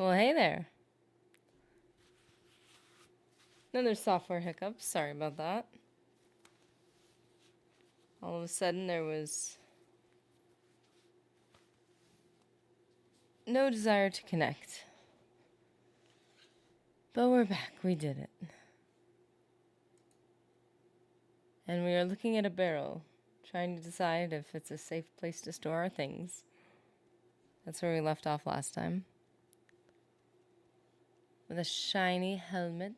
Well, hey there. Another software hiccup. Sorry about that. All of a sudden, there was no desire to connect. But we're back. We did it. And we are looking at a barrel, trying to decide if it's a safe place to store our things. That's where we left off last time. With a shiny helmet.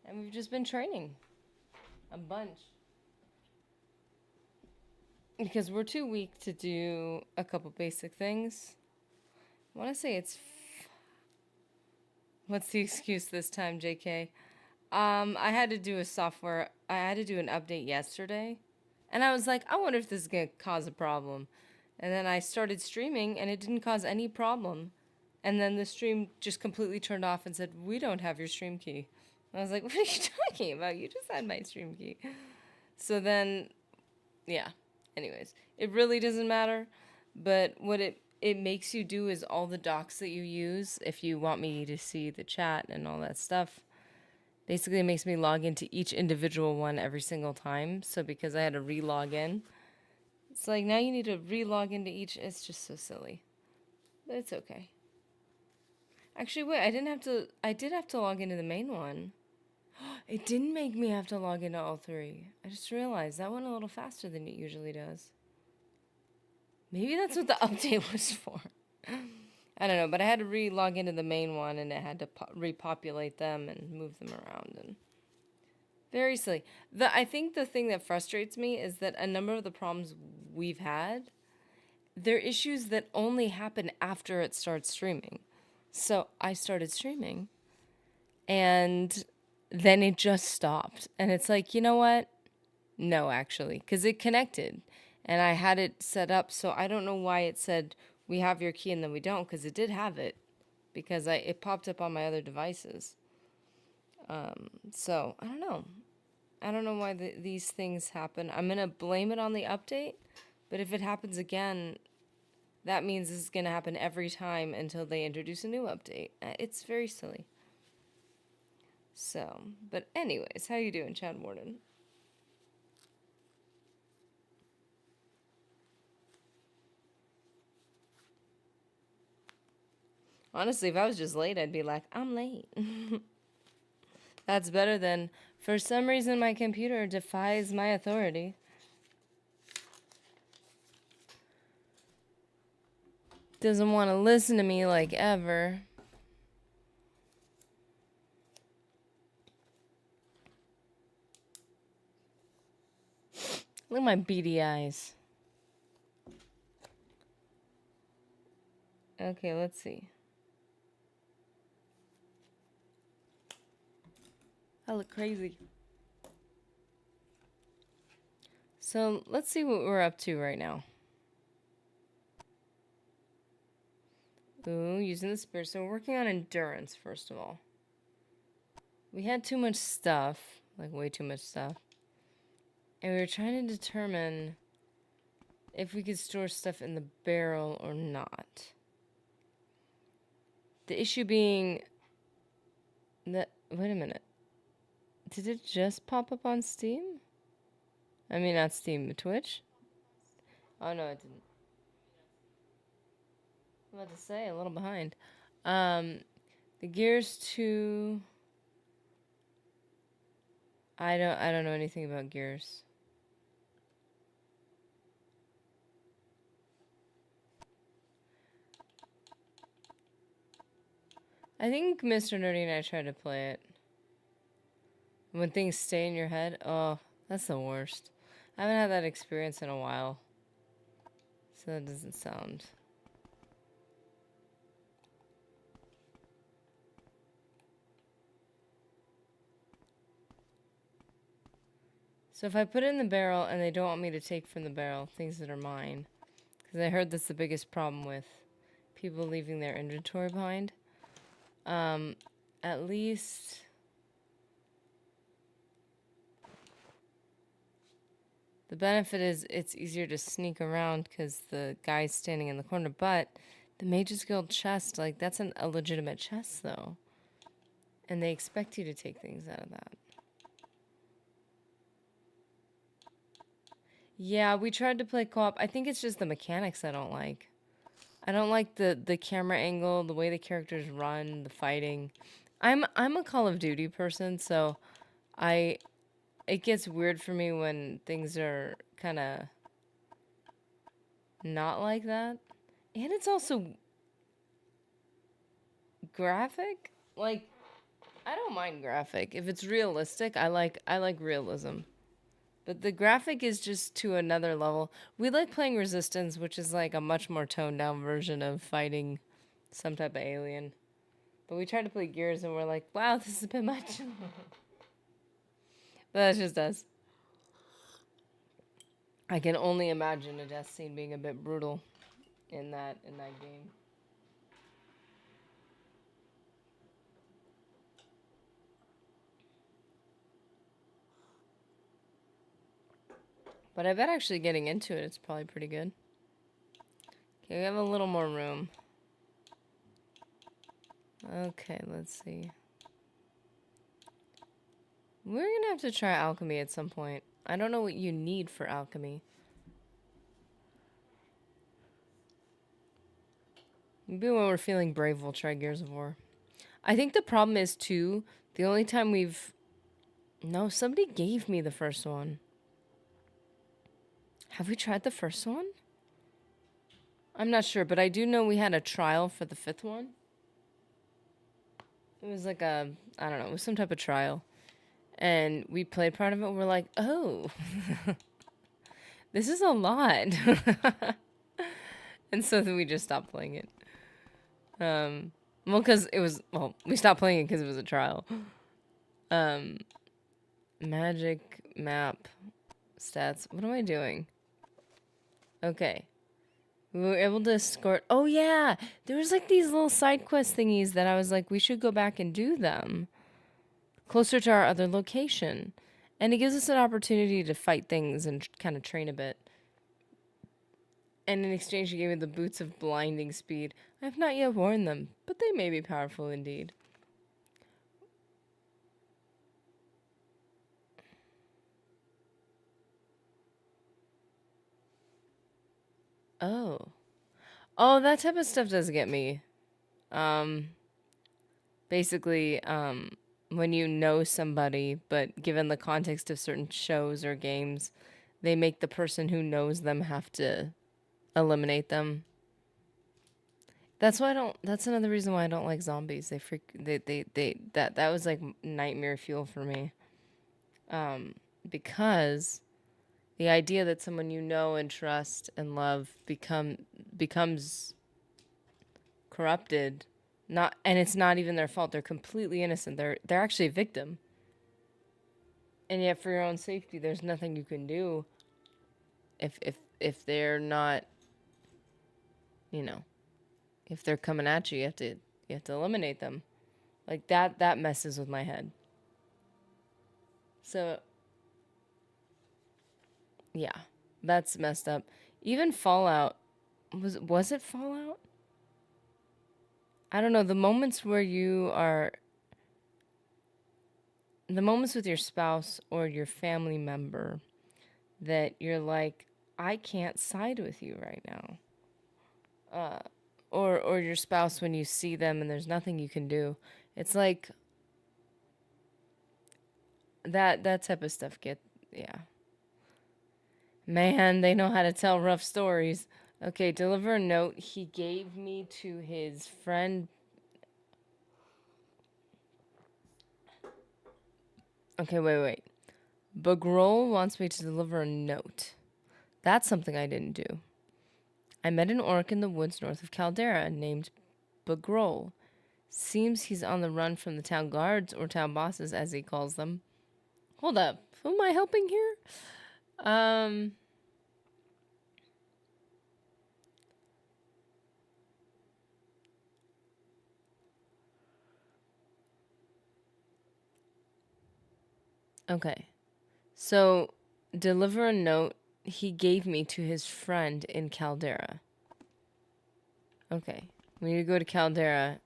And we've just been training. A bunch. Because we're too weak to do a couple basic things. I want to say it's... What's the excuse this time, JK? I had to do I had to do an update yesterday. And I was like, I wonder if this is going to cause a problem. And then I started streaming and it didn't cause any problem. And then the stream just completely turned off and said, we don't have your stream key. And I was like, what are you talking about? You just had my stream key. So then, yeah. Anyways, it really doesn't matter. But what it makes you do is all the docs that you use, if you want me to see the chat and all that stuff, basically it makes me log into each individual one every single time. So because I had to re-log in, it's like now you need to re-log into each. It's just so silly. But it's okay. Actually, wait, I did have to log into the main one. It didn't make me have to log into all three. I just realized that went a little faster than it usually does. Maybe that's what the update was for. I don't know, but I had to re-log into the main one, and it had to repopulate them and move them around. And very silly. I think the thing that frustrates me is that a number of the problems we've had, they're issues that only happen after it starts streaming. So I started streaming, and then it just stopped. And it's like, you know what? No, actually, because it connected. And I had it set up, so I don't know why it said we have your key and then we don't, because it did have it, because it popped up on my other devices. So I don't know. I don't know why these things happen. I'm going to blame it on the update, but if it happens again, that means this is going to happen every time until they introduce a new update. It's very silly. So, but anyways, how you doing, Chad Warden? Honestly, if I was just late, I'd be like, I'm late. That's better than, for some reason, my computer defies my authority. Doesn't want to listen to me like ever. Look at my beady eyes. Okay, let's see. I look crazy. So let's see what we're up to right now. Ooh, using the spirit. So we're working on endurance, first of all. We had too much stuff, like way too much stuff. And we were trying to determine if we could store stuff in the barrel or not. The issue being that, wait a minute. Did it just pop up on Steam? I mean, not Steam, but Twitch? Oh, no, it didn't. I'm about to say, a little behind. The Gears 2... I don't know anything about Gears. I think Mr. Nerdy and I tried to play it. When things stay in your head, oh, that's the worst. I haven't had that experience in a while. So that doesn't sound... So if I put it in the barrel and they don't want me to take from the barrel things that are mine, because I heard that's the biggest problem with people leaving their inventory behind, at least... The benefit is it's easier to sneak around because the guy's standing in the corner. But the Mage's Guild chest, like, that's a legitimate chest, though. And they expect you to take things out of that. Yeah, we tried to play co-op. I think it's just the mechanics I don't like. I don't like the camera angle, the way the characters run, the fighting. I'm a Call of Duty person, so I it gets weird for me when things are kind of not like that. And it's also graphic. Like, I don't mind graphic. If it's realistic, I like realism. But the graphic is just to another level. We like playing Resistance, which is like a much more toned down version of fighting some type of alien. But we tried to play Gears and we're like, wow, this is a bit much. But that's just us. I can only imagine a death scene being a bit brutal in that game. But I bet actually getting into it, it's probably pretty good. Okay, we have a little more room. Okay, let's see. We're gonna have to try alchemy at some point. I don't know what you need for alchemy. Maybe when we're feeling brave, we'll try Gears of War. I think the problem is, too, the only time we've... No, somebody gave me the first one. Have we tried the first one? I'm not sure, but I do know we had a trial for the fifth one. It was like a... I don't know, it was some type of trial. And we played part of it, and we're like, oh... this is a lot. And so then we just stopped playing it. Well, because it was... Well, we stopped playing it because it was a trial. Magic map stats. What am I doing? Okay. We were able to escort... Oh, yeah! There was, like, these little side quest thingies that I was like, we should go back and do them. Closer to our other location. And it gives us an opportunity to fight things and kind of train a bit. And in exchange, he gave me the boots of blinding speed. I have not yet worn them, but they may be powerful indeed. Oh. Oh, that type of stuff does get me. Basically, when you know somebody, but given the context of certain shows or games, they make the person who knows them have to eliminate them. That's why I don't. That's another reason why I don't like zombies. That was like nightmare fuel for me. Because the idea that someone you know and trust and love becomes corrupted, and it's not even their fault. They're completely innocent. They're actually a victim. And yet, for your own safety, there's nothing you can do. If they're not, you know, if they're coming at you, you have to eliminate them. Like that messes with my head. So yeah, that's messed up. Even Fallout, was it Fallout? I don't know, the moments with your spouse or your family member that you're like, I can't side with you right now. Or your spouse when you see them and there's nothing you can do. It's like that type of stuff yeah. Man, they know how to tell rough stories. Okay, deliver a note he gave me to his friend. Okay, wait. Bugrol wants me to deliver a note. That's something I didn't do. I met an orc in the woods north of Caldera named Bugrol. Seems he's on the run from the town guards or town bosses, as he calls them. Hold up. Who am I helping here? Okay. So, deliver a note he gave me to his friend in Caldera. Okay. We need to go to Caldera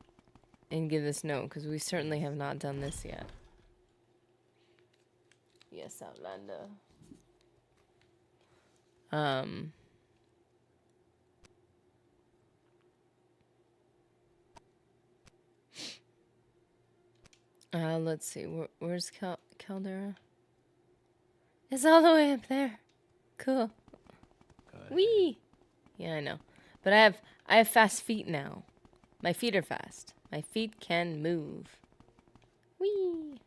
and give this note, because we certainly have not done this yet. Yes, Outlander. Let's see. Where's Caldera? It's all the way up there. Cool. Whee! Yeah, I know. But I have fast feet now. My feet are fast. My feet can move. Whee!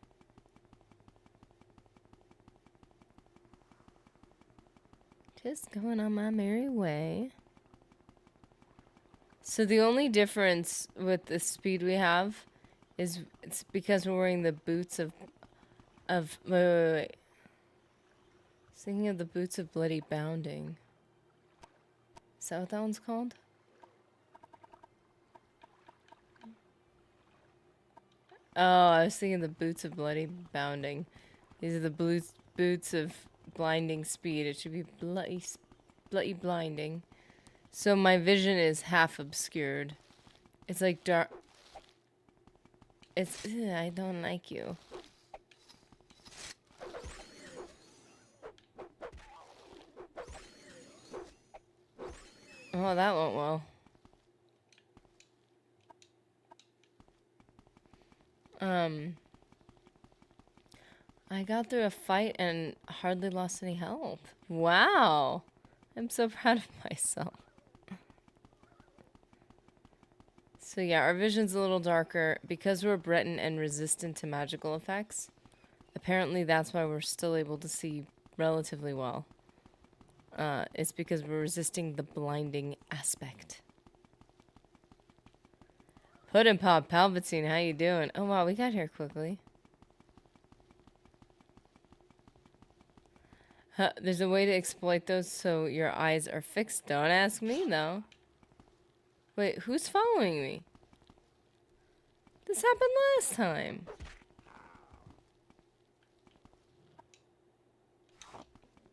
Just going on my merry way. So the only difference with the speed we have is it's because we're wearing the boots of wait. Thinking of the boots of bloody bounding. Is that what that one's called? Oh, I was thinking the boots of bloody bounding. These are the boots of blinding speed. It should be bloody blinding. So my vision is half obscured. It's like dark. It's. Ugh, I don't like you. Oh, that went well. I got through a fight and hardly lost any health. Wow. I'm so proud of myself. So yeah, our vision's a little darker. Because we're Breton and resistant to magical effects, apparently that's why we're still able to see relatively well. It's because we're resisting the blinding aspect. Puddin' Pop Palpatine, how you doing? Oh wow, we got here quickly. There's a way to exploit those so your eyes are fixed. Don't ask me, though. Wait, who's following me? This happened last time.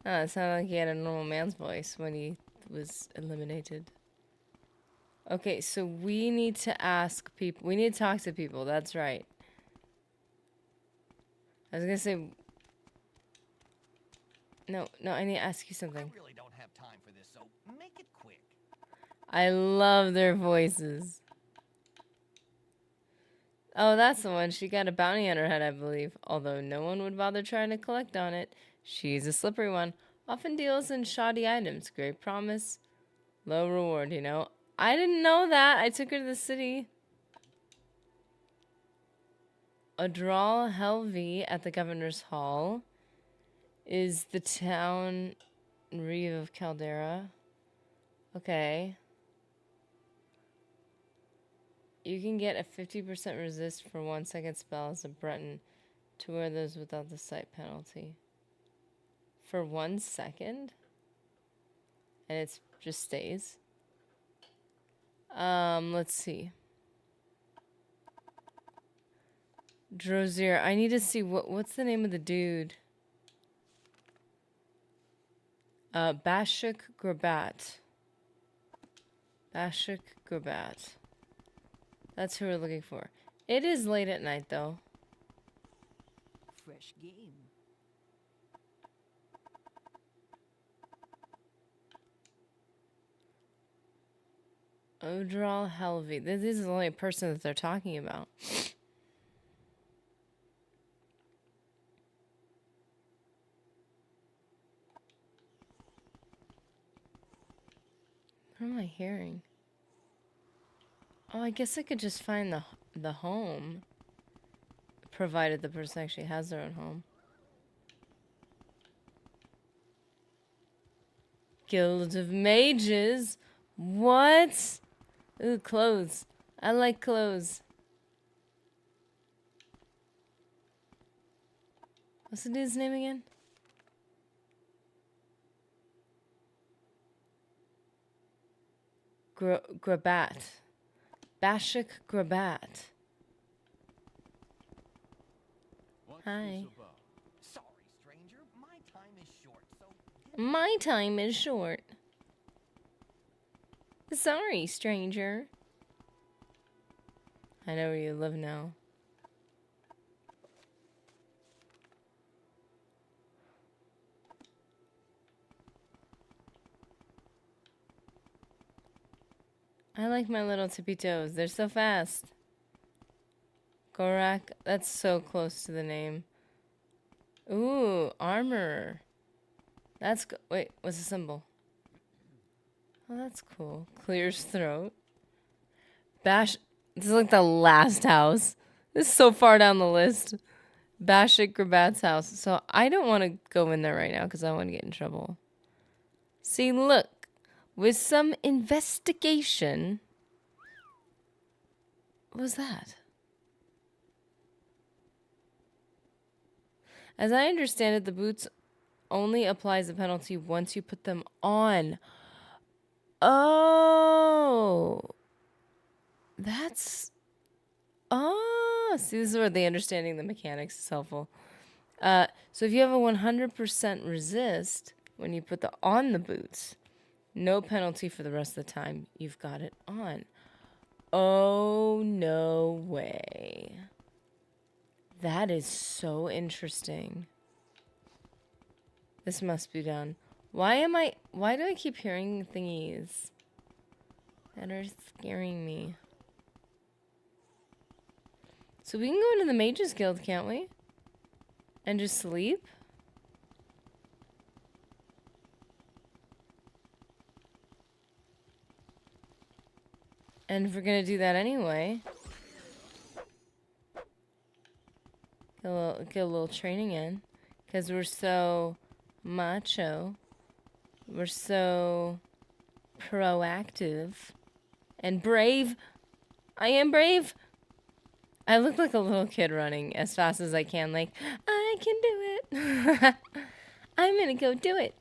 Oh, it sounded like he had a normal man's voice when he was eliminated. Okay, so we need to ask people. We need to talk to people. That's right. I was gonna say... No, I need to ask you something. I really don't have time for this, so make it quick. I love their voices. Oh, that's the one. She got a bounty on her head, I believe. Although no one would bother trying to collect on it. She's a slippery one. Often deals in shoddy items. Great promise. Low reward, you know. I didn't know that. I took her to the city. Adral Helvi at the Governor's Hall is the town Reeve of Caldera. Okay. You can get a 50% resist for 1 second spell as a Breton to wear those without the sight penalty. For 1 second? And it just stays. Let's see. Drozier, I need to see what's the name of the dude? Bashik Grabat. Bashik Grabat. That's who we're looking for. It is late at night, though. Fresh game. Odral Helvi. This is the only person that they're talking about. What am I hearing? Oh, I guess I could just find the home. Provided the person actually has their own home. Guild of Mages? What? Ooh, clothes. I like clothes. What's the dude's name again? Grabat. Bashik Grabat. Hi. Sorry, stranger. My time is short, so My time is short. Sorry, stranger. I know where you live now. I like my little tippy toes. They're so fast. Gorak, that's so close to the name. Ooh, armor. That's wait, what's the symbol? Oh, that's cool. Clears throat. Bash. This is like the last house. This is so far down the list. Bashik Grabat's house. So I don't want to go in there right now because I want to get in trouble. See, look. With some investigation. What was that? As I understand it, the boots only applies the penalty once you put them on. Oh. That's... Oh. See, this is where the understanding the mechanics is helpful. So if you have a 100% resist when you put on the boots, no penalty for the rest of the time you've got it on. Oh, no way. That is so interesting. This must be done. Why do I keep hearing thingies that are scaring me? So we can go into the Mages Guild, can't we? And just sleep? And if we're gonna do that anyway, get a little training in. Because we're so macho. We're so proactive. And brave. I am brave. I look like a little kid running as fast as I can. Like, I can do it. I'm gonna go do it.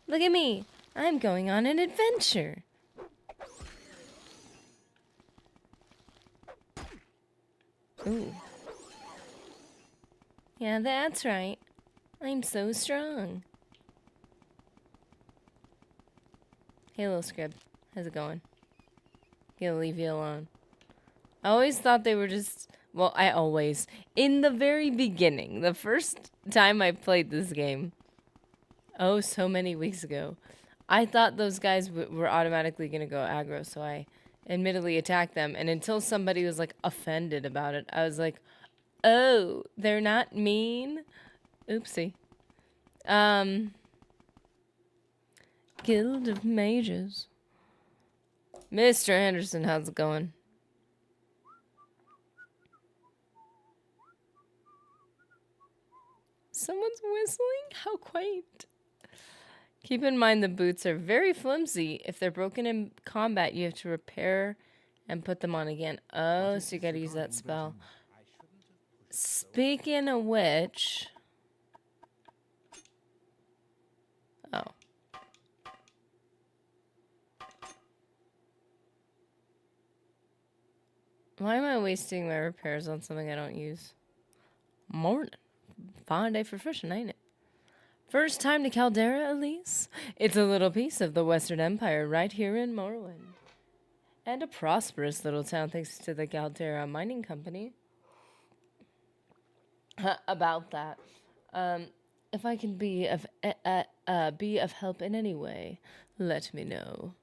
Look at me. I'm going on an adventure. Ooh. Yeah, that's right. I'm so strong. Hey, little Scrib. How's it going? Gonna leave you alone. I always thought they were just... Well, in the very beginning, the first time I played this game, oh, so many weeks ago, I thought those guys were automatically gonna go aggro, so I admittedly attacked them. And until somebody was, like, offended about it, I was like, oh, they're not mean? Oopsie. Guild of Mages. Mr. Anderson, how's it going? Someone's whistling? How quaint. Keep in mind the boots are very flimsy. If they're broken in combat, you have to repair and put them on again. Oh, so you gotta use that spell. Speaking of which... Oh. Why am I wasting my repairs on something I don't use? Morning. Fine day for fishing, ain't it? First time to Caldera, Elise? It's a little piece of the Western Empire right here in Morrowind. And a prosperous little town thanks to the Caldera Mining Company. About that. If I can be of help in any way, let me know.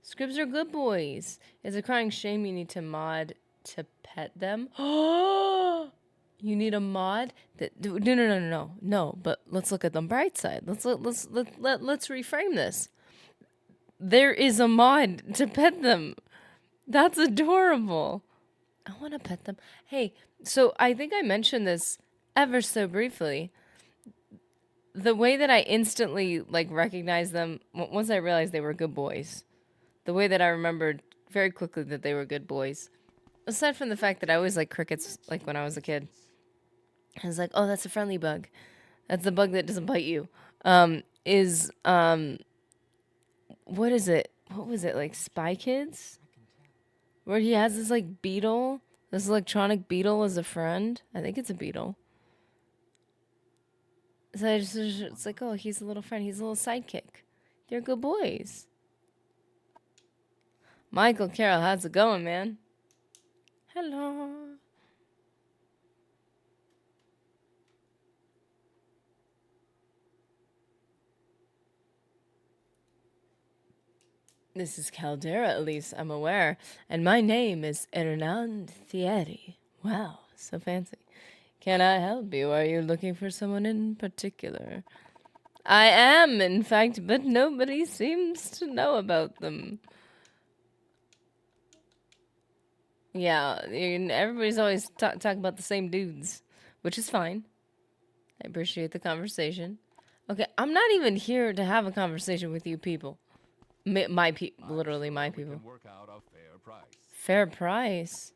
Scribs are good boys. It's a crying shame you need to mod to pet them. Oh! You need a mod that no. But let's look at the bright side. Let's reframe this. There is a mod to pet them. That's adorable. I want to pet them. Hey, so I think I mentioned this ever so briefly. The way that I instantly recognized them once I realized they were good boys. The way that I remembered very quickly that they were good boys. Aside from the fact that I always liked crickets when I was a kid. I was like, oh, that's a friendly bug. That's the bug that doesn't bite you. What is it? What was it, like Spy Kids? Where he has this beetle, this electronic beetle as a friend. I think it's a beetle. So it's like, oh, he's a little friend. He's a little sidekick. They're good boys. Michael Carroll, how's it going, man? Hello. This is Caldera, at least I'm aware. And my name is Hernan Thierry. Wow, so fancy. Can I help you? Are you looking for someone in particular? I am, in fact, but nobody seems to know about them. Yeah, everybody's always talking about the same dudes, which is fine. I appreciate the conversation. Okay, I'm not even here to have a conversation with you people. My people, literally my people. Work out a fair price. Fair price.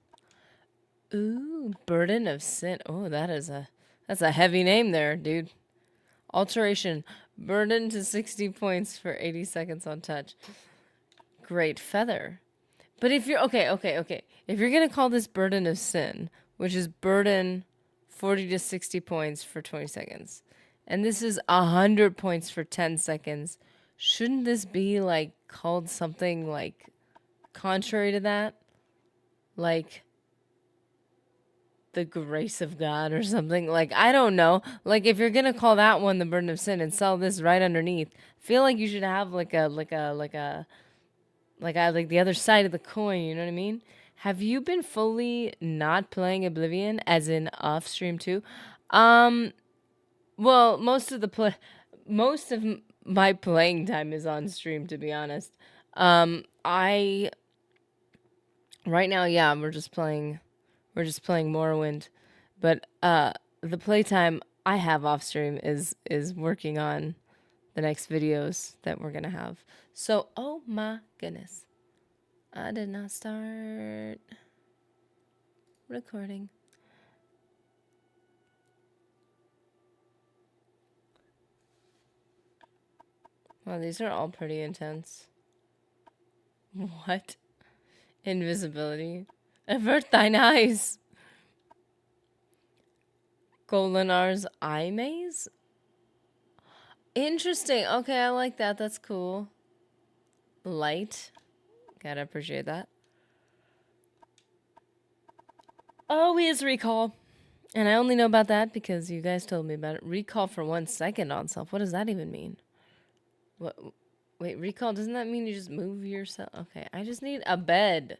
Ooh, burden of sin. Oh, that's a heavy name there, dude. Alteration. Burden to 60 points for 80 seconds on touch. Great feather. But if you're okay. If you're gonna call this burden of sin, which is burden 40 to 60 points for 20 seconds, and this is 100 points for 10 seconds, shouldn't this be like called something like contrary to that? Like the grace of God or something? Like, I don't know. Like, if you're gonna call that one the burden of sin and sell this right underneath, I feel like you should have like the other side of the coin, you know what I mean? Have you been fully not playing Oblivion, as in off stream too? Well, most of my playing time is on stream, to be honest. I right now, yeah, we're just playing Morrowind, but the playtime I have off stream is working on the next videos that we're gonna have. So, oh my goodness, I did not start recording. Well, these are all pretty intense. What? Invisibility. Avert thine eyes. Golinar's eye maze? Interesting. Okay, I like that. That's cool. Light. Gotta appreciate that. Oh, he has recall. And I only know about that because you guys told me about it. Recall for 1 second on self. What does that even mean? What? Wait, recall, doesn't that mean you just move yourself? Okay, I just need a bed.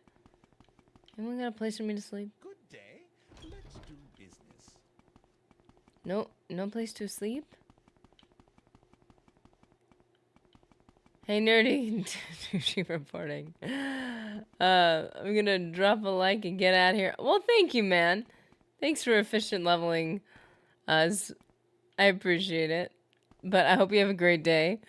Anyone got a place for me to sleep? Good day. Let's do business. No place to sleep? Hey, nerdy. She reporting. I'm gonna drop a like and get out of here. Well, thank you, man. Thanks for efficient leveling us. I appreciate it. But I hope you have a great day.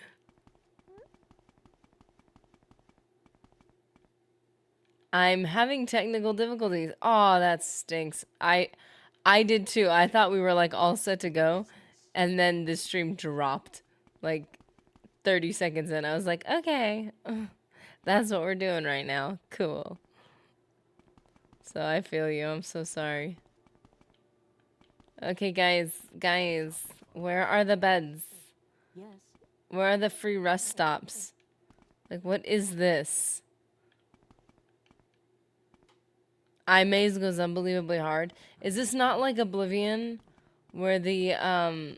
I'm having technical difficulties. Oh, that stinks. I did too. I thought we were like all set to go, and then the stream dropped like 30 seconds in. I was like, okay, that's what we're doing right now. Cool. So I feel you. I'm so sorry. Okay, guys, where are the beds? Yes. Where are the free rest stops? Like, what is this? Eye maze goes unbelievably hard. Is this not like Oblivion, where the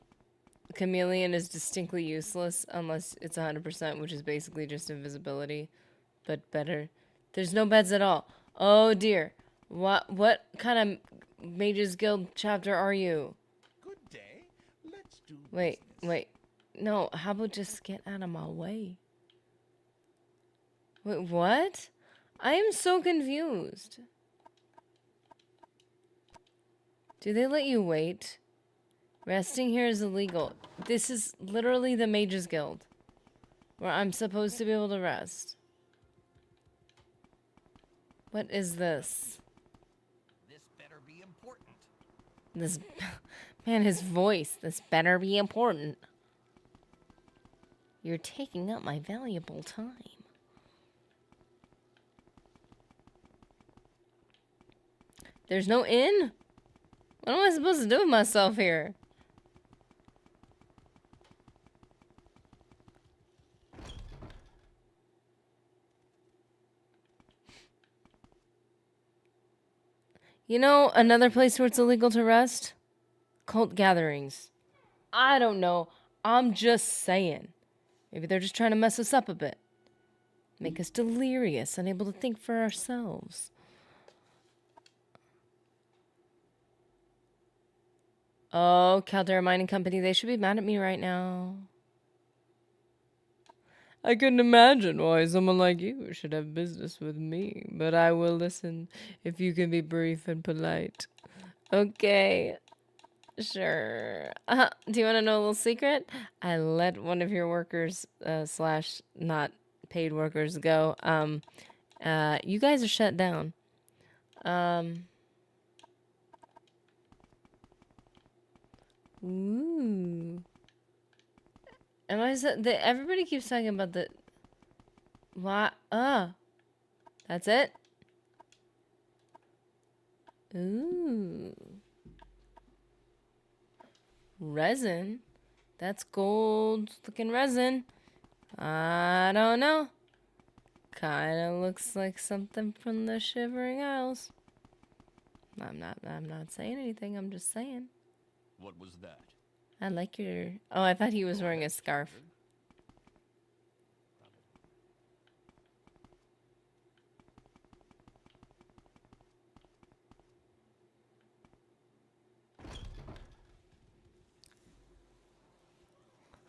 chameleon is distinctly useless unless it's 100%, which is basically just invisibility, but better? There's no beds at all. Oh dear. What kind of Mages Guild chapter are you? Good day. Let's do Wait. business. No, how about just get out of my way? Wait, what? I am so confused. Do they let you wait? Resting here is illegal. This is literally the Mages Guild, where I'm supposed to be able to rest. What is this? This better be important. This, man, his voice. This better be important. You're taking up my valuable time. There's no inn? What am I supposed to do with myself here? You know, another place where it's illegal to rest? Cult gatherings. I don't know. I'm just saying. Maybe they're just trying to mess us up a bit. Make us delirious, unable to think for ourselves. Oh, Caldera Mining Company, they should be mad at me right now. I couldn't imagine why someone like you should have business with me, but I will listen if you can be brief and polite. Okay, sure. Do you want to know a little secret? I let one of your workers, slash not paid workers go. You guys are shut down. Ooh. Am I everybody keeps talking about the what? That's it. Ooh. Resin. That's gold looking resin. I don't know. Kinda looks like something from the Shivering Isles. I'm not saying anything, I'm just saying. What was that? I like your oh, I thought he was wearing a scarf.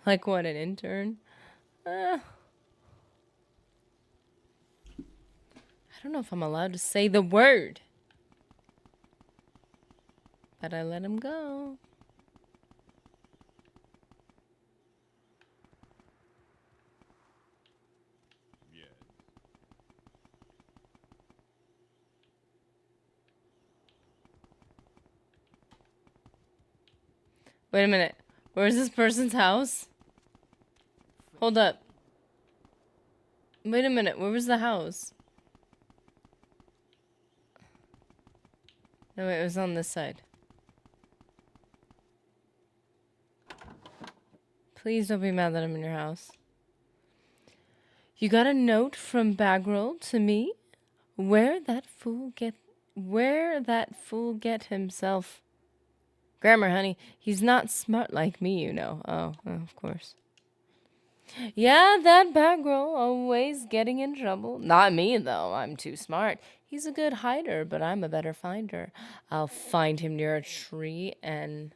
Like what, an intern? I don't know if I'm allowed to say the word. But I let him go. Yes. Wait a minute. Where's this person's house? Hold up. Wait a minute. Where was the house? No, wait, it was on this side. Please don't be mad that I'm in your house. You got a note from Bagroll to me? Where that fool get himself? Grammar, honey. He's not smart like me, you know. Oh, of course. Yeah, that Bagroll always getting in trouble. Not me, though. I'm too smart. He's a good hider, but I'm a better finder. I'll find him near a tree and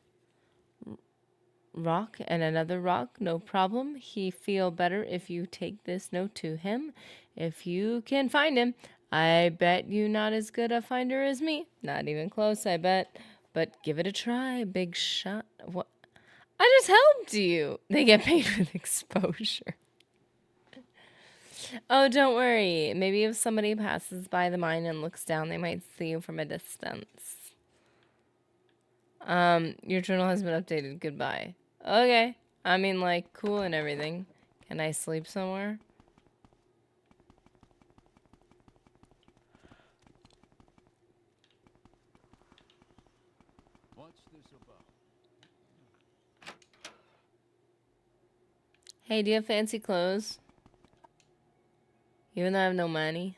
rock and another rock, no problem. He feel better if you take this note to him. If you can find him, I bet you not as good a finder as me. Not even close, I bet. But give it a try, big shot. What? I just helped you. They get paid with exposure. Oh, don't worry. Maybe if somebody passes by the mine and looks down, they might see you from a distance. Your journal has been updated. Goodbye. Okay. I mean, like, cool and everything. Can I sleep somewhere? What's this about? Hey, do you have fancy clothes? Even though I have no money?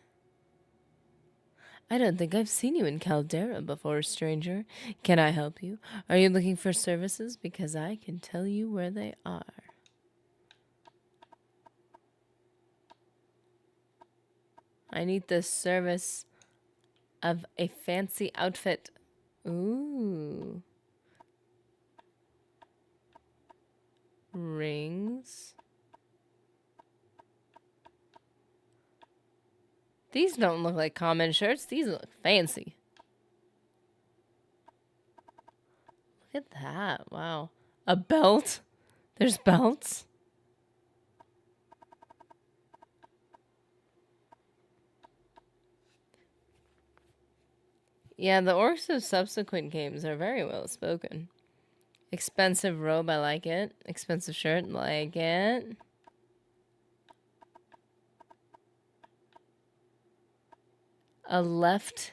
I don't think I've seen you in Caldera before, stranger. Can I help you? Are you looking for services? Because I can tell you where they are. I need the service of a fancy outfit. Ooh. Rings. These don't look like common shirts. These look fancy. Look at that. Wow. A belt? There's belts? Yeah, the orcs of subsequent games are very well spoken. Expensive robe, I like it. Expensive shirt, like it. A left.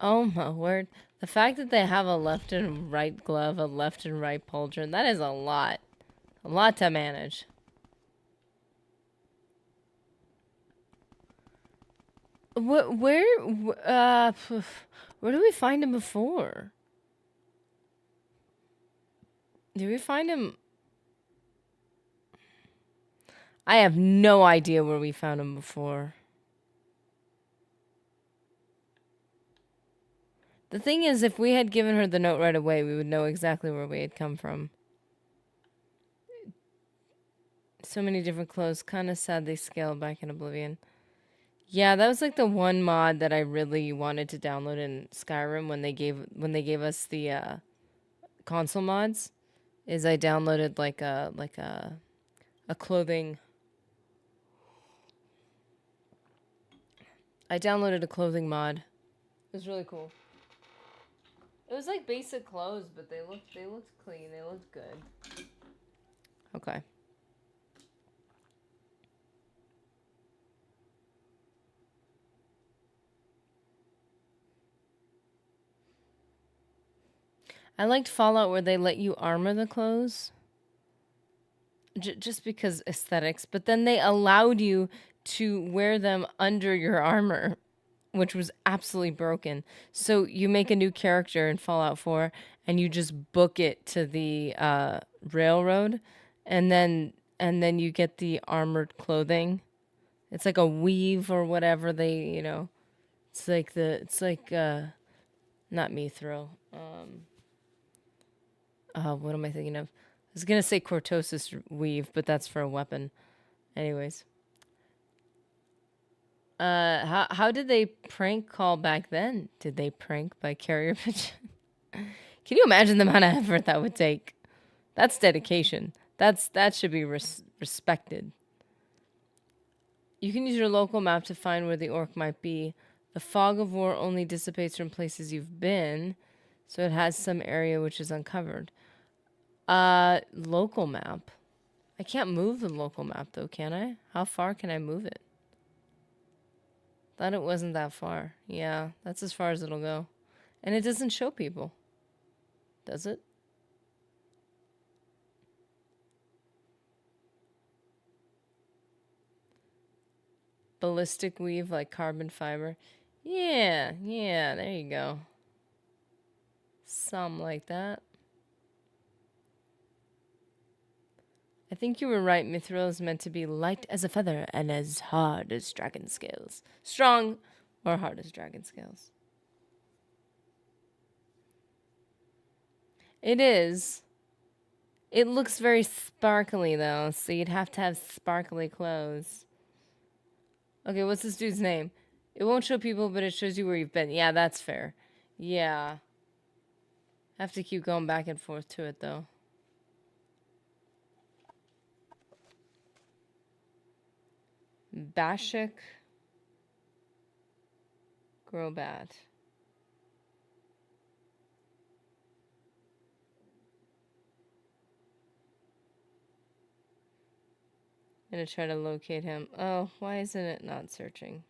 Oh my word. The fact that they have a left and right glove, a left and right pauldron, that is a lot. A lot to manage. Where Where did we find him before? Did we find him? I have no idea where we found him before. The thing is, if we had given her the note right away, we would know exactly where we had come from. So many different clothes. Kind of sad they scaled back in Oblivion. Yeah, that was like the one mod that I really wanted to download in Skyrim when they gave us the console mods. Is I downloaded like a clothing. I downloaded a clothing mod. It was really cool. It was like basic clothes, but they looked clean. They looked good. Okay. I liked Fallout where they let you armor the clothes. Just because aesthetics, but then they allowed you to wear them under your armor, which was absolutely broken. So you make a new character in Fallout 4 and you just book it to the railroad and then you get the armored clothing. It's like a weave or whatever it's like not mithril. What am I thinking of? I was gonna say cortosis weave, but that's for a weapon. Anyways. How did they prank call back then? Did they prank by carrier pigeon? Can you imagine the amount of effort that would take? That's dedication. That should be respected. You can use your local map to find where the orc might be. The fog of war only dissipates from places you've been, so it has some area which is uncovered. Local map. I can't move the local map though, can I? How far can I move it? Thought it wasn't that far. Yeah, that's as far as it'll go. And it doesn't show people. Does it? Ballistic weave like carbon fiber. Yeah, there you go. Something like that. I think you were right. Mithril is meant to be light as a feather and as hard as dragon scales. Strong or hard as dragon scales. It is. It looks very sparkly though, so you'd have to have sparkly clothes. Okay, what's this dude's name? It won't show people, but it shows you where you've been. Yeah, that's fair. Yeah. Have to keep going back and forth to it though. Bashik Grobat. I'm gonna try to locate him. Oh, why isn't it not searching?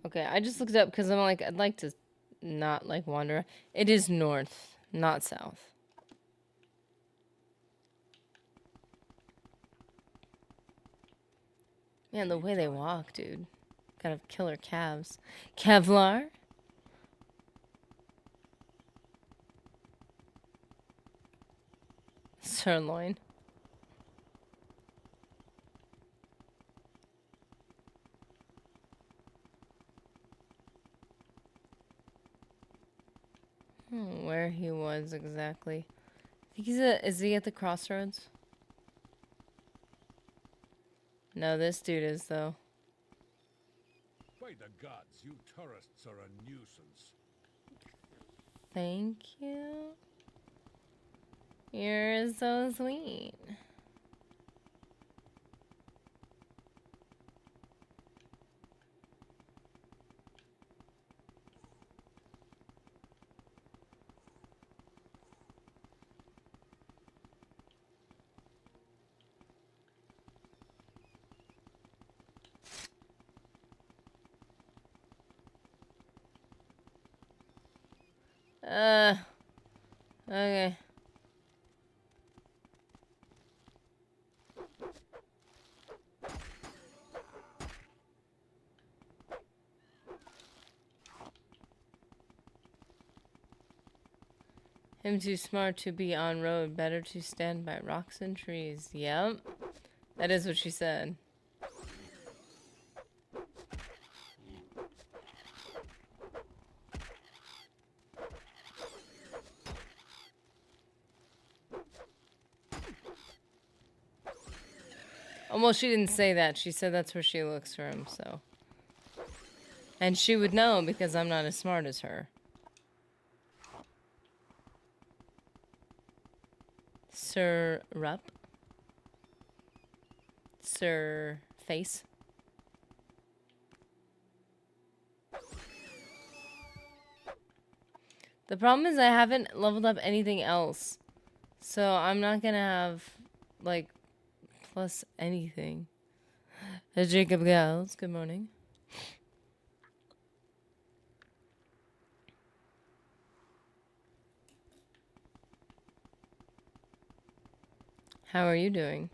Okay, I just looked up because I'm like, I'd like to not like wander. It is north, not south. Man, the way they walk, dude. Gotta have killer calves. Kevlar? Sirloin. Where he was exactly. I think is he at the crossroads? No, this dude is though. By the gods, you tourists are a nuisance. Thank you. You're so sweet. Okay. Him too smart to be on road. Better to stand by rocks and trees. Yep. That is what she said. Oh, well, she didn't say that. She said that's where she looks for him, so. And she would know because I'm not as smart as her. Sir Rupp. Sir Face. The problem is I haven't leveled up anything else. So I'm not gonna have, like, plus anything. Jacob Gals, good morning. How are you doing?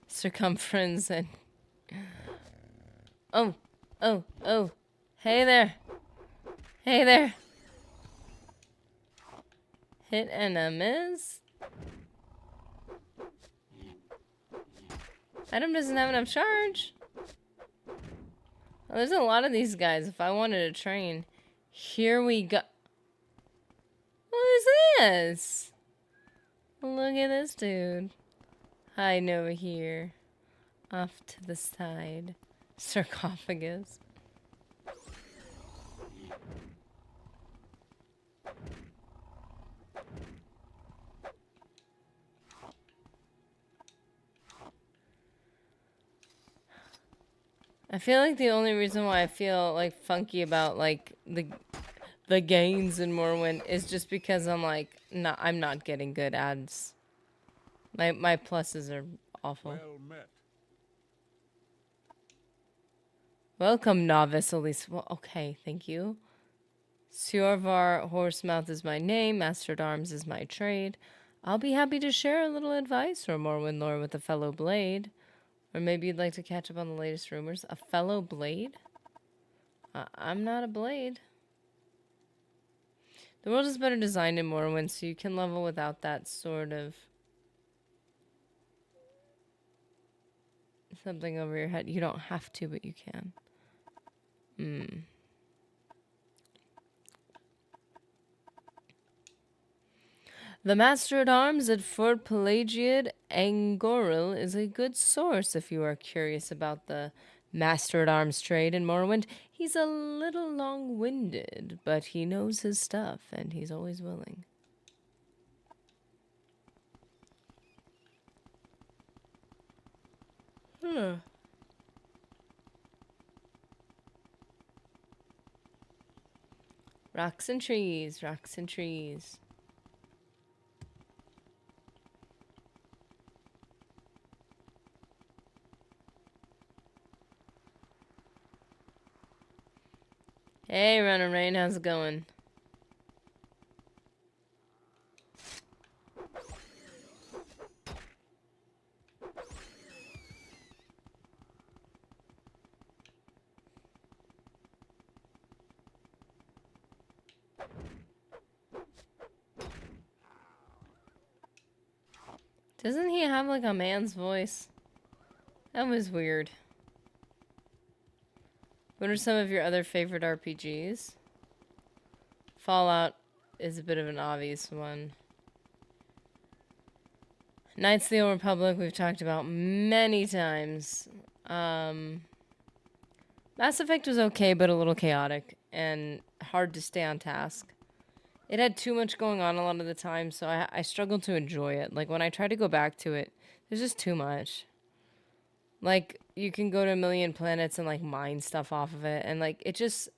Circumference and... Oh, oh, oh. Hey there. Hey there. Hit and a miss. Item doesn't have enough charge. Well, there's a lot of these guys if I wanted to train. Here we go. What is this? Look at this dude. Hiding over here. Off to the side. Sarcophagus. I feel like the only reason why I feel like funky about like the gains in Morrowind is just because I'm like I'm not getting good ads. My pluses are awful. Well met. Welcome, novice Elise. Well, okay, thank you. Suarvar Horsemouth is my name. Master at Arms is my trade. I'll be happy to share a little advice or Morrowind lore with a fellow blade. Or maybe you'd like to catch up on the latest rumors. A fellow blade? I'm not a blade. The world is better designed in Morrowind, so you can level without that sort of... something over your head. You don't have to, but you can. The Master at Arms at Fort Pelagiad Angoril is a good source if you are curious about the Master at Arms trade in Morrowind. He's a little long-winded, but he knows his stuff, and he's always willing. Rocks and trees, rocks and trees. Hey, Runner Rain, how's it going? Doesn't he have like a man's voice? That was weird. What are some of your other favorite RPGs? Fallout is a bit of an obvious one. Knights of the Old Republic we've talked about many times. Mass Effect was okay, but a little chaotic and hard to stay on task. It had too much going on a lot of the time, so I struggled to enjoy it. Like, when I try to go back to it, there's just too much. Like, you can go to a million planets and, like, mine stuff off of it. And, like, there's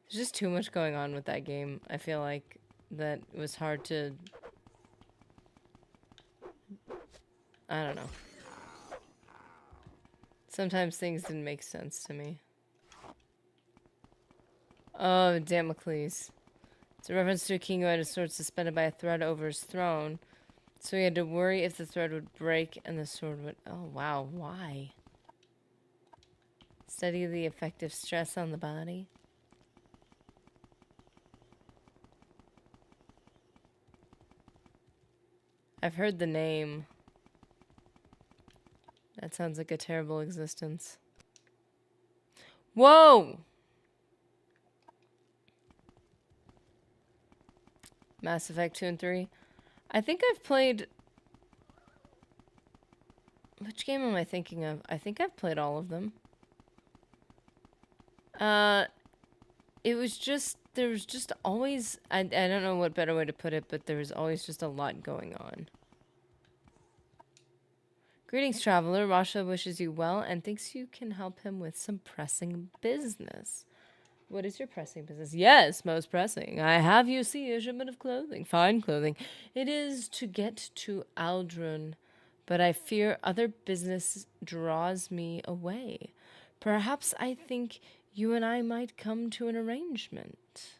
just too much going on with that game. I feel like that it was hard to... I don't know. Sometimes things didn't make sense to me. Oh, Damocles. It's a reference to a king who had a sword suspended by a thread over his throne. So he had to worry if the thread would break and the sword would... Oh, wow. Why? Study the effective stress on the body. I've heard the name. That sounds like a terrible existence. Whoa! Mass Effect 2 and 3. I think I've played... Which game am I thinking of? I think I've played all of them. It was just... There was just always... I don't know what better way to put it, but there was always just a lot going on. Greetings, traveler. Rasha wishes you well and thinks you can help him with some pressing business. What is your pressing business? Yes, most pressing. I have, you see, a shipment of clothing. Fine clothing. It is to get to Aldrun, but I fear other business draws me away. Perhaps I think you and I might come to an arrangement.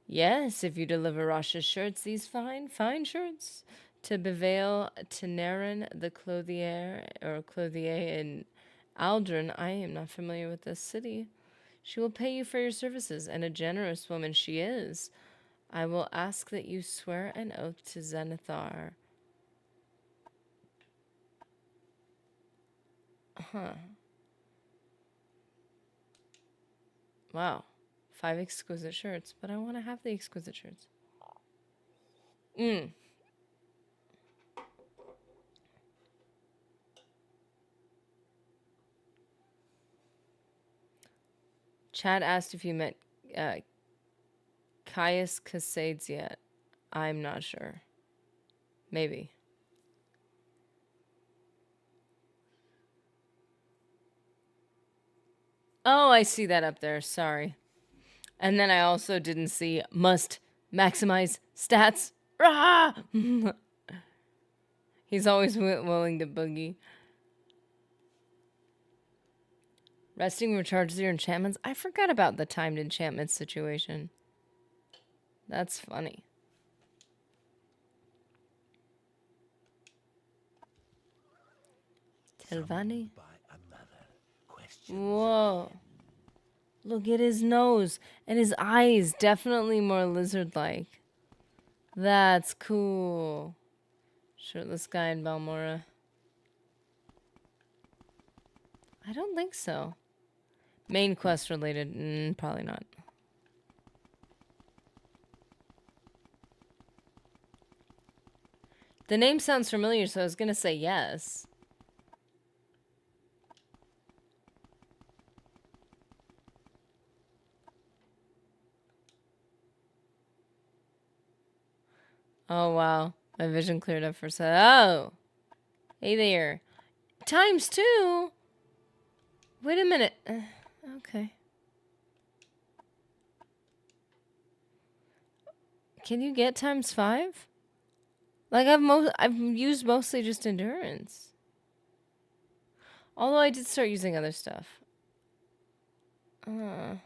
Yes, if you deliver Rasha's shirts, these fine shirts, to Bevail Tenerin, the clothier in Aldrun. I am not familiar with this city. She will pay you for your services, and a generous woman she is. I will ask that you swear an oath to Zenithar. Huh. Wow. 5 exquisite shirts, but I want to have the exquisite shirts. Chad asked if you met Caius Casades yet. I'm not sure. Maybe. Oh, I see that up there. Sorry. And then I also didn't see must maximize stats. Rah! He's always willing to boogie. Resting recharges your enchantments. I forgot about the timed enchantment situation. That's funny. Telvanni? Whoa. Look at his nose. And his eyes. Definitely more lizard-like. That's cool. Shirtless guy in Balmora. I don't think so. Main quest related? Probably not. The name sounds familiar, so I was gonna say yes. Oh, wow. My vision cleared up for a second. Oh! Hey there. ×2? Wait a minute. Okay. Can you get ×5? Like, I've used mostly just endurance. Although I did start using other stuff. I'm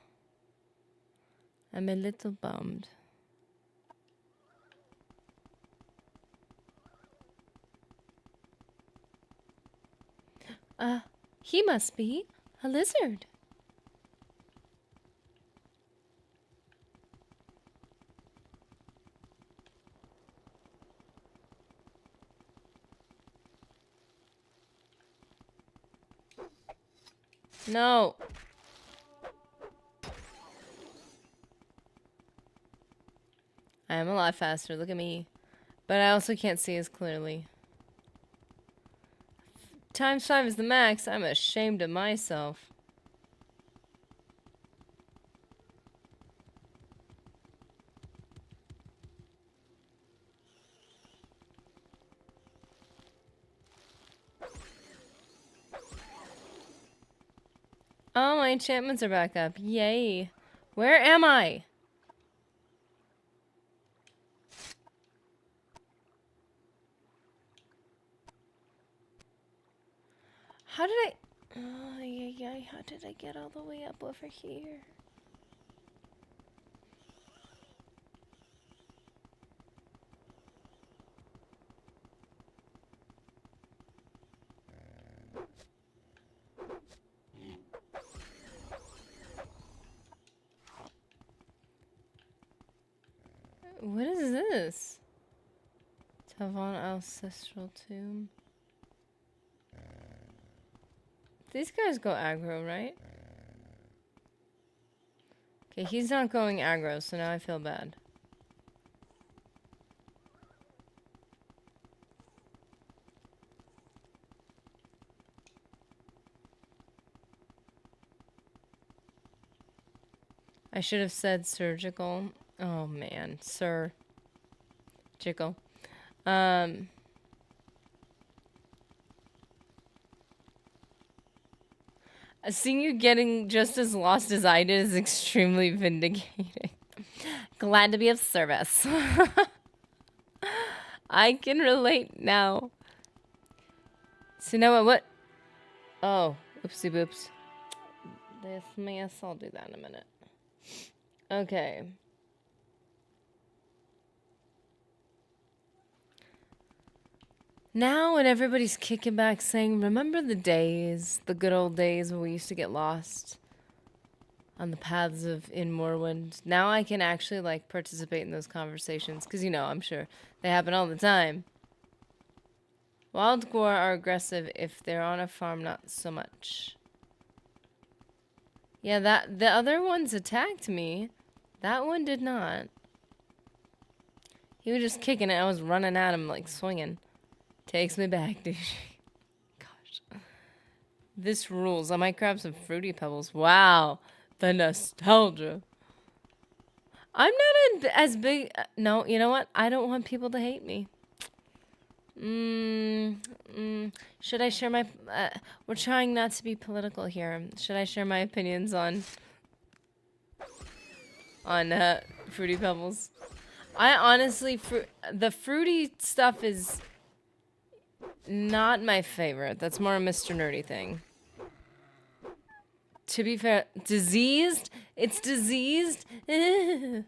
a little bummed. He must be a lizard. No. I am a lot faster. Look at me. But I also can't see as clearly. ×5 is the max. I'm ashamed of myself. Oh, my enchantments are back up. Yay. Where am I? How did I... Oh, yeah. How did I get all the way up over here? What is this? Tavon Ancestral Tomb. These guys go aggro, right? Okay, he's not going aggro, so now I feel bad. I should have said surgical. Oh man, surgical. Seeing you getting just as lost as I did is extremely vindicating. Glad to be of service. I can relate now. So now what? Oh, oopsie boops. This mess, I'll do that in a minute. Okay. Now when everybody's kicking back saying, remember the days, the good old days when we used to get lost on the paths of in Morrowind, now I can actually like participate in those conversations because, you know, I'm sure they happen all the time. Wild boar are aggressive if they're on a farm, not so much. Yeah, the other ones attacked me. That one did not. He was just kicking it. I was running at him like swinging. Takes me back, dude. Gosh. This rules. I might grab some Fruity Pebbles. Wow. The nostalgia. I'm not as big... No, you know what? I don't want people to hate me. Should I share my... we're trying not to be political here. Should I share my opinions on Fruity Pebbles? I honestly... the fruity stuff is not my favorite. That's more a Mr. Nerdy thing. To be fair... Diseased? It's diseased? To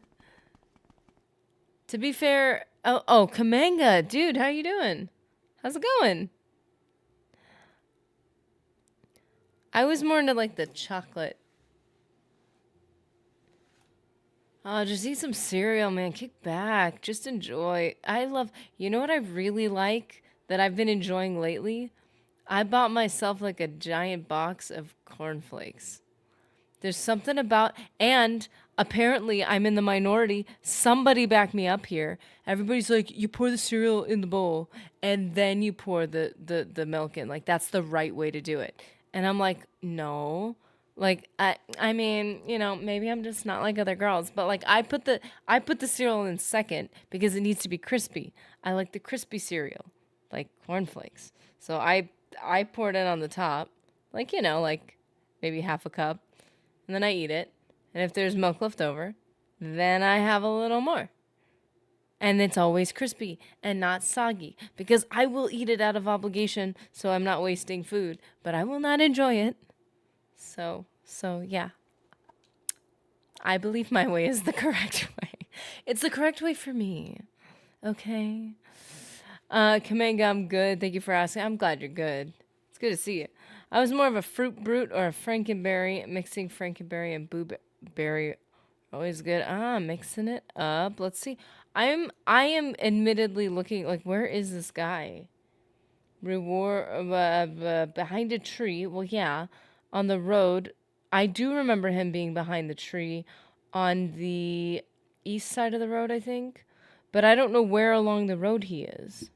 be fair... Oh, Kamanga. Dude, how you doing? How's it going? I was more into, like, the chocolate. Oh, just eat some cereal, man. Kick back. Just enjoy. I love... You know what I really like that I've been enjoying lately? I bought myself, like, a giant box of cornflakes. There's something about... And... Apparently, I'm in the minority. Somebody back me up here. Everybody's like, you pour the cereal in the bowl, and then you pour the milk in. Like, that's the right way to do it. And I'm like, no. Like, I mean, you know, maybe I'm just not like other girls. But, like, I put the cereal in second because it needs to be crispy. I like the crispy cereal. Like, cornflakes. So I poured it on the top. Like, you know, like, maybe half a cup. And then I eat it. And if there's milk left over, then I have a little more. And it's always crispy and not soggy. Because I will eat it out of obligation, so I'm not wasting food. But I will not enjoy it. So yeah. I believe my way is the correct way. It's the correct way for me. Okay? Kamanga, I'm good. Thank you for asking. I'm glad you're good. It's good to see you. I was more of a fruit brute or a frankenberry, mixing frankenberry and blueberry. Always good. Mixing it up. Let's see. I am admittedly looking like, where is this guy? Reward behind a tree. Well, yeah, on the road. I do remember him being behind the tree on the east side of the road, I think. But I don't know where along the road he is.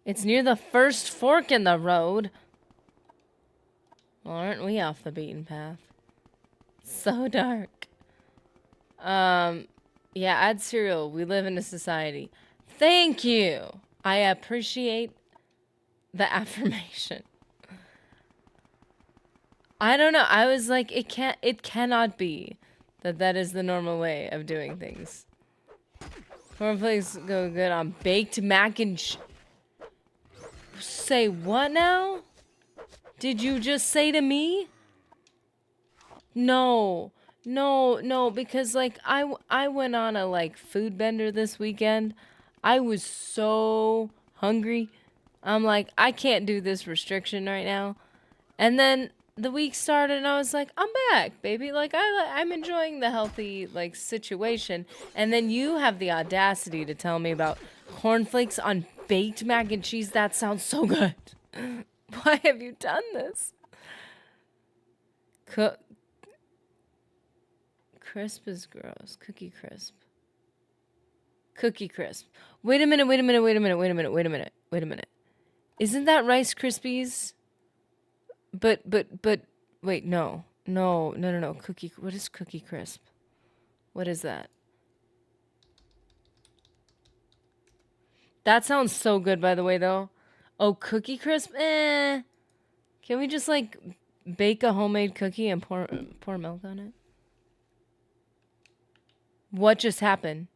It's near the first fork in the road. Well, aren't we off the beaten path? So dark. Yeah, add cereal. We live in a society. Thank you. I appreciate the affirmation. I don't know. I was like, it cannot be that is the normal way of doing things. Cornflakes go good on baked mac and Say what now? Did you just say to me? No, because like I went on a like food bender this weekend. I was so hungry. I'm like, I can't do this restriction right now. And then the week started and I was like, I'm back, baby. Like I'm enjoying the healthy like situation. And then you have the audacity to tell me about cornflakes on baked mac and cheese. That sounds so good. Why have you done this? Crisp is gross. Cookie crisp. Cookie crisp. Wait a minute, wait a minute, wait a minute, wait a minute, wait a minute, wait a minute. Isn't that Rice Krispies? But wait, no. No. Cookie, what is Cookie Crisp? What is that? That sounds so good, by the way, though. Oh, Cookie Crisp? Eh. Can we just, like, bake a homemade cookie and pour milk on it? What just happened?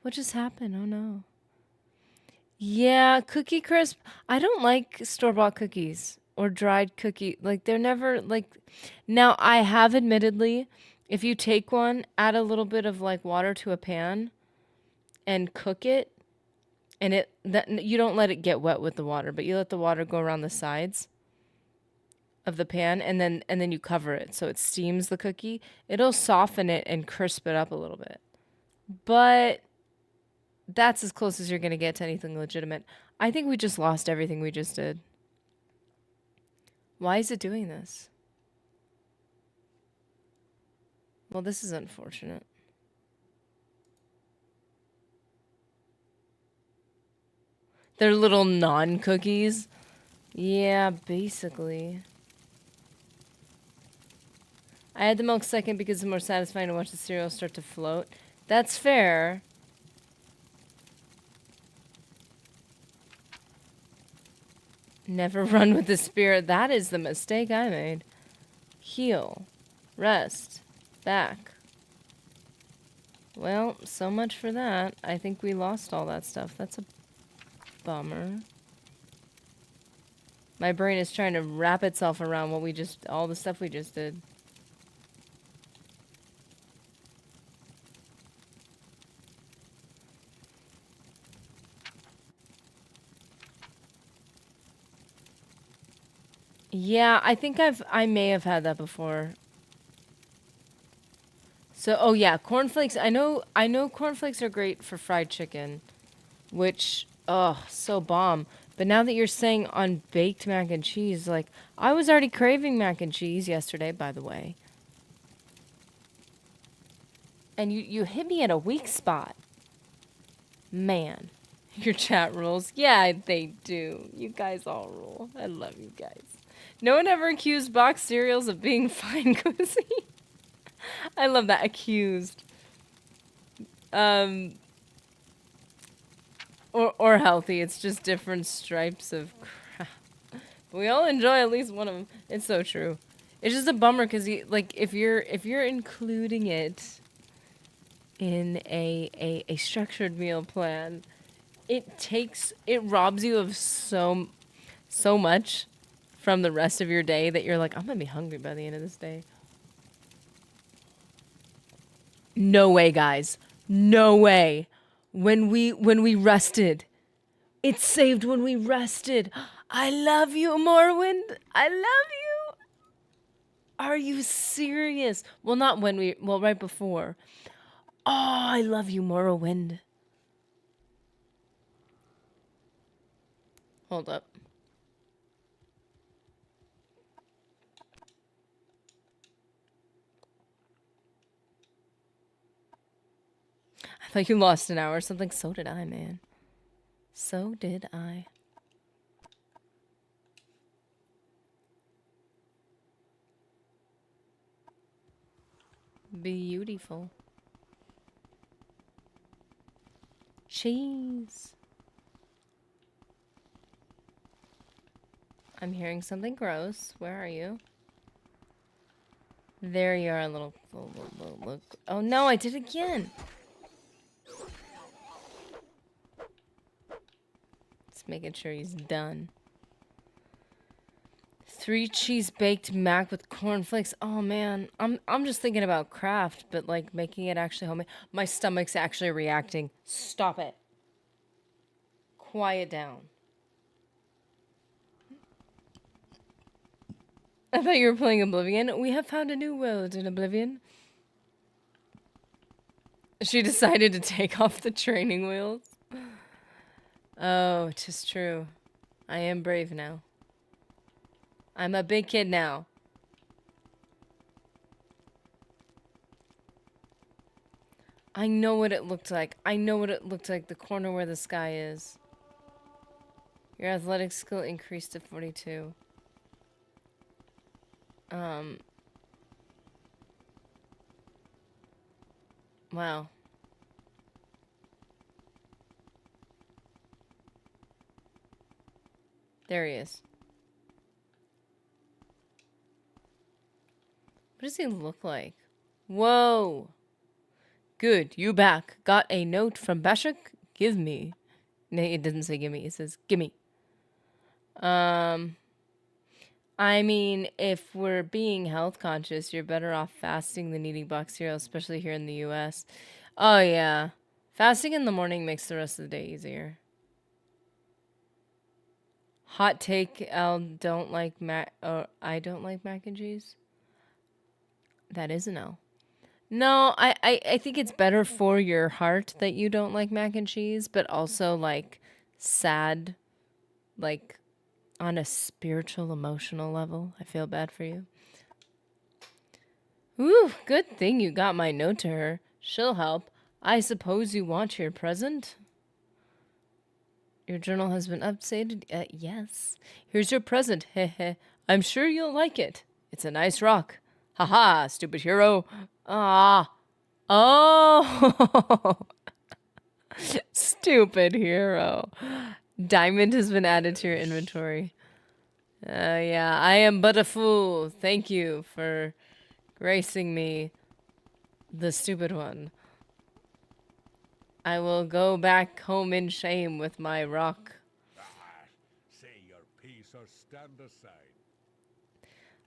What just happened? Oh, no. Yeah, Cookie Crisp. I don't like store-bought cookies or dried cookie. Like, they're never, like... Now, I have admittedly, if you take one, add a little bit of, like, water to a pan and cook it, and you don't let it get wet with the water, but you let the water go around the sides of the pan, and then you cover it so it steams the cookie. It'll soften it and crisp it up a little bit. But that's as close as you're going to get to anything legitimate. I think we just lost everything we just did. Why is it doing this? Well, this is unfortunate. They're little non-cookies. Yeah, basically. I had the milk second because it's more satisfying to watch the cereal start to float. That's fair. Never run with the spirit. That is the mistake I made. Heal. Rest. Back. Well, so much for that. I think we lost all that stuff. That's a bummer. My brain is trying to wrap itself around all the stuff we just did. Yeah, I think I may have had that before. So, oh yeah, cornflakes. I know cornflakes are great for fried chicken, which, oh, so bomb. But now that you're saying on baked mac and cheese, like, I was already craving mac and cheese yesterday, by the way. And you hit me at a weak spot. Man, your chat rules. Yeah, they do. You guys all rule. I love you guys. No one ever accused boxed cereals of being fine cuisine. I love that. Accused. Or healthy. It's just different stripes of crap. But we all enjoy at least one of them. It's so true. It's just a bummer because like if you're including it in a structured meal plan, it robs you of so much from the rest of your day that you're like, I'm gonna be hungry by the end of this day. No way, guys. No way. When we rested. It saved when we rested. I love you, Morrowind. I love you. Are you serious? Well, not when right before. Oh, I love you, Morrowind. Hold up. I thought you lost an hour or something. So did I, man. So did I. Beautiful. Cheese. I'm hearing something gross. Where are you? There you are, little look. Oh no, I did it again. Just making sure he's done. 3 cheese baked mac with cornflakes. Oh man, I'm just thinking about craft, but like making it actually homemade. My stomach's actually reacting. Stop it. quiet down. I thought you were playing Oblivion. We have found a new world in Oblivion. She decided to take off the training wheels. Oh, 'tis true. I am brave now. I'm a big kid now. I know what it looked like. I know what it looked like. The corner where the sky is. Your athletic skill increased to 42. Wow. There he is. What does he look like? Whoa. Good, you back. Got a note from Bashak? Give me. No, it doesn't say give me. It says gimme. I mean, if we're being health conscious, you're better off fasting than eating box cereal, especially here in the US. Oh, yeah. Fasting in the morning makes the rest of the day easier. Hot take, I don't like mac and cheese. That is an L. No, I think it's better for your heart that you don't like mac and cheese, but also, like, sad, like, on a spiritual, emotional level. I feel bad for you. Ooh, good thing you got my note to her. She'll help. I suppose you want your present? Your journal has been updated? Yes. Here's your present. Heh. I'm sure you'll like it. It's a nice rock. Haha, stupid hero. Ah. Oh. Stupid hero. Diamond has been added to your inventory. Yeah, I am but a fool. Thank you for gracing me, the stupid one. I will go back home in shame with my rock. Say your piece or stand aside.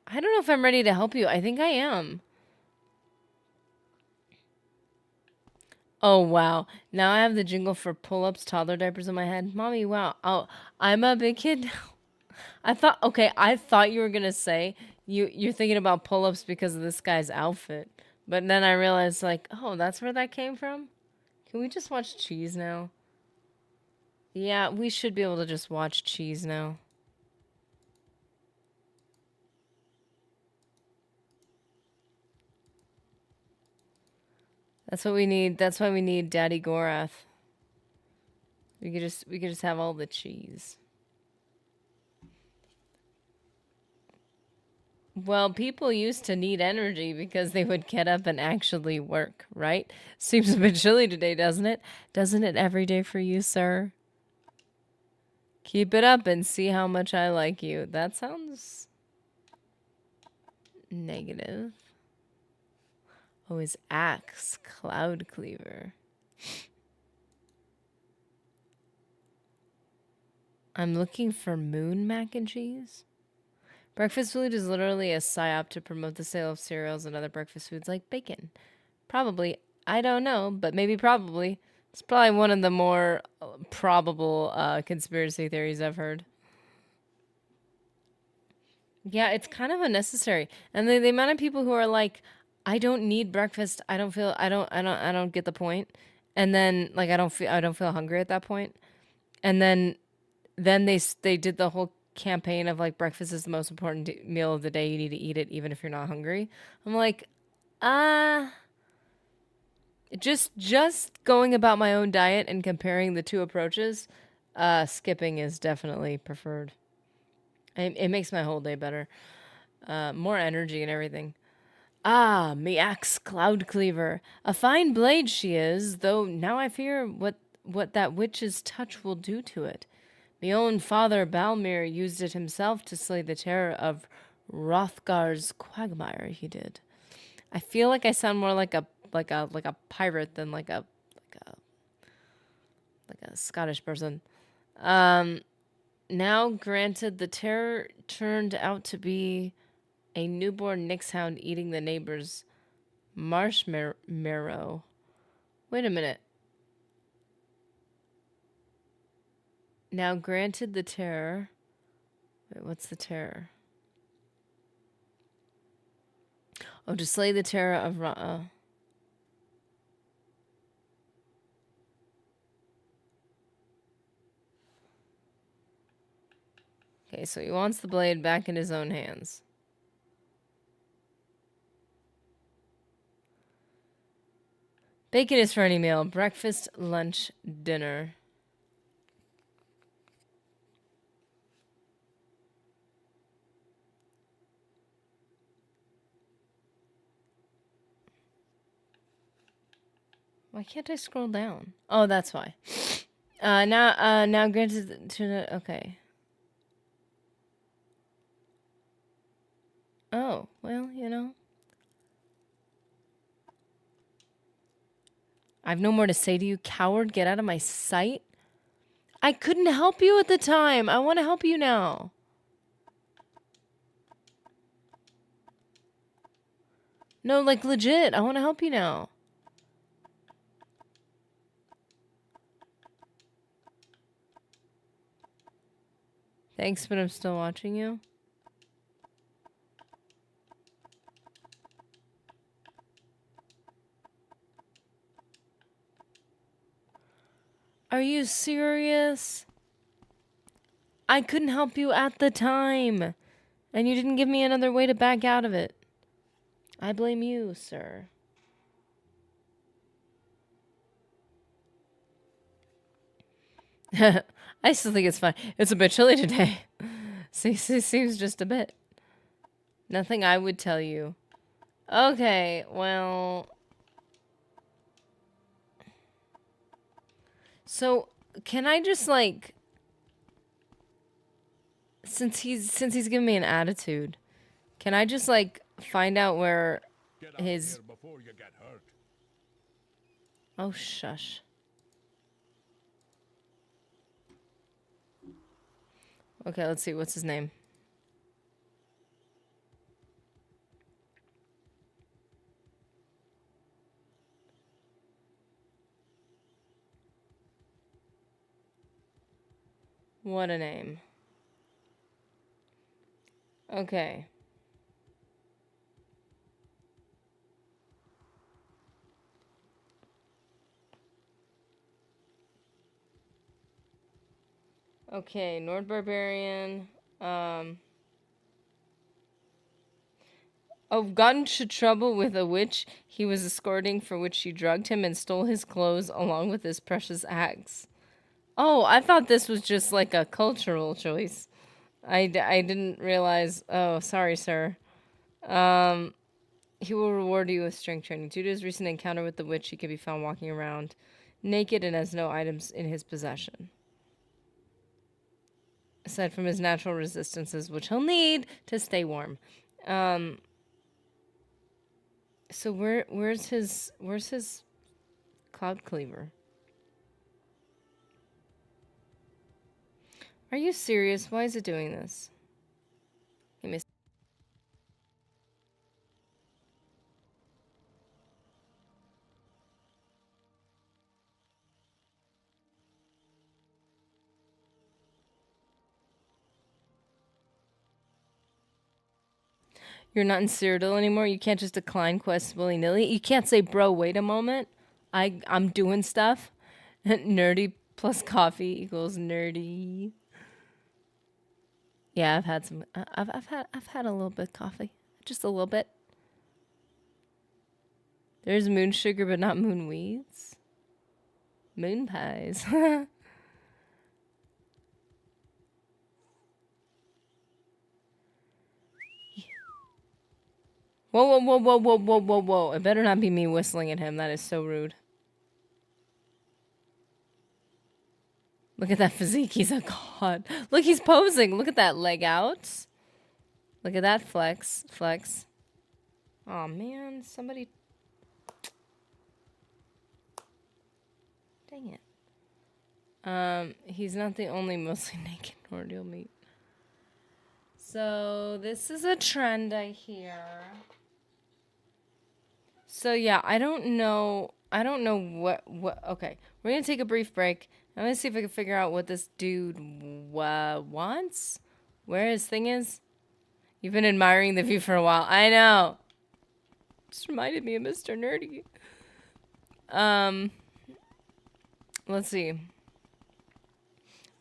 I don't know if I'm ready to help you. I think I am. Oh, wow. Now I have the jingle for pull-ups, toddler diapers in my head. Mommy, wow. Oh, I'm a big kid now. I thought you were going to say you're thinking about pull-ups because of this guy's outfit. But then I realized, like, oh, that's where that came from? Can we just watch Cheese now? Yeah, we should be able to just watch Cheese now. That's what we need. That's why we need Daddy Gorath. We could just have all the cheese. Well, people used to need energy because they would get up and actually work, right? Seems a bit chilly today, doesn't it? Doesn't it every day for you, sir? Keep it up and see how much I like you. That sounds negative. Oh, his axe, Cloud Cleaver. I'm looking for moon mac and cheese. Breakfast food is literally a psyop to promote the sale of cereals and other breakfast foods like bacon. Probably. I don't know, but maybe probably. It's probably one of the more probable conspiracy theories I've heard. Yeah, it's kind of unnecessary. And the amount of people who are like, I don't need breakfast. I don't get the point. And then like I don't feel hungry at that point. And then they did the whole campaign of like breakfast is the most important meal of the day. You need to eat it even if you're not hungry. I'm like, just going about my own diet and comparing the two approaches, skipping is definitely preferred. It makes my whole day better. More energy and everything. Ah, me axe Cloud Cleaver. A fine blade she is, though now I fear what that witch's touch will do to it. Me own father Balmir used it himself to slay the terror of Hrothgar's quagmire, he did. I feel like I sound more like a pirate than like a Scottish person. Now granted, the terror turned out to be a newborn nixhound eating the neighbor's marshmallow. Wait a minute. Now granted the terror. Wait, what's the terror? Oh, to slay the terror of Okay, so he wants the blade back in his own hands. Bacon is for any meal. Breakfast, lunch, dinner. Why can't I scroll down? Oh, that's why. Now granted to okay. Oh, well, you know. I've no more to say to you, coward. Get out of my sight. I couldn't help you at the time. I want to help you now. No, like legit. I want to help you now. Thanks, but I'm still watching you. Are you serious? I couldn't help you at the time. And you didn't give me another way to back out of it. I blame you, sir. I still think it's fine. It's a bit chilly today. Seems just a bit. Nothing I would tell you. Okay, well... So, can I just, like... Since he's giving me an attitude, can I just, like, find out where Get out his... here before you get hurt. Oh, shush. Okay, let's see. What's his name? What a name. Okay. Okay, Nord Barbarian. Oh, got into trouble with a witch he was escorting, for which she drugged him and stole his clothes along with his precious axe. Oh, I thought this was just like a cultural choice. I didn't realize. Oh, sorry, sir. He will reward you with strength training. Due to his recent encounter with the witch, he can be found walking around naked and has no items in his possession, aside from his natural resistances, which he'll need to stay warm. So where's his cloud cleaver? Are you serious? Why is it doing this? Give me a You're not in Cyrodiil anymore. You can't just decline quests willy-nilly. You can't say, bro, wait a moment. I'm doing stuff. Nerdy plus coffee equals nerdy. Yeah, I've had some. I've had a little bit of coffee, just a little bit. There's moon sugar, but not moon weeds. Moon pies. Whoa, whoa, whoa, whoa, whoa, whoa, whoa, whoa! It better not be me whistling at him. That is so rude. Look at that physique. He's a god. Look, he's posing. Look at that leg out. Look at that flex. Flex. Oh man, somebody. Dang it. He's not the only mostly naked nor you'll meet. So this is a trend I hear. So yeah, I don't know I don't know what. Okay, we're gonna take a brief break. I'm gonna see if I can figure out what this dude wants. Where his thing is. You've been admiring the view for a while. I know. Just reminded me of Mr. Nerdy. Let's see.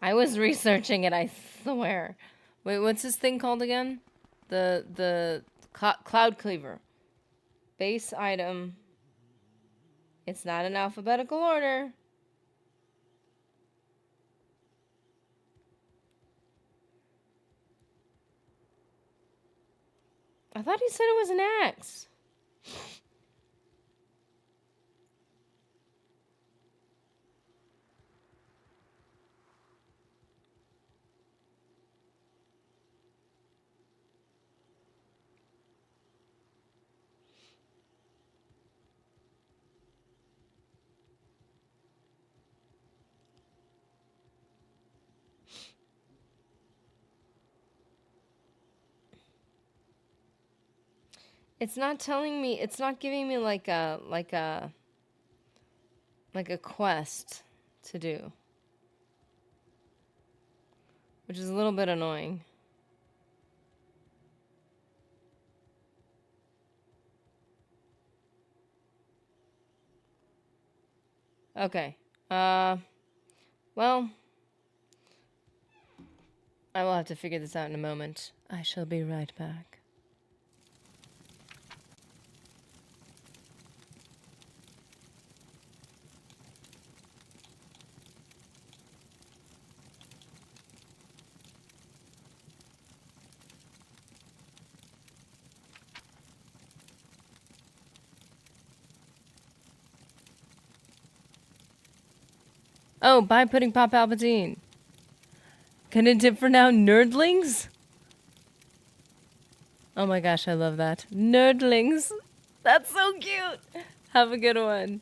I was researching it, I swear. Wait, what's this thing called again? The cloud cleaver. Base item. It's not in alphabetical order. I thought he said it was an axe. It's not telling me, it's not giving me like a quest to do. Which is a little bit annoying. Okay. Well, I will have to figure this out in a moment. I shall be right back. Oh, bye Pudding Pop Palpatine. Can it dip for now? Nerdlings? Oh my gosh, I love that. Nerdlings. That's so cute. Have a good one.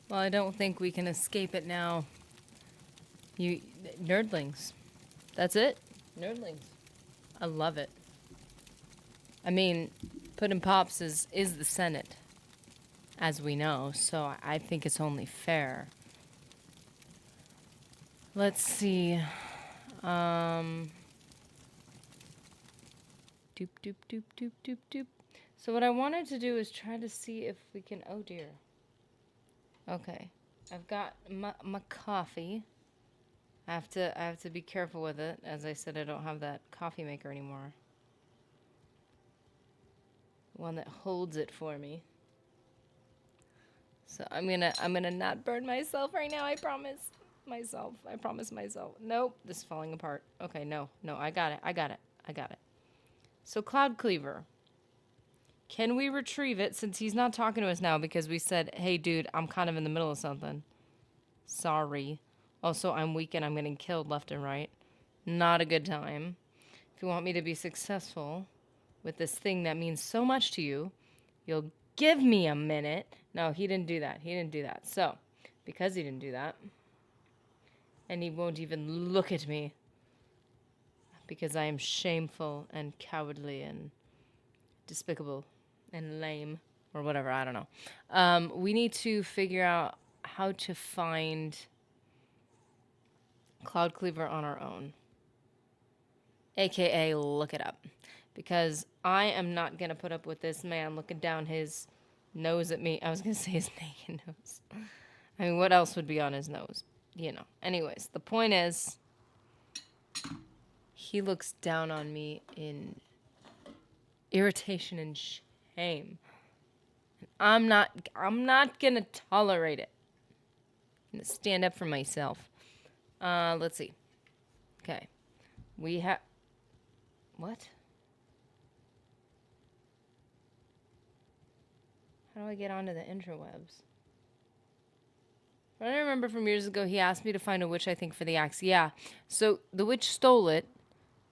Well, I don't think we can escape it now. You nerdlings. That's it. Nerdlings. I love it. I mean, Puddin' Pops is the Senate, as we know, so I think it's only fair. Let's see. Doop doop doop doop doop doop. So what I wanted to do is try to see if we can. Oh dear. Okay, I've got my coffee. I have to be careful with it. As I said, I don't have that coffee maker anymore. One that holds it for me. So I'm gonna not burn myself right now. I promise myself. I promise myself. Nope, this is falling apart. Okay, no, I got it. So Cloud Cleaver. Can we retrieve it since he's not talking to us now because we said, hey dude, I'm kind of in the middle of something. Sorry. Also, I'm weak and I'm getting killed left and right. Not a good time. If you want me to be successful with this thing that means so much to you, you'll give me a minute. No, he didn't do that. So, because he didn't do that, and he won't even look at me, because I am shameful and cowardly and despicable and lame, or whatever, I don't know. We need to figure out how to find Cloud Cleaver on our own. AKA look it up. Because I am not going to put up with this man looking down his nose at me. I was going to say his naked nose. I mean, what else would be on his nose? You know. Anyways, the point is, he looks down on me in irritation and shame. I'm not going to tolerate it. I'm going to stand up for myself. Let's see. Okay. We have... What? How do I get onto the interwebs? I remember from years ago, he asked me to find a witch, I think, for the axe. Yeah. So the witch stole it,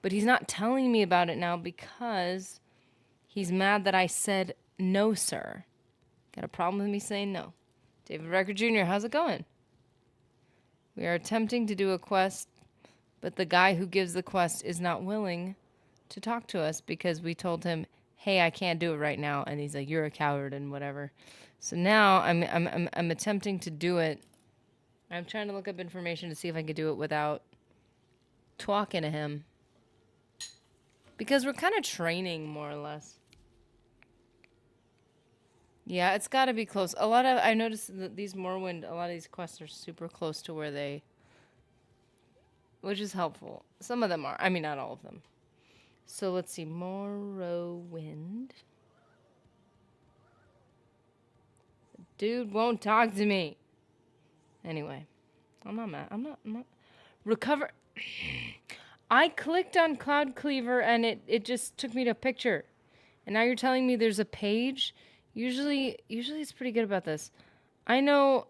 but he's not telling me about it now because he's mad that I said no, sir. Got a problem with me saying no. David Recker Jr., how's it going? We are attempting to do a quest, but the guy who gives the quest is not willing to talk to us because we told him, hey, I can't do it right now. And he's like, you're a coward and whatever. So now I'm attempting to do it. I'm trying to look up information to see if I can do it without talking to him. Because we're kind of training, more or less. Yeah, it's got to be close. I noticed that these Morrowind, a lot of these quests are super close to where they... Which is helpful. Some of them are. I mean, not all of them. So let's see. Morrowind. Dude won't talk to me. Anyway. I'm not mad. Recover. I clicked on Cloud Cleaver and it just took me to a picture. And now you're telling me there's a page? Usually it's pretty good about this. I know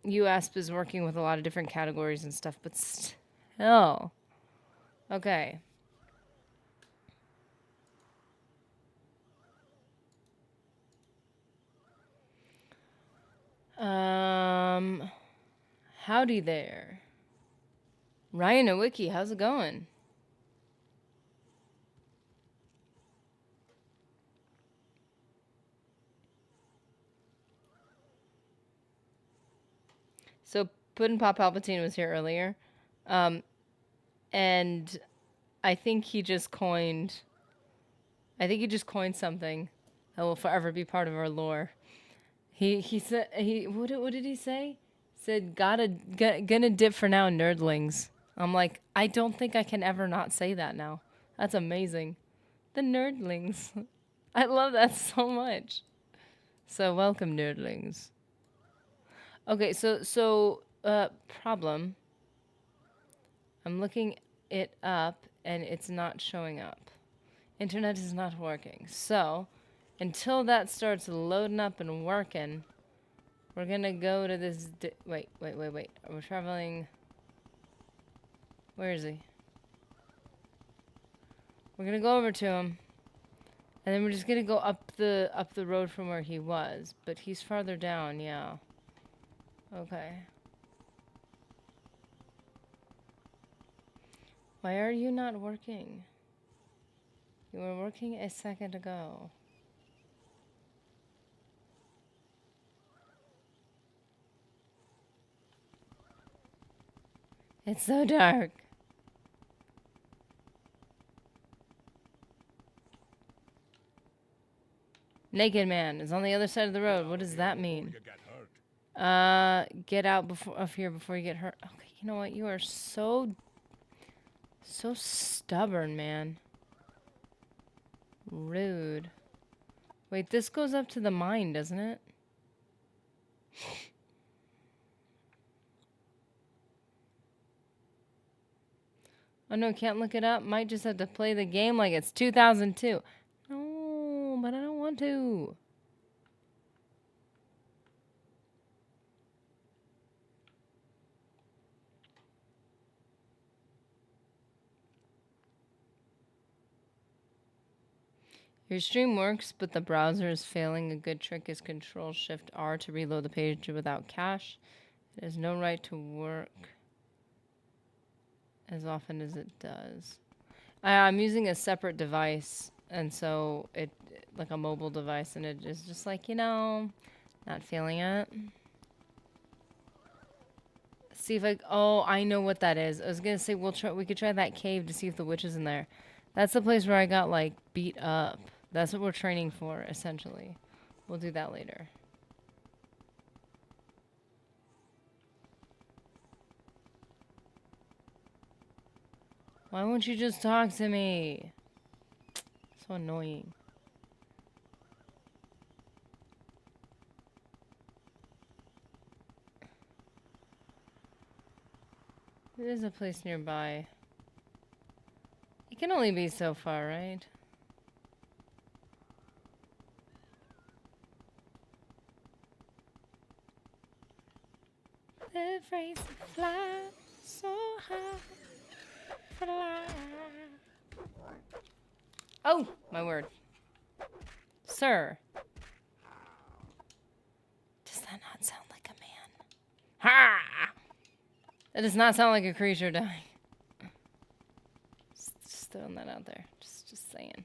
UASP is working with a lot of different categories and stuff, but still. Okay. Howdy there. Ryan Nowicki, how's it going? So Puddin' Pop Palpatine was here earlier. And I think he just coined something that will forever be part of our lore. He said what did he say? Said gonna dip for now, nerdlings. I'm like, I don't think I can ever not say that now. That's amazing. The nerdlings. I love that so much. So welcome, nerdlings. Okay, so problem. I'm looking it up and it's not showing up. Internet is not working. So until that starts loading up and working, we're gonna go to this. Wait. We're traveling. Where is he? We're gonna go over to him, and then we're just gonna go up the road from where he was. But he's farther down, yeah. Okay. Why are you not working? You were working a second ago. It's so dark. Naked man is on the other side of the road. What does that mean? You get hurt. Get out of here before you get hurt. Okay, you know what? You are so stubborn, man. Rude. Wait, this goes up to the mine, doesn't it? Oh no, can't look it up. Might just have to play the game like it's 2002. No, but I don't want to. Your stream works, but the browser is failing. A good trick is Control-Shift-R to reload the page without cache. It has no right to work as often as it does. I'm using a separate device, and so it, like a mobile device, and it is just like, you know, not feeling it. See if oh, I know what that is. I was gonna say we could try that cave to see if the witch is in there. That's the place where I got like beat up. That's what we're training for, essentially. We'll do that later. Why won't you just talk to me? So annoying. There's a place nearby. It can only be so far, right? The phrase fly so high. Fly. Oh, my word. Sir. Does that not sound like a man? Ha! That does not sound like a creature dying. Just throwing that out there. Just saying.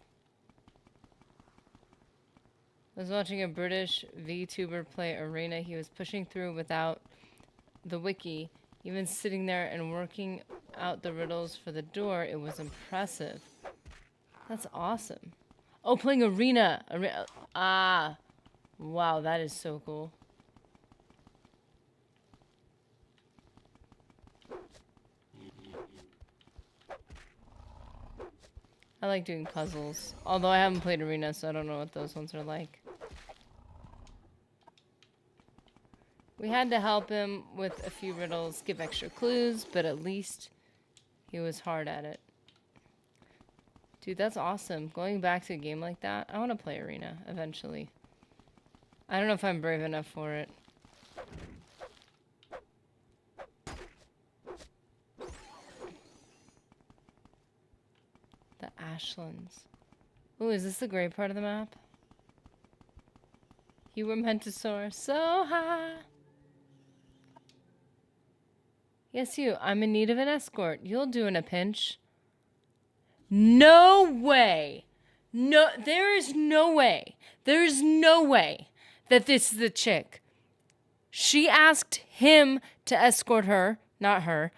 I was watching a British VTuber play Arena. He was pushing through without the wiki, even sitting there and working out the riddles for the door. It was impressive. That's awesome. Oh, playing Arena. Ah. Wow, that is so cool. I like doing puzzles. Although I haven't played Arena, so I don't know what those ones are like. We had to help him with a few riddles, give extra clues, but at least he was hard at it. Dude, that's awesome. Going back to a game like that, I want to play Arena eventually. I don't know if I'm brave enough for it. The Ashlands. Ooh, is this the gray part of the map? You were meant to soar so high. Yes, you. I'm in need of an escort. You'll do in a pinch. No way. No, there is no way. There is no way that this is the chick. She asked him to escort her. Not her.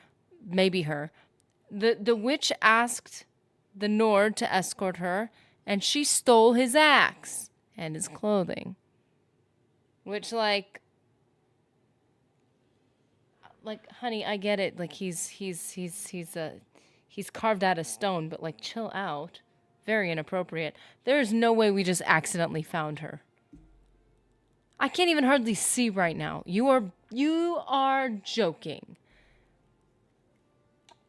Maybe her. The witch asked the Nord to escort her, and she stole his axe and his clothing. Which, like, honey, I get it. Like, he's carved out of stone, but like, chill out. Very inappropriate. There's no way we just accidentally found her. I can't even hardly see right now. You are joking.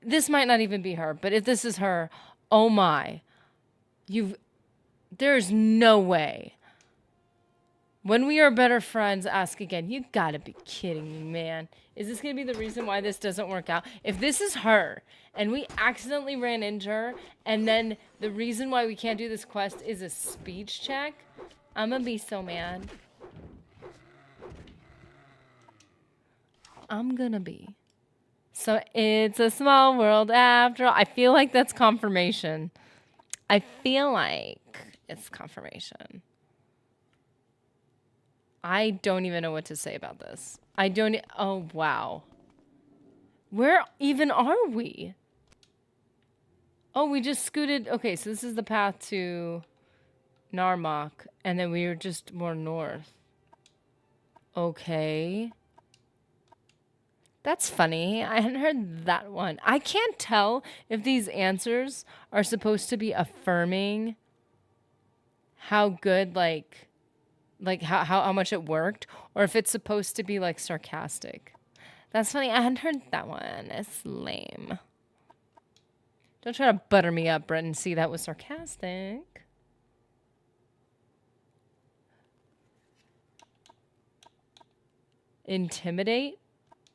This might not even be her, but if this is her, oh my. There's no way. When we are better friends, ask again. You gotta be kidding me, man. Is this gonna be the reason why this doesn't work out? If this is her, and we accidentally ran into her, and then the reason why we can't do this quest is a speech check, I'm gonna be so mad. I'm gonna be. So it's a small world after all. I feel like that's confirmation. I feel like it's confirmation. I don't even know what to say about this. I don't. Oh, wow. Where even are we? Oh, we just scooted. Okay, so this is the path to Narmak, and then we were just more north. Okay. That's funny. I hadn't heard that one. I can't tell if these answers are supposed to be affirming how good, like how much it worked, or if it's supposed to be like sarcastic. That's funny. I hadn't heard that one. It's lame. Don't try to butter me up, Brett, and see that was sarcastic. Intimidate?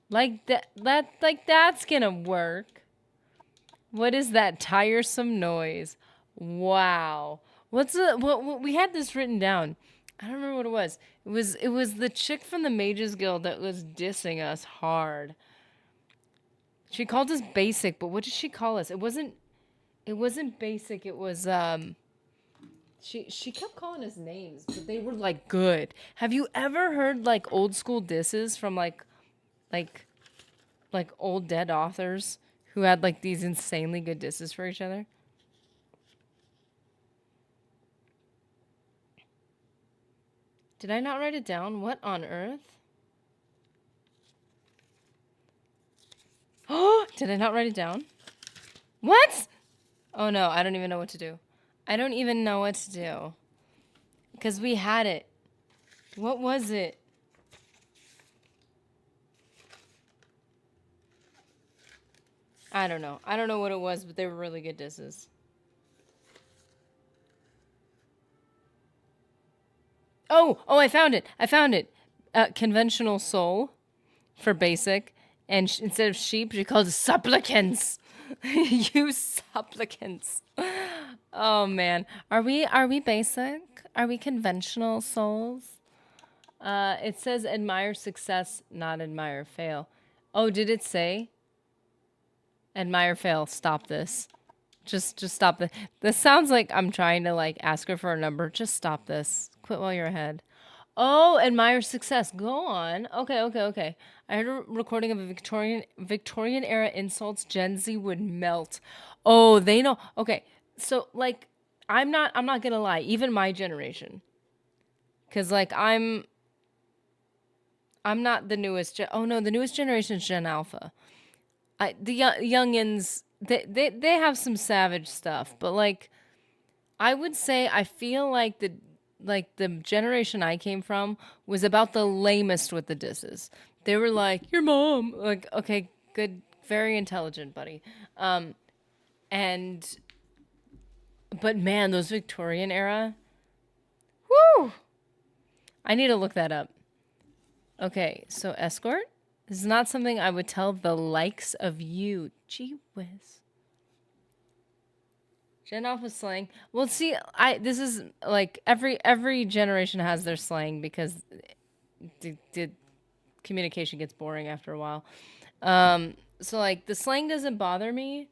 Like that's gonna work. What is that tiresome noise? Wow. What we had this written down. I don't remember what it was. It was the chick from the Mages Guild that was dissing us hard. She called us basic, but what did she call us? It wasn't basic. It was she kept calling us names, but they were like good. Have you ever heard like old school disses from like old dead authors who had like these insanely good disses for each other? Did I not write it down? What on earth? Oh, did I not write it down? What? Oh no, I don't even know what to do. I don't even know what to do. Because we had it. What was it? I don't know. I don't know what it was, but they were really good disses. Oh, I found it. I found it. Conventional soul for basic. And instead of sheep, she called it supplicants. You supplicants. Oh man. Are we basic? Are we conventional souls? It says admire success, not admire fail. Oh, did it say? Admire fail. Stop this. Just stop this. This sounds like I'm trying to like ask her for a number. Just stop this. Quit while you're ahead. Oh, admire success. Go on. Okay. I heard a recording of a Victorian era insults. Gen Z would melt. Oh, they know. Okay, so like, I'm not gonna lie. Even my generation, because like I'm not the newest. Oh no, the newest generation is Gen Alpha. The youngins they have some savage stuff, but like I would say I feel like the generation I came from was about the lamest with the disses. They were like, your mom. Like, okay, good, very intelligent, buddy. And but man, those Victorian era. Whoo! I need to look that up. Okay, so escort? This is not something I would tell the likes of you. Gee whiz. Gen Alpha slang. Well, see, this is like every generation has their slang because the communication gets boring after a while. So like the slang doesn't bother me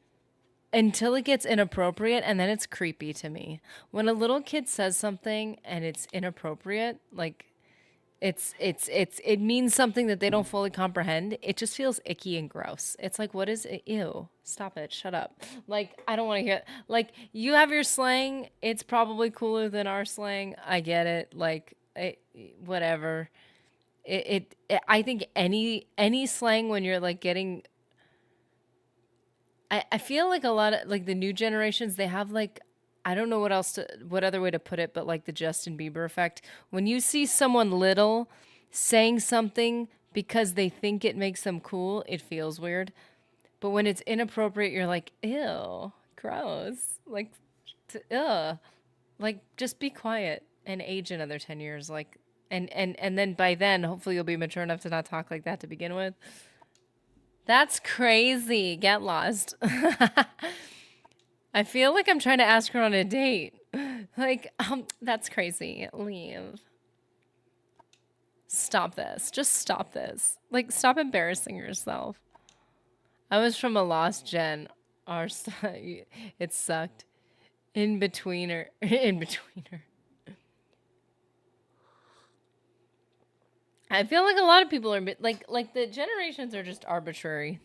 until it gets inappropriate, and then it's creepy to me. When a little kid says something and it's inappropriate, like it means something that they don't fully comprehend. It just feels icky and gross. It's like, what is it? Ew, stop it, shut up. Like, I don't want to hear it. Like, you have your slang, it's probably cooler than our slang. I get it. Like, whatever. I think any slang when you're like getting, I feel like a lot of like the new generations, they have like, I don't know what other way to put it, but like the Justin Bieber effect. When you see someone little saying something because they think it makes them cool, it feels weird. But when it's inappropriate, you're like, ew, gross. Like, ugh. Like, just be quiet and age another 10 years. Like, and then by then, hopefully you'll be mature enough to not talk like that to begin with. That's crazy. Get lost. I feel like I'm trying to ask her on a date. Like, that's crazy. Leave. Stop. stop this. Just stop this. Like, stop embarrassing yourself. I was from a lost gen. It sucked. In betweener. In betweener. I feel like a lot of people are like the generations are just arbitrary.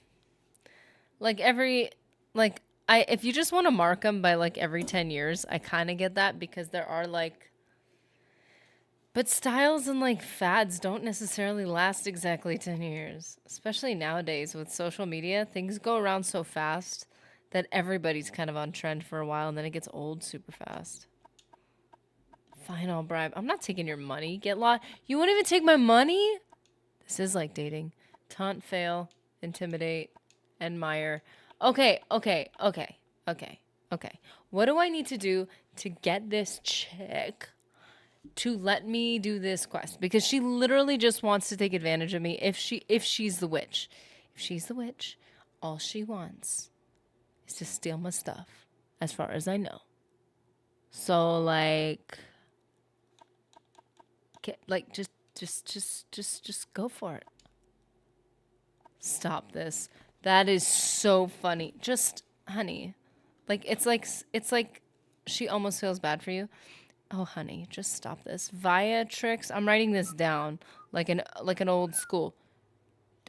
Like if you just want to mark them by like every 10 years, I kind of get that because there are like, but styles and like fads don't necessarily last exactly 10 years, especially nowadays with social media. Things go around so fast that everybody's kind of on trend for a while and then it gets old super fast. Fine, I'll bribe. I'm not taking your money. Get lost. You won't even take my money? This is like dating. Taunt, fail, intimidate, admire. Okay. What do I need to do to get this chick to let me do this quest? Because she literally just wants to take advantage of me if she's the witch. If she's the witch, all she wants is to steal my stuff, as far as I know. So like just go for it. Stop this. That is so funny. Just, honey, like it's like she almost feels bad for you. Oh, honey, just stop this. Via tricks. I'm writing this down like an old school.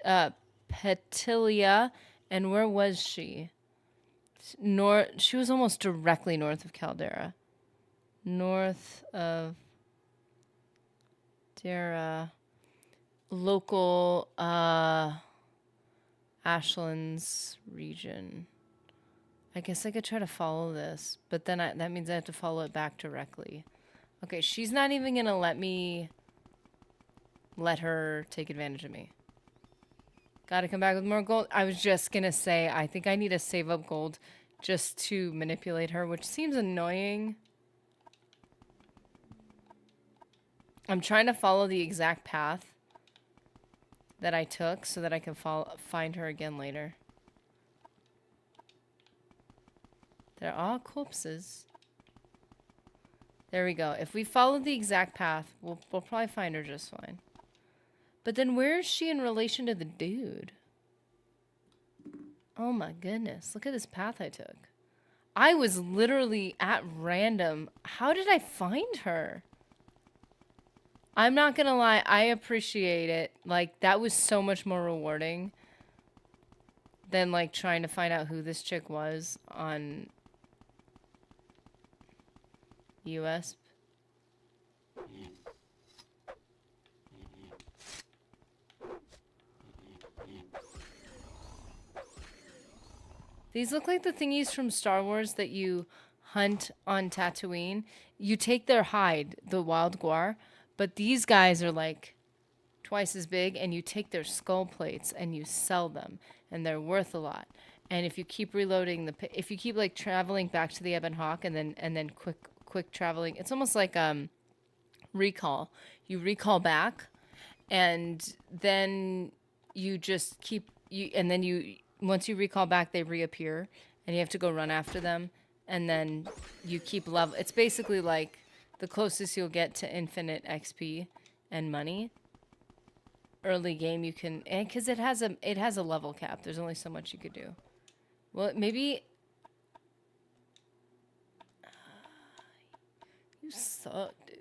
Petilia, and where was she? She was almost directly north of Caldera. North of Dara. Local Ashlands region. I guess I could try to follow this, but then that means I have to follow it back directly. Okay, she's not even gonna let her take advantage of me. Gotta come back with more gold. I was just gonna say, I think I need to save up gold just to manipulate her, which seems annoying. I'm trying to follow the exact path that I took so that I can find her again later. They're all corpses. There we go. If we follow the exact path, we'll probably find her just fine. But then where is she in relation to the dude? Oh my goodness. Look at this path I took. I was literally at random. How did I find her? I'm not gonna lie, I appreciate it. Like, that was so much more rewarding than, like, trying to find out who this chick was on US. These look like the thingies from Star Wars that you hunt on Tatooine. You take their hide, the wild guar, but these guys are like twice as big, and you take their skull plates and you sell them, and they're worth a lot. And if you keep reloading if you keep like traveling back to the Ebon Hawk and then quick traveling, it's almost like recall. You recall back, and then you just keep once you recall back, they reappear, and you have to go run after them, and then you keep level. It's basically like the closest you'll get to infinite XP and money. Early game, you can, and because it has a level cap. There's only so much you could do. Well, maybe you suck, dude.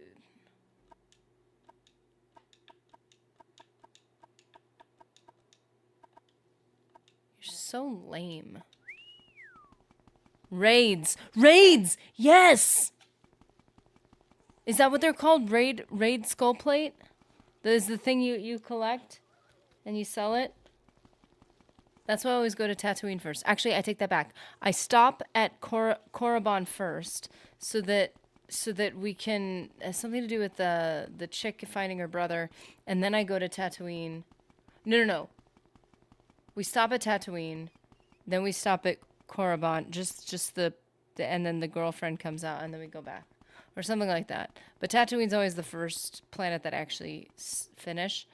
You're so lame. Raids! Yes! Is that what they're called? Raid skull plate? That is the thing you collect and you sell it? That's why I always go to Tatooine first. Actually, I take that back. I stop at Korriban first so that we can something to do with the chick finding her brother, and then I go to Tatooine. No. We stop at Tatooine, then we stop at Korriban, just the and then the girlfriend comes out, and then we go back. Or something like that. But Tatooine's always the first planet that I actually finish.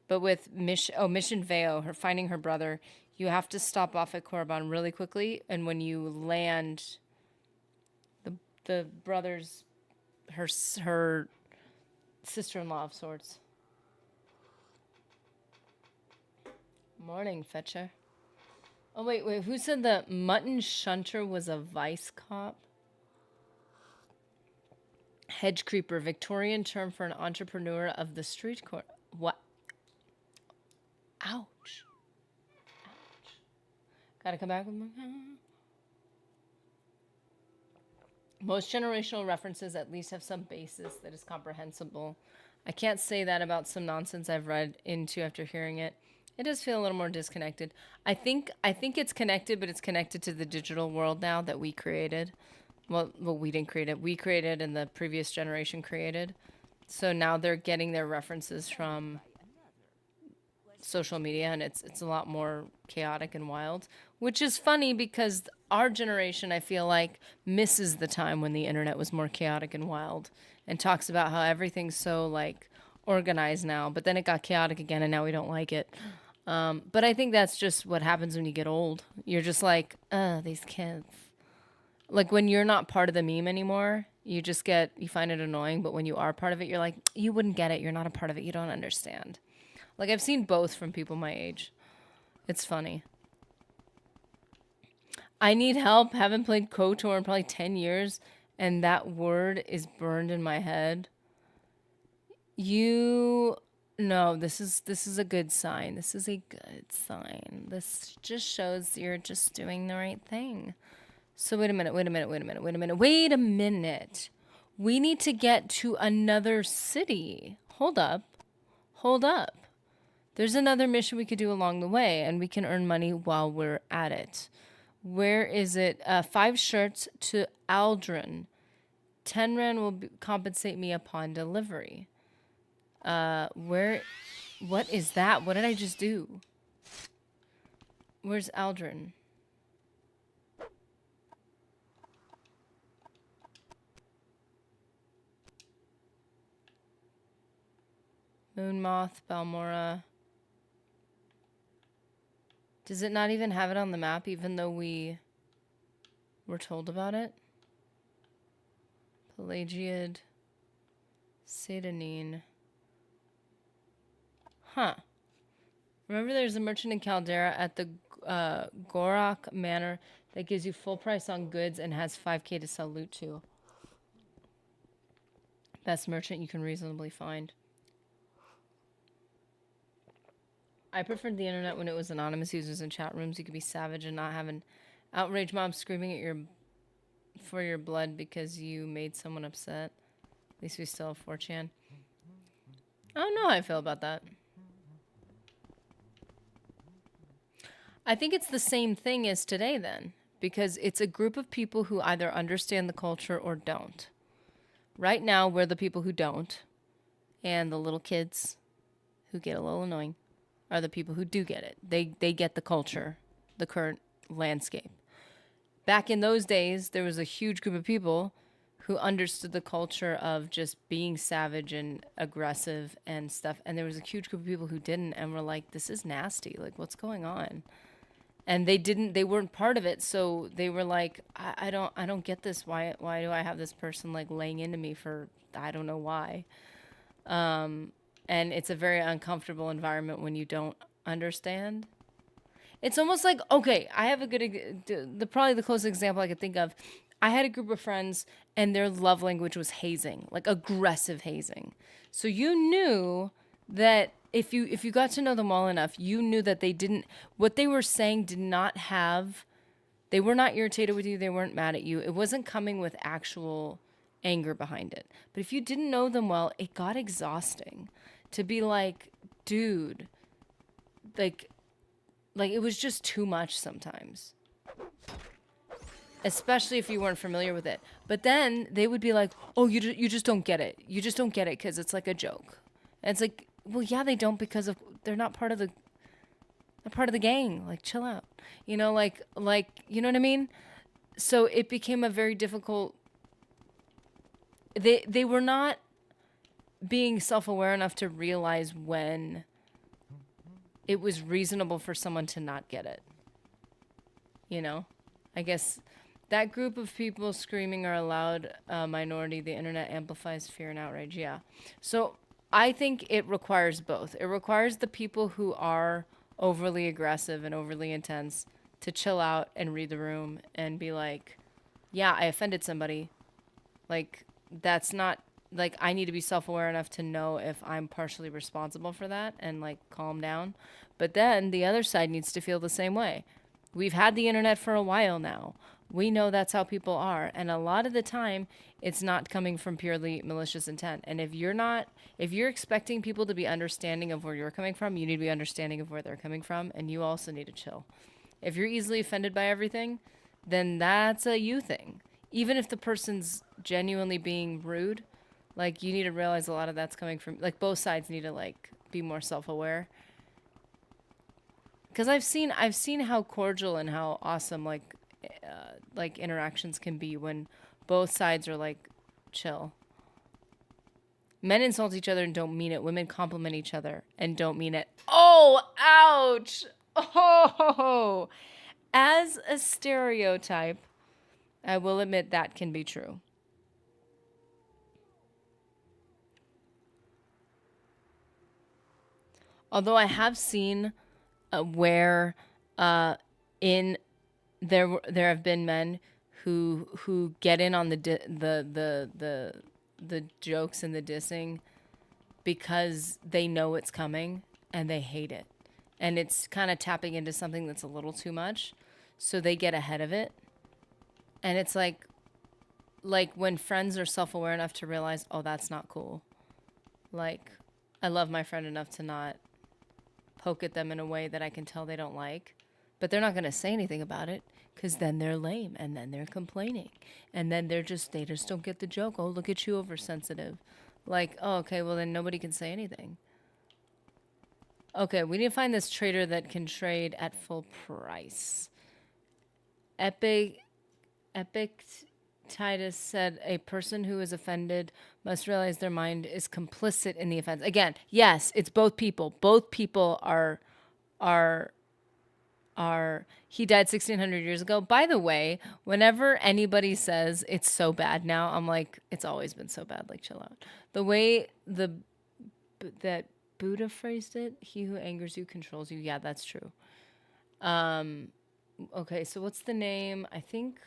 But with Mission Veo, her finding her brother, you have to stop off at Korriban really quickly. And when you land, the brother's her sister-in-law of sorts. Morning, Fetcher. Oh, wait. Who said the mutton shunter was a vice cop? Hedge creeper, Victorian term for an entrepreneur of the street corner. What? Ouch. Gotta come back with my... Most generational references at least have some basis that is comprehensible. I can't say that about some nonsense I've read into after hearing it. It does feel a little more disconnected. I think it's connected, but it's connected to the digital world now that we created. Well, we didn't create it. We created and the previous generation created. So now they're getting their references from social media, and it's a lot more chaotic and wild, which is funny because our generation, I feel like, misses the time when the internet was more chaotic and wild and talks about how everything's so like organized now, but then it got chaotic again and now we don't like it. But I think that's just what happens when you get old. You're just like, these kids. Like when you're not part of the meme anymore, you find it annoying, but when you are part of it, you're like, you wouldn't get it. You're not a part of it. You don't understand. Like, I've seen both from people my age. It's funny. I need help. Haven't played KOTOR in probably 10 years, and that word is burned in my head. No, this is a good sign. This is a good sign. This just shows you're just doing the right thing. So wait a minute. We need to get to another city. Hold up. There's another mission we could do along the way, and we can earn money while we're at it. Where is it? 5 shirts to Aldrin. 10 rand will compensate me upon delivery. What is that? What did I just do? Where's Aldrin? Moonmoth, Balmora. Does it not even have it on the map, even though we were told about it? Pelagiad. Satanine. Huh. Remember there's a merchant in Caldera at the Gorak Manor that gives you full price on goods and has 5k to sell loot to. Best merchant you can reasonably find. I preferred the internet when it was anonymous users in chat rooms. You could be savage and not have an outrage mob screaming at for your blood because you made someone upset. At least we still have 4chan. I don't know how I feel about that. I think it's the same thing as today then, because it's a group of people who either understand the culture or don't. Right now, we're the people who don't, and the little kids who get a little annoying are the people who do get it. They get the culture, the current landscape. Back in those days, there was a huge group of people who understood the culture of just being savage and aggressive and stuff. And there was a huge group of people who didn't and were like, this is nasty. Like, what's going on? And they weren't part of it. So they were like, I don't get this. Why do I have this person like laying into me for, I don't know why. And it's a very uncomfortable environment when you don't understand. It's almost like, okay, I have a good, probably the closest example I could think of. I had a group of friends and their love language was hazing, like aggressive hazing. So you knew that if you got to know them well enough, you knew that what they were saying they were not irritated with you. They weren't mad at you. It wasn't coming with actual anger behind it. But if you didn't know them well, it got exhausting to be like, dude, like it was just too much sometimes. Especially if you weren't familiar with it. But then they would be like, oh, you just don't get it. You just don't get it because it's like a joke. And it's like, well, yeah, they don't because they're not part of the gang. Like, chill out. You know, like you know what I mean? So it became a very difficult. They were not being self-aware enough to realize when it was reasonable for someone to not get it. You know? I guess that group of people screaming are a loud minority. The internet amplifies fear and outrage. Yeah. So I think it requires both. It requires the people who are overly aggressive and overly intense to chill out and read the room and be like, yeah, I offended somebody. Like, that's not, like, I need to be self-aware enough to know if I'm partially responsible for that and, like, calm down. But then the other side needs to feel the same way. We've had the internet for a while now. We know that's how people are. And a lot of the time, it's not coming from purely malicious intent. And if you're expecting people to be understanding of where you're coming from, you need to be understanding of where they're coming from. And you also need to chill. If you're easily offended by everything, then that's a you thing. Even if the person's genuinely being rude, like, you need to realize a lot of that's coming from, like, both sides need to, like, be more self-aware. Because I've seen how cordial and how awesome, like interactions can be when both sides are, like, chill. Men insult each other and don't mean it. Women compliment each other and don't mean it. Oh, ouch! Oh, as a stereotype, I will admit that can be true. Although I have seen where in there have been men who get in on the jokes and the dissing because they know it's coming and they hate it. And it's kind of tapping into something that's a little too much, so they get ahead of it. And it's like when friends are self-aware enough to realize, oh, that's not cool. Like, I love my friend enough to not poke at them in a way that I can tell they don't like. But they're not going to say anything about it, because then they're lame, and then they're complaining. And then they just don't get the joke. Oh, look at you, oversensitive. Like, oh, okay, well, then nobody can say anything. Okay, we need to find this trader that can trade at full price. Epic Titus said a person who is offended must realize their mind is complicit in the offense. Again, yes, it's both people. Both people are he died 1600 years ago. By the way, whenever anybody says it's so bad now, I'm like, it's always been so bad. Like, chill out. The way that Buddha phrased it, he who angers you controls you. Yeah, that's true. Okay, so what's the name? I think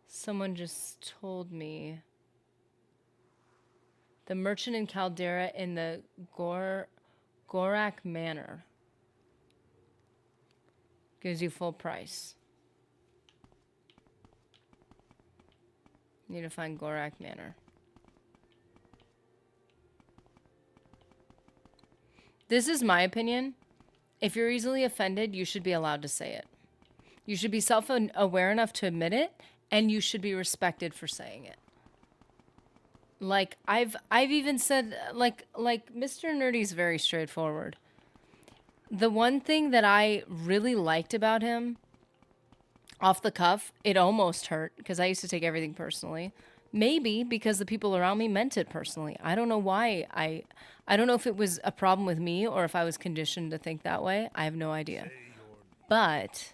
someone just told me. The merchant in Caldera in the Gorak Manor. Gives you full price. Need to find Gorak Manor. This is my opinion. If you're easily offended, you should be allowed to say it. You should be self-aware enough to admit it, and you should be respected for saying it. Like, I've even said, like Mr. Nerdy's very straightforward. The one thing that I really liked about him, off the cuff, it almost hurt, because I used to take everything personally. Maybe because the people around me meant it personally. I don't know why. I don't know if it was a problem with me or if I was conditioned to think that way. I have no idea. But,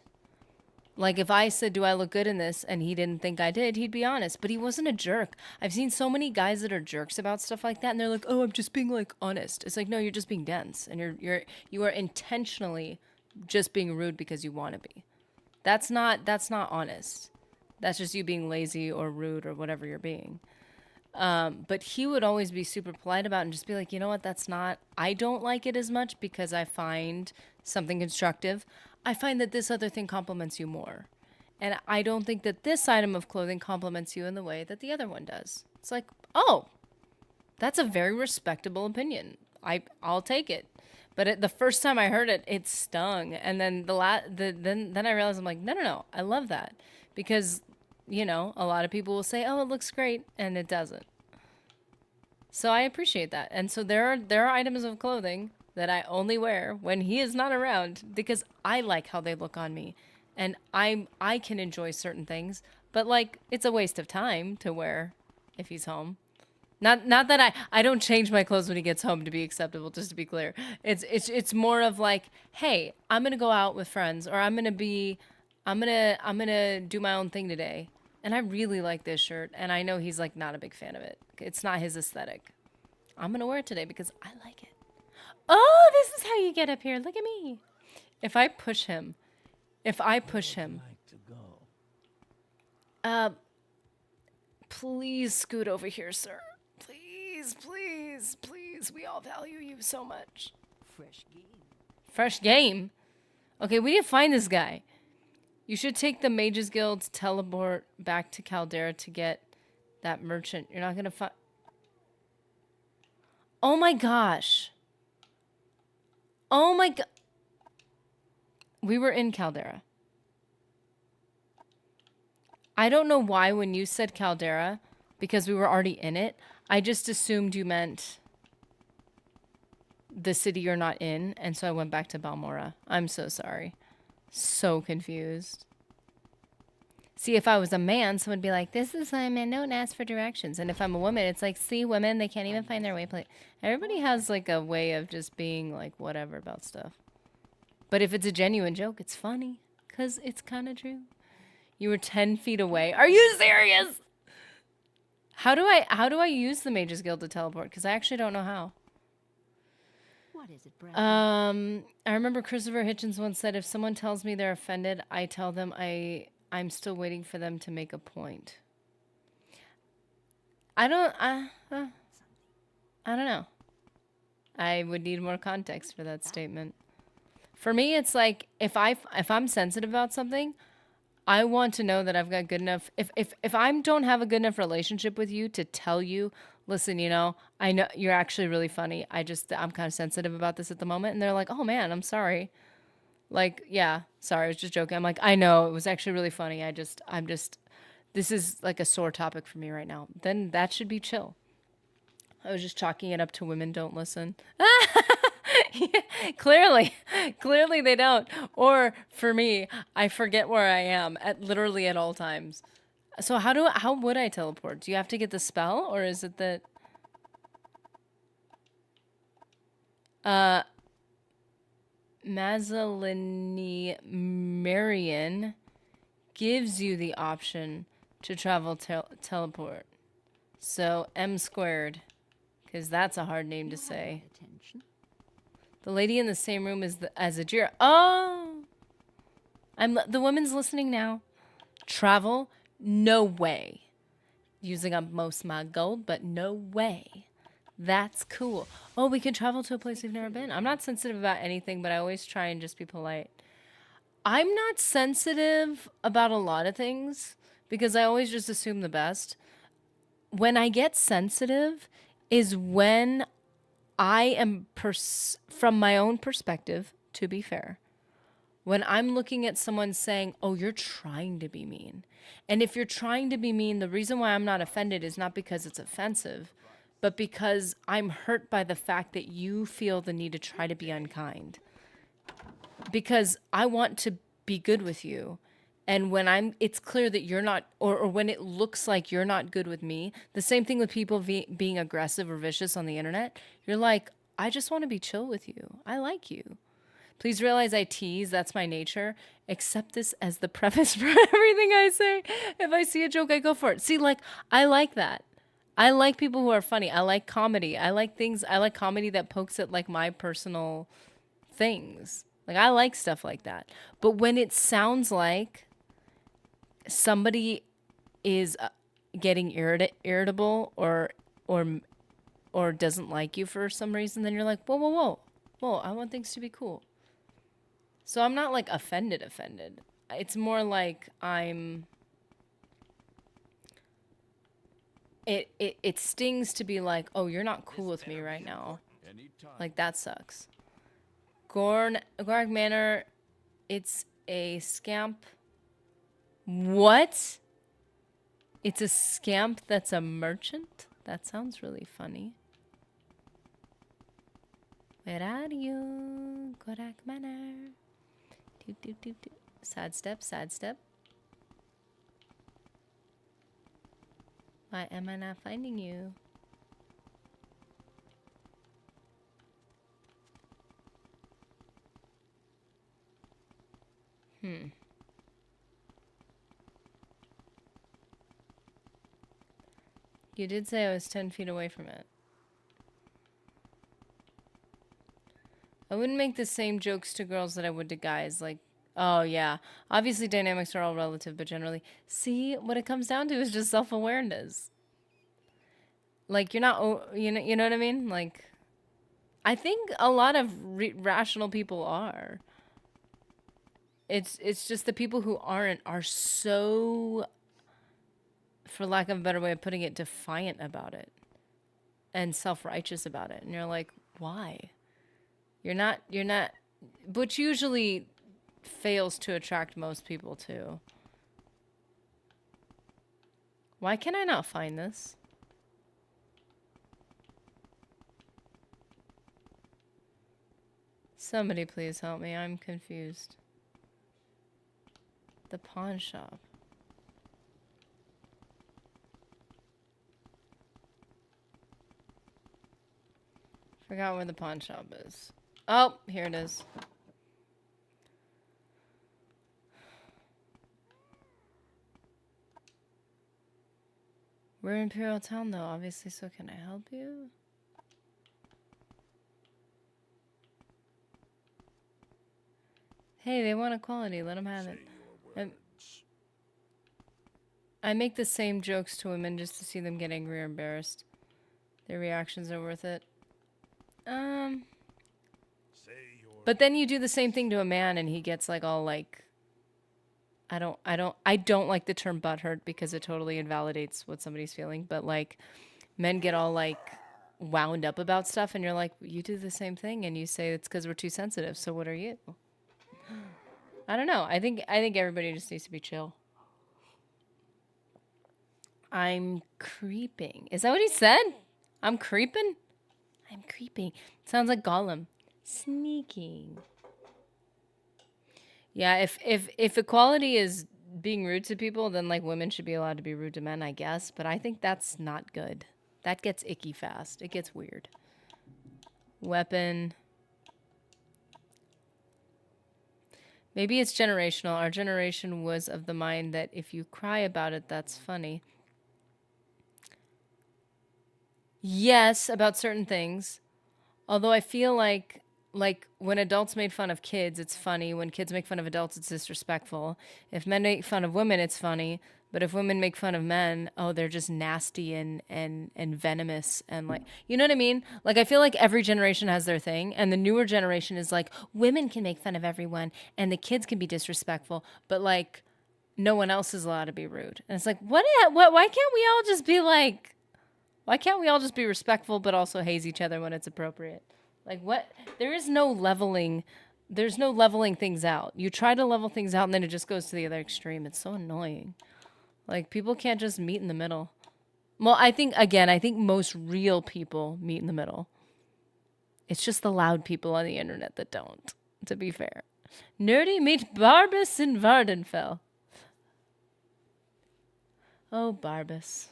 like, if I said, do I look good in this? And he didn't think I did, he'd be honest. But he wasn't a jerk. I've seen so many guys that are jerks about stuff like that. And they're like, oh, I'm just being, like, honest. It's like, no, you're just being dense. And you are intentionally just being rude because you want to be. That's not honest. That's just you being lazy or rude or whatever you're being. But he would always be super polite about it and just be like, you know what, I don't like it as much because I find something constructive. I find that this other thing compliments you more. And I don't think that this item of clothing compliments you in the way that the other one does. It's like, oh, that's a very respectable opinion. I'll take it. But the first time I heard it, it stung. And then then I realized, I'm like, no, I love that. Because, you know, a lot of people will say, oh, it looks great, and it doesn't. So I appreciate that. And so there are items of clothing that I only wear when he is not around because I like how they look on me. And I can enjoy certain things, but, like, it's a waste of time to wear if he's home. Not that I don't change my clothes when he gets home to be acceptable, just to be clear. It's more of like, hey, I'm going to go out with friends, or I'm going to do my own thing today. And I really like this shirt, and I know he's, like, not a big fan of it. It's not his aesthetic. I'm going to wear it today because I like it. Oh, this is how you get up here. Look at me. If I push him, if I push him, Like to go. please scoot over here, sir. Please, please, please. We all value you so much. Fresh game. Fresh game. Okay, we need to find this guy. You should take the Mages Guild to teleport back to Caldera to get that merchant. You're not gonna find. Oh my gosh. Oh my god. We were in Caldera. I don't know why when you said Caldera, because we were already in it, I just assumed you meant the city you're not in, and so I went back to Balmora. I'm so sorry. So confused. See, if I was a man, someone would be like, this is why I'm in, don't ask for directions. And if I'm a woman, it's like, see, women, they can't even find their way. Everybody has, like, a way of just being, like, whatever about stuff. But if it's a genuine joke, it's funny. Because it's kind of true. You were 10 feet away. Are you serious? How do I use the Mages Guild to teleport? Because I actually don't know how. What is it, Brad? I remember Christopher Hitchens once said, if someone tells me they're offended, I tell them I'm still waiting for them to make a point. I don't know. I would need more context for that statement. For me, it's like if I'm sensitive about something, I want to know that I've got good enough. If I don't have a good enough relationship with you to tell you, listen, you know, I know you're actually really funny. I'm kind of sensitive about this at the moment, and they're like, oh man, I'm sorry. Like, yeah, sorry, I was just joking. I'm like, I know it was actually really funny. This is like a sore topic for me right now. Then that should be chill. I was just chalking it up to women don't listen. Yeah, clearly they don't. Or for me, I forget where I am literally at all times. So how would I teleport? Do you have to get the spell, or is it that Mazzolini Marion gives you the option to travel teleport. So M squared, because that's a hard name to say. Attention. The lady in the same room as Ajira. Oh, the woman's listening now. Travel? No way. Using up most of my gold, but no way. That's cool. Oh, we can travel to a place we've never been. I'm not sensitive about anything, but I always try and just be polite. I'm not sensitive about a lot of things because I always just assume the best. When I get sensitive is when I am, from my own perspective, to be fair, when I'm looking at someone saying, oh, you're trying to be mean. And if you're trying to be mean, the reason why I'm not offended is not because it's offensive, but because I'm hurt by the fact that you feel the need to try to be unkind. Because I want to be good with you. And when it's clear that you're not, or when it looks like you're not good with me, the same thing with people being aggressive or vicious on the internet. You're like, I just want to be chill with you. I like you. Please realize I tease. That's my nature. Accept this as the preface for everything I say. If I see a joke, I go for it. See, like, I like that. I like people who are funny. I like comedy. I like comedy that pokes at, like, my personal things. Like, I like stuff like that. But when it sounds like somebody is getting irritable or doesn't like you for some reason, then you're like, whoa, I want things to be cool. So I'm not like offended. It's more like it stings to be like, oh, you're not cool with me right now. Like, that sucks. Gorg Manor, it's a scamp. What? It's a scamp that's a merchant? That sounds really funny. Where are you? Gorg Manor. Sad step. Why am I not finding you? You did say I was 10 feet away from it. I wouldn't make the same jokes to girls that I would to guys. Like, oh yeah, obviously dynamics are all relative, but generally, see, what it comes down to is just self-awareness. Like, you're not, you know what I mean? Like, I think a lot of rational people are. It's just the people who aren't are so, for lack of a better way of putting it, defiant about it and self-righteous about it. And you're like, why? You're not, which usually fails to attract most people too. Why can I not find this? Somebody please help me. I'm confused. The pawn shop. Forgot where the pawn shop is. Oh, here it is. We're in Imperial Town though, obviously, so can I help you? Hey, they want equality. Let them have it. I make the same jokes to women just to see them get angry or embarrassed. Their reactions are worth it. But then you do the same thing to a man and he gets like all like, I don't like the term butthurt because it totally invalidates what somebody's feeling, but like men get all like wound up about stuff and you're like, you do the same thing and you say it's because we're too sensitive. So what are you? I don't know. I think everybody just needs to be chill. I'm creeping. Is that what he said? I'm creeping? I'm creeping. Sounds like Gollum. Sneaking. Yeah, if equality is being rude to people, then like women should be allowed to be rude to men, I guess. But I think that's not good. That gets icky fast. It gets weird. Weapon. Maybe it's generational. Our generation was of the mind that if you cry about it, that's funny. Yes, about certain things. Although I feel like when adults made fun of kids, it's funny. When kids make fun of adults, it's disrespectful. If men make fun of women, it's funny. But if women make fun of men, oh, they're just nasty and venomous and like, you know what I mean? Like, I feel like every generation has their thing, and the newer generation is like, women can make fun of everyone, and the kids can be disrespectful, but like, no one else is allowed to be rude. And it's like, what? Why can't we all just be like? Why can't we all just be respectful, but also haze each other when it's appropriate? Like, what? There is no leveling. There's no leveling things out. You try to level things out, and then it just goes to the other extreme. It's so annoying. Like, people can't just meet in the middle. Well, I think most real people meet in the middle. It's just the loud people on the internet that don't, to be fair. Nerdy meets Barbus in Vardenfell. Oh, Barbus.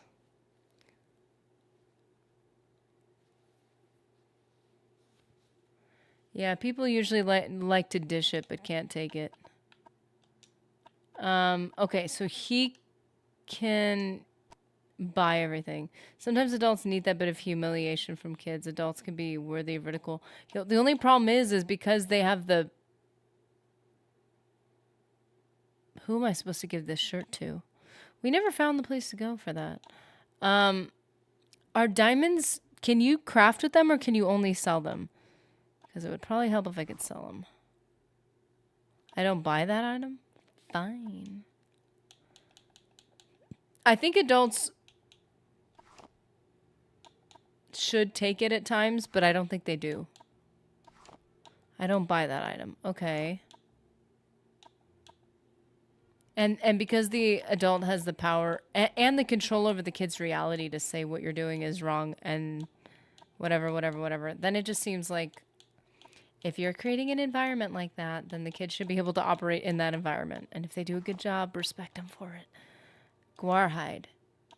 Yeah, people usually like to dish it, but can't take it. Okay, so he can buy everything. Sometimes adults need that bit of humiliation from kids. Adults can be worthy of ridicule. The only problem is because they have the... Who am I supposed to give this shirt to? We never found the place to go for that. Are diamonds... Can you craft with them or can you only sell them? Because it would probably help if I could sell them. I don't buy that item? Fine. I think adults should take it at times, but I don't think they do. I don't buy that item. Okay. And because the adult has the power and the control over the kid's reality to say what you're doing is wrong and whatever, then it just seems like if you're creating an environment like that, then the kid should be able to operate in that environment. And if they do a good job, respect them for it. Guarhide.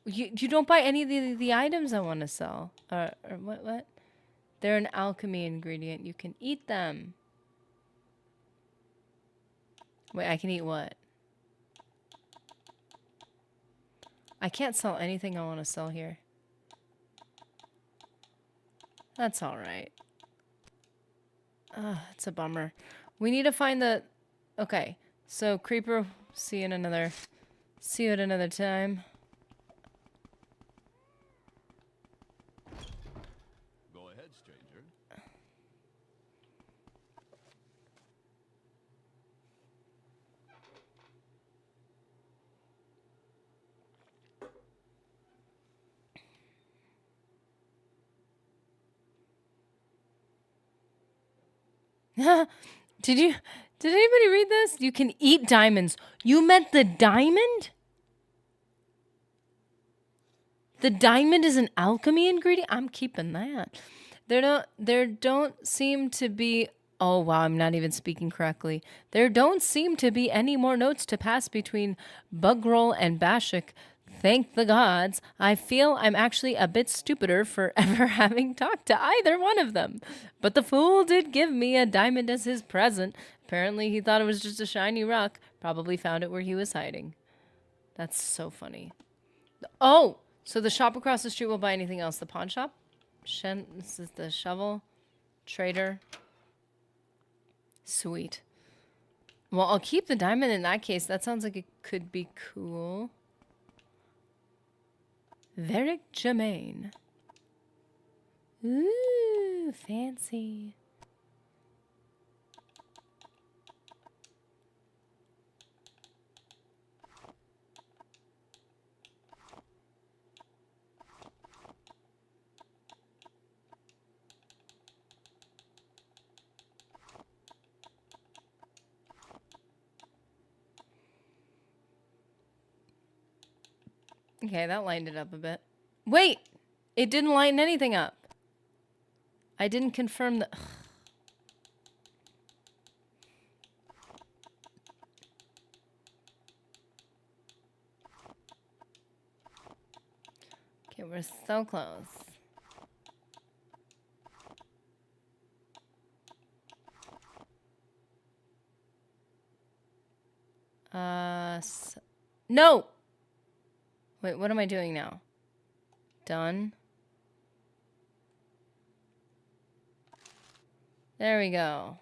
You don't buy any of the items I want to sell. Or what? They're an alchemy ingredient. You can eat them. Wait, I can eat what? I can't sell anything I want to sell here. That's all right. It's a bummer. We need to find the... Okay, so Creeper, see you at another time. Go ahead, stranger. Did anybody read this? You can eat diamonds. You meant the diamond? The diamond is an alchemy ingredient? I'm keeping that. There don't seem to be... Oh, wow, I'm not even speaking correctly. There don't seem to be any more notes to pass between Bugroll and Bashik. Thank the gods. I feel I'm actually a bit stupider for ever having talked to either one of them. But the fool did give me a diamond as his present. Apparently he thought it was just a shiny rock. Probably found it where he was hiding. That's so funny. Oh! So the shop across the street will buy anything else. The pawn shop? This is the shovel. Trader. Sweet. Well, I'll keep the diamond in that case. That sounds like it could be cool. Veric Germain. Ooh, fancy. Okay, that lined it up a bit. Wait! It didn't line anything up. I didn't confirm the... Okay, we're so close. No! Wait, what am I doing now? Done. There we go.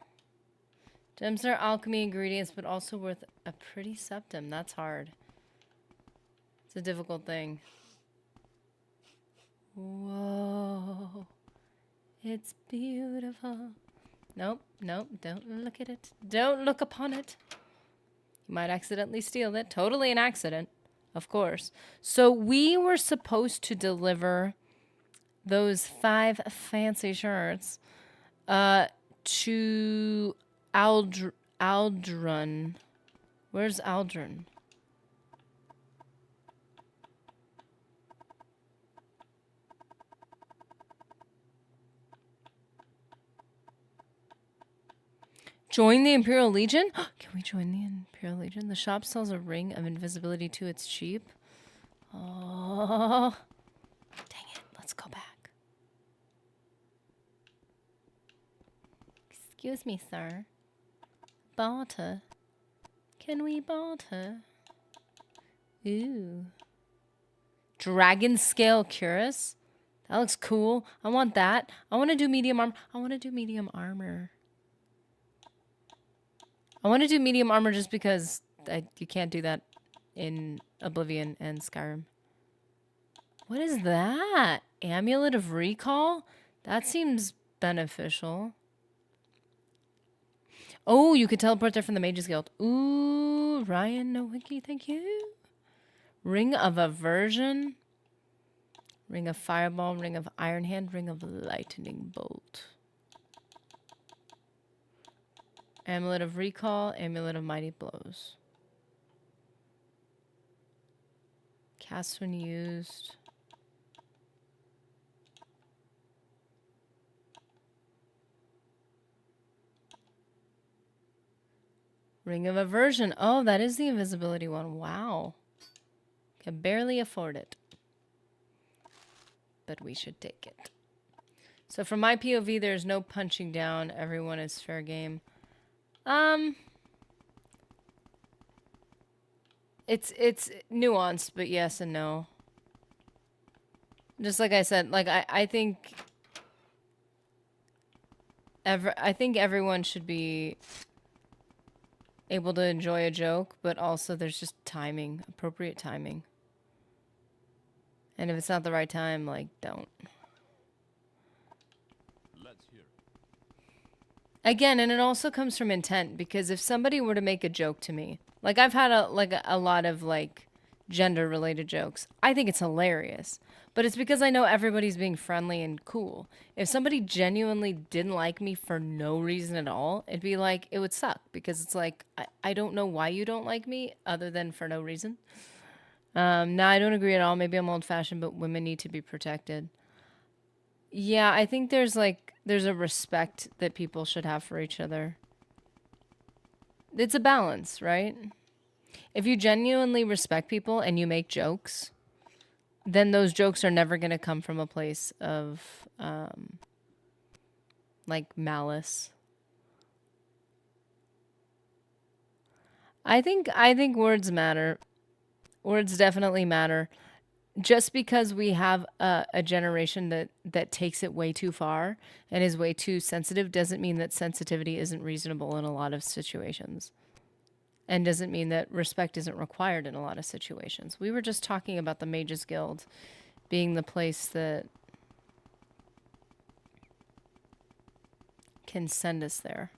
Gems are alchemy ingredients, but also worth a pretty septum. That's hard. It's a difficult thing. Whoa. It's beautiful. Nope, nope, don't look at it. Don't look upon it. You might accidentally steal it. Totally an accident, of course. So we were supposed to deliver those 5 fancy shirts to Aldrin. Where's Aldrin? Join the Imperial Legion? Can we join the Imperial Legion? The shop sells a ring of invisibility too. It's cheap. Oh. Dang it. Let's go back. Excuse me, sir. Barter. Can we barter? Ooh. Dragon scale cuirass? That looks cool. I want that. I want to do medium armor. I want to do medium armor. I want to do medium armor just because you can't do that in Oblivion and Skyrim. What is that? Amulet of Recall? That seems beneficial. Oh, you could teleport there from the Mages Guild. Ooh, Ryan Nowicki, thank you. Ring of Aversion. Ring of Fireball, Ring of Iron Hand, Ring of Lightning Bolt. Amulet of Recall, Amulet of Mighty Blows. Cast when used. Ring of Aversion. Oh, that is the invisibility one. Wow. Can barely afford it. But we should take it. So from my POV, there's no punching down. Everyone is fair game. It's nuanced, but yes and no. Just like I said, like I think I think everyone should be able to enjoy a joke, but also there's just timing, appropriate timing. And if it's not the right time, like, don't. Let's hear it. Again, and it also comes from intent, because if somebody were to make a joke to me, like I've had a lot of like gender related jokes. I think it's hilarious. But it's because I know everybody's being friendly and cool. If somebody genuinely didn't like me for no reason at all, it'd be like, it would suck, because it's like, I don't know why you don't like me other than for no reason. No, I don't agree at all. Maybe I'm old fashioned, but women need to be protected. Yeah, I think there's a respect that people should have for each other. It's a balance, right? If you genuinely respect people and you make jokes, then those jokes are never going to come from a place of like malice. I think words matter. Words definitely matter. Just because we have a generation that takes it way too far and is way too sensitive doesn't mean that sensitivity isn't reasonable in a lot of situations. And doesn't mean that respect isn't required in a lot of situations. We were just talking about the Mages Guild being the place that can send us there.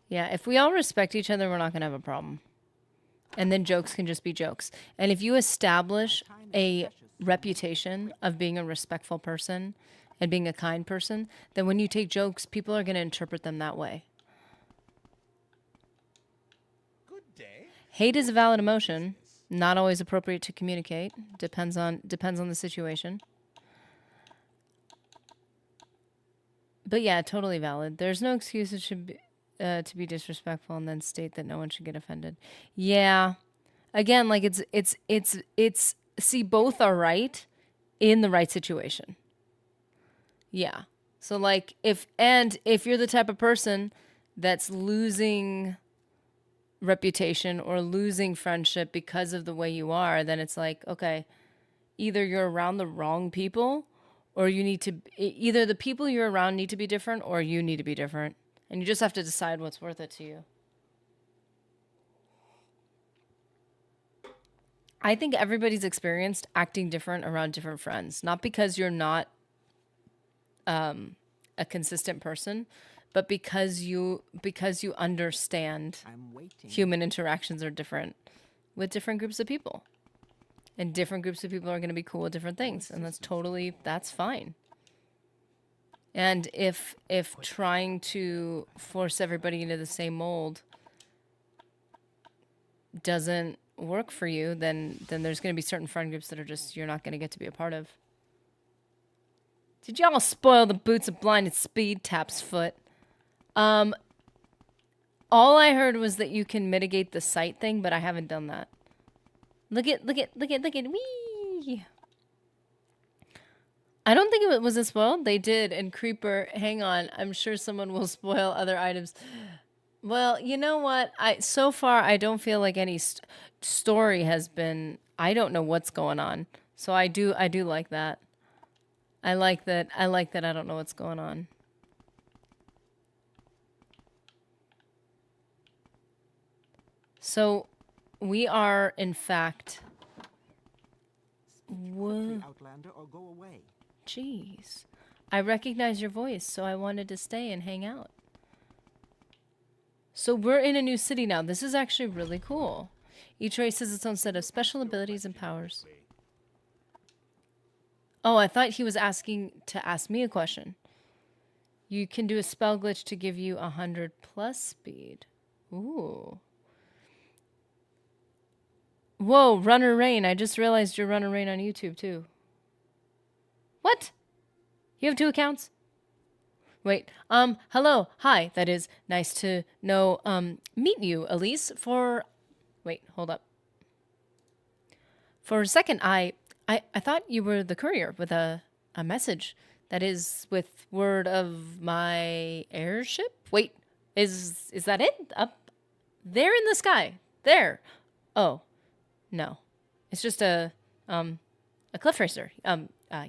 Yeah, if we all respect each other, we're not going to have a problem. And then jokes can just be jokes. And if you establish a reputation of being a respectful person and being a kind person, then when you take jokes, people are going to interpret them that way. Good day. Hate is a valid emotion, not always appropriate to communicate. Depends on the situation. But yeah, totally valid. There's no excuse it should be to be disrespectful and then state that no one should get offended. Yeah. Again, like it's see, both are right in the right situation. Yeah. So like if you're the type of person that's losing reputation or losing friendship because of the way you are, then it's like, okay, either you're around the wrong people or you need to either the people you're around need to be different or you need to be different. And you just have to decide what's worth it to you. I think everybody's experienced acting different around different friends. Not because you're not a consistent person, but because you understand human interactions are different with different groups of people. And different groups of people are going to be cool with different things. And that's fine. And if trying to force everybody into the same mold doesn't work for you, then there's going to be certain friend groups that are just you're not going to get to be a part of. Did y'all spoil the boots of blinded speed? Taps foot. All I heard was that you can mitigate the sight thing, but I haven't done that. Look at wee. I don't think it was a spoiled. They did. And Creeper, hang on. I'm sure someone will spoil other items. Well, you know what? So far, I don't feel like any story has been... I don't know what's going on. So I do like that. I like that I don't know what's going on. So, we are, in fact... Whoa. Outlander, or go away. Jeez. I recognize your voice, so I wanted to stay and hang out. So we're in a new city now. This is actually really cool. Each race has its own set of special abilities and powers. Oh, I thought he was asking to ask me a question. You can do a spell glitch to give you 100 plus speed. Ooh. Whoa, Runner Rain. I just realized you're Runner Rain on YouTube, too. What? You have 2 accounts? Wait, hello, hi, that is, nice to meet you, Elise, wait, hold up. For a second, I thought you were the courier with a message that is with word of my airship? Wait, is that it? Up there in the sky, there. Oh, no, it's just a cliff racer.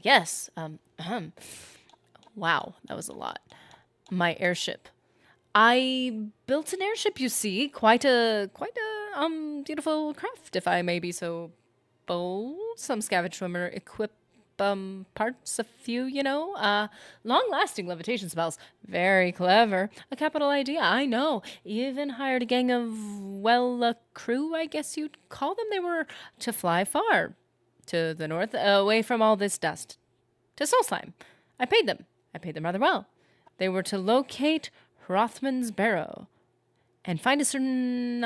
Yes. Wow, that was a lot. My airship. I built an airship, you see. Quite a beautiful craft, if I may be so bold. Some scavenge swimmer equip parts, a few, long-lasting levitation spells. Very clever. A capital idea, I know. Even hired a gang of, well, a crew, I guess you'd call them. They were to fly far to the north, away from all this dust, to Solstheim. I paid them. I paid them rather well. They were to locate Hrothmund's barrow and find a certain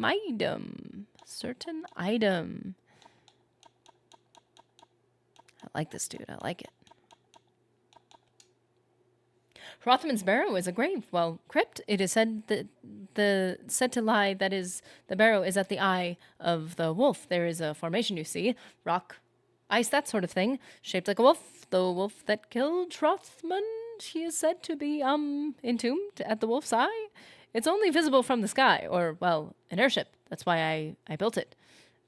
item. Certain item. I like this dude. I like it. Hrothmund's barrow is a grave. Well, crypt. It is said that said to lie. That is, the barrow is at the eye of the wolf. There is a formation, you see, rock, ice, that sort of thing, shaped like a wolf. The wolf that killed Hrothmund, he is said to be entombed at the wolf's eye. It's only visible from the sky, or well, an airship. That's why I built it.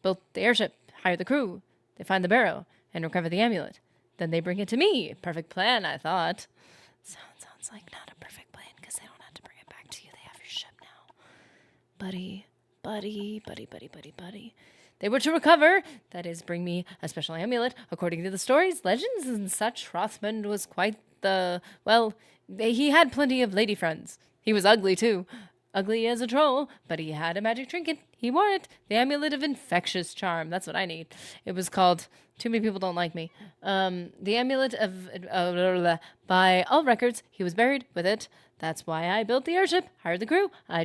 Built the airship, hired the crew. They find the barrow and recover the amulet. Then they bring it to me. Perfect plan, I thought. Sounds like not a perfect plan, because they don't have to bring it back to you. They have your ship now. Buddy. They were to recover, that is, bring me a special amulet. According to the stories, legends, and such, Hrothmund was quite well, he had plenty of lady friends. He was ugly, too. Ugly as a troll, but he had a magic trinket. He wore it. The amulet of infectious charm. That's what I need. It was called, too many people don't like me. The amulet of, by all records, he was buried with it. That's why I built the airship, hired the crew. I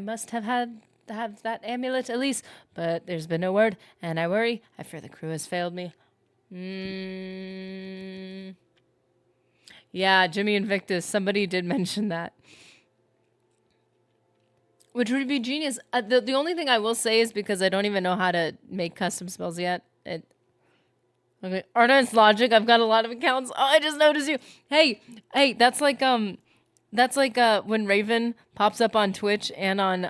must have that amulet at least, but there's been no word, and I worry. I fear the crew has failed me. Yeah, Jimmy Invictus. Somebody did mention that. Which would be genius. The only thing I will say is because I don't even know how to make custom spells yet. Okay, Artemis Logic. I've got a lot of accounts. Oh, I just noticed you. Hey, that's like when Raven pops up on Twitch and on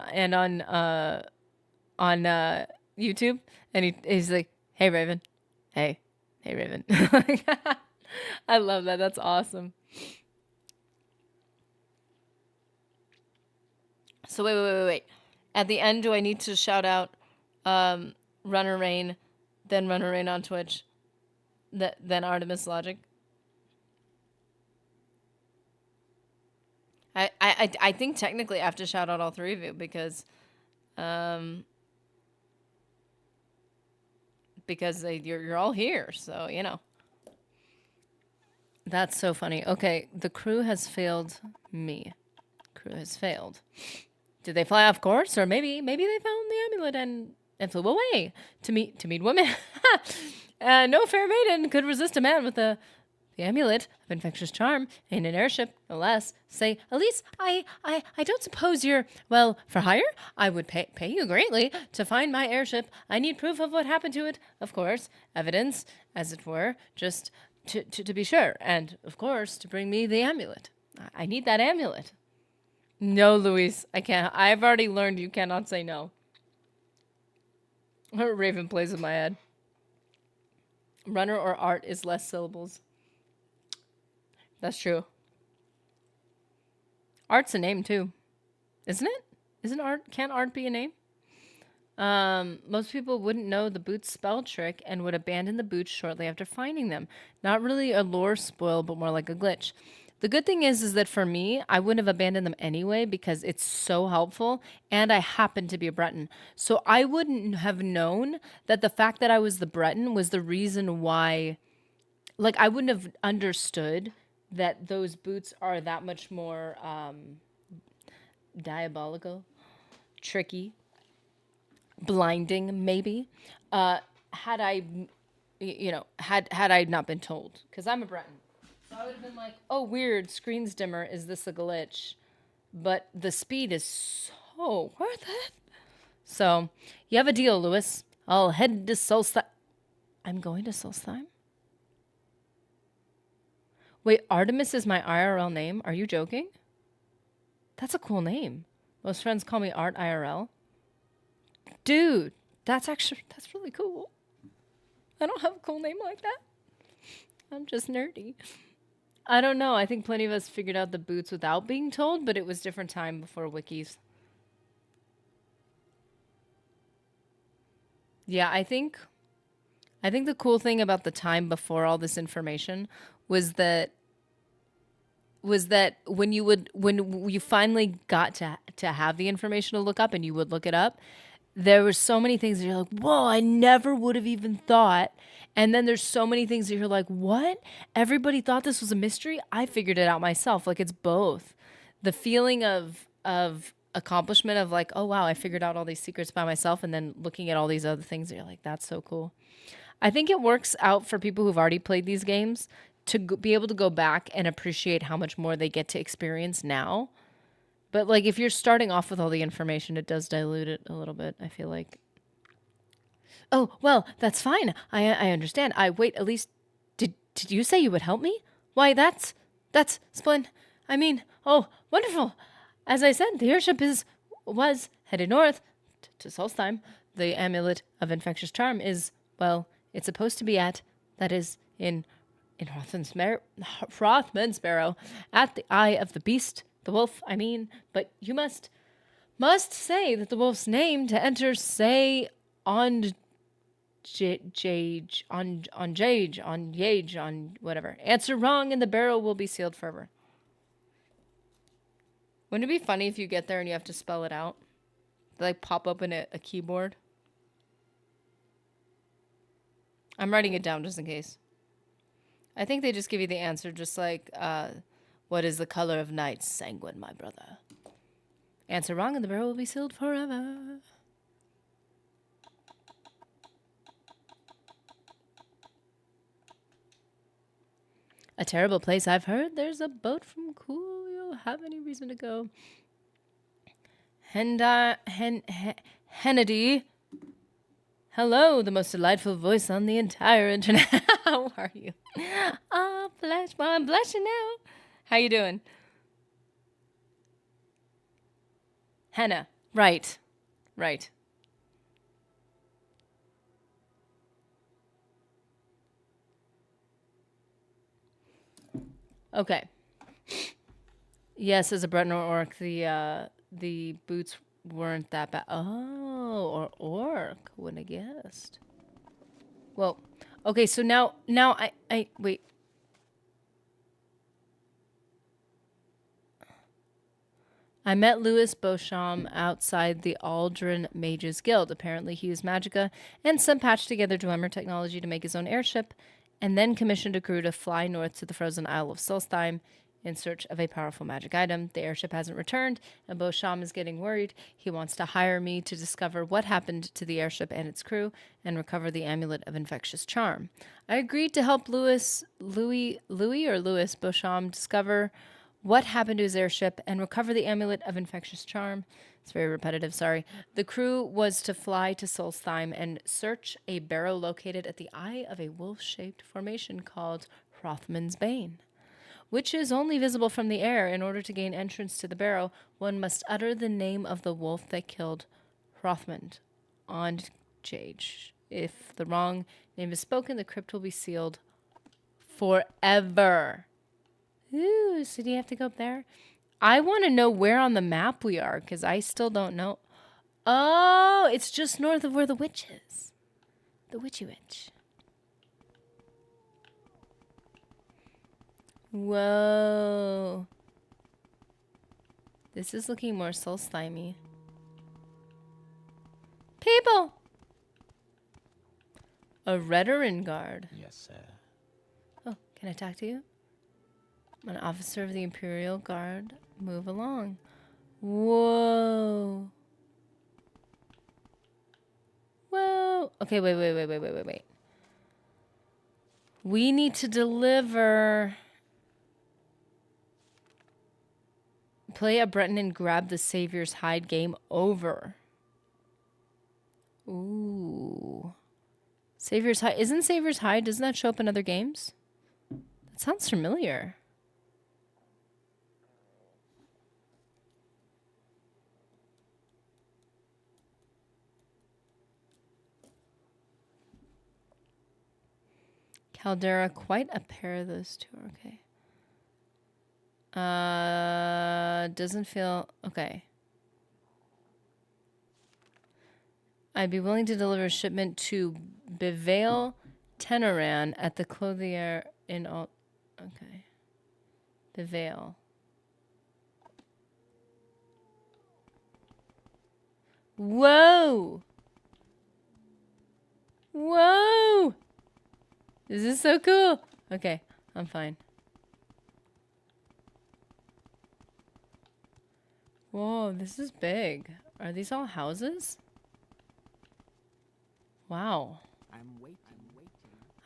YouTube, and he's like, "Hey Raven, hey Raven." I love that. That's awesome. So wait. At the end, do I need to shout out Runner Rain, then Runner Rain on Twitch, then Artemis Logic? I think technically I have to shout out all three of you because you're all here, so you know. That's so funny. Okay, the crew has failed me. Crew has failed. Did they fly off course, or maybe they found the amulet and flew away to meet women? No fair maiden could resist a man with the amulet of infectious charm in an airship, no less. Say, Elise, I don't suppose you're, well, for hire? I would pay you greatly to find my airship. I need proof of what happened to it, of course. Evidence, as it were, just to be sure. And, of course, to bring me the amulet. I need that amulet. No, Luis, I can't. I've already learned you cannot say no. Raven plays with my head. Runner or art is less syllables. That's true. Art's a name too, isn't it? Isn't art? Can't art be a name? Most people wouldn't know the boots spell trick and would abandon the boots shortly after finding them. Not really a lore spoil, but more like a glitch. The good thing is that for me, I wouldn't have abandoned them anyway because it's so helpful, and I happen to be a Breton. So I wouldn't have known that the fact that I was the Breton was the reason why, like, I wouldn't have understood that those boots are that much more diabolical, tricky, blinding, maybe, had I, had I not been told, because I'm a Breton. So I would have been like, oh, weird, screen's dimmer, is this a glitch? But the speed is so worth it. So, you have a deal, Lewis. I'll head to Solstheim. I'm going to Solstheim? Wait, Artemis is my IRL name? Are you joking? That's a cool name. Most friends call me Art IRL. Dude, that's really cool. I don't have a cool name like that. I'm just nerdy. I don't know. I think plenty of us figured out the boots without being told, but it was different time before wikis. Yeah, I think the cool thing about the time before all this information was that when you finally got to have the information to look up and you would look it up, there were so many things that you're like, whoa, I never would have even thought. And then there's so many things that you're like, what? Everybody thought this was a mystery? I figured it out myself. Like, it's both. The feeling of accomplishment of like, oh wow, I figured out all these secrets by myself, and then looking at all these other things that you're like, that's so cool. I think it works out for people who've already played these games to be able to go back and appreciate how much more they get to experience now. But like if you're starting off with all the information, it does dilute it a little bit, I feel like. Oh, well, that's fine. I understand. I wait, at least did you say you would help me? Why, that's Splin. I mean, oh, wonderful. As I said, the airship was headed north to Solstheim. The amulet of infectious charm is, well, it's supposed to be that is in Hrothman's Barrow, at the eye of the beast, the wolf, I mean, but you must say that the wolf's name to enter, say, on Jage, on Yage, on whatever. Answer wrong and the barrow will be sealed forever. Wouldn't it be funny if you get there and you have to spell it out? They like pop up in a keyboard. I'm writing it down just in case. I think they just give you the answer, just like, what is the color of night? Sanguine, my brother. Answer wrong and the barrel will be sealed forever. A terrible place, I've heard. There's a boat from Cool. You'll have any reason to go. Hennedy. Hello, the most delightful voice on the entire internet. How are you? Oh, blush. Well, I'm blushing now. How you doing? Henna. Right. Okay. Yes, as a Breton or orc, the boots weren't that bad. Oh, or orc. Wouldn't have guessed. Well, okay, so now I wait. I met Louis Beauchamp outside the Aldrin Mages Guild. Apparently he used magicka and some patched together Dwemer technology to make his own airship, and then commissioned a crew to fly north to the frozen Isle of Solstheim in search of a powerful magic item. The airship hasn't returned, and Beauchamp is getting worried. He wants to hire me to discover what happened to the airship and its crew and recover the amulet of infectious charm. I agreed to help Louis Beauchamp discover what happened to his airship and recover the amulet of infectious charm. It's very repetitive, sorry. The crew was to fly to Solstheim and search a barrow located at the eye of a wolf-shaped formation called Hrothman's Bane, which is only visible from the air. In order to gain entrance to the barrow, one must utter the name of the wolf that killed Hrothman on Jage. If the wrong name is spoken, the crypt will be sealed forever. Ooh, so do you have to go up there? I want to know where on the map we are, because I still don't know. Oh, it's just north of where the witch is. The witchy witch. Whoa. This is looking more soul-slimy. People! A Redoran guard. Yes, sir. Oh, can I talk to you? I'm an officer of the Imperial Guard. Move along. Whoa. Whoa. Okay, wait. We need to deliver. Play a Breton and grab the Savior's Hide. Game over. Ooh. Savior's Hide. Isn't Savior's Hide? Doesn't that show up in other games? That sounds familiar. Caldera, quite a pair of those two. Okay. Doesn't feel okay. I'd be willing to deliver a shipment to Bevale Tenoran at the clothier in all. Okay. Bevale. Whoa! Whoa! This is so cool. Okay, I'm fine. Whoa, this is big. Are these all houses? Wow. I'm waiting.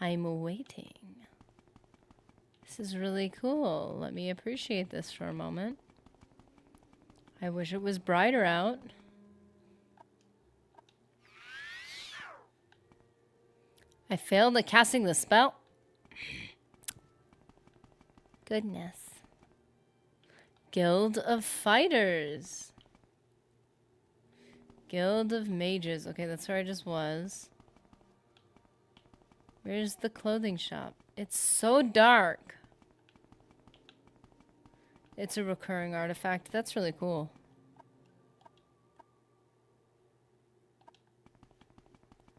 I'm waiting. This is really cool. Let me appreciate this for a moment. I wish it was brighter out. I failed at casting the spell. Goodness. Guild of Fighters. Guild of Mages. Okay, that's where I just was. Where's the clothing shop? It's so dark. It's a recurring artifact. That's really cool.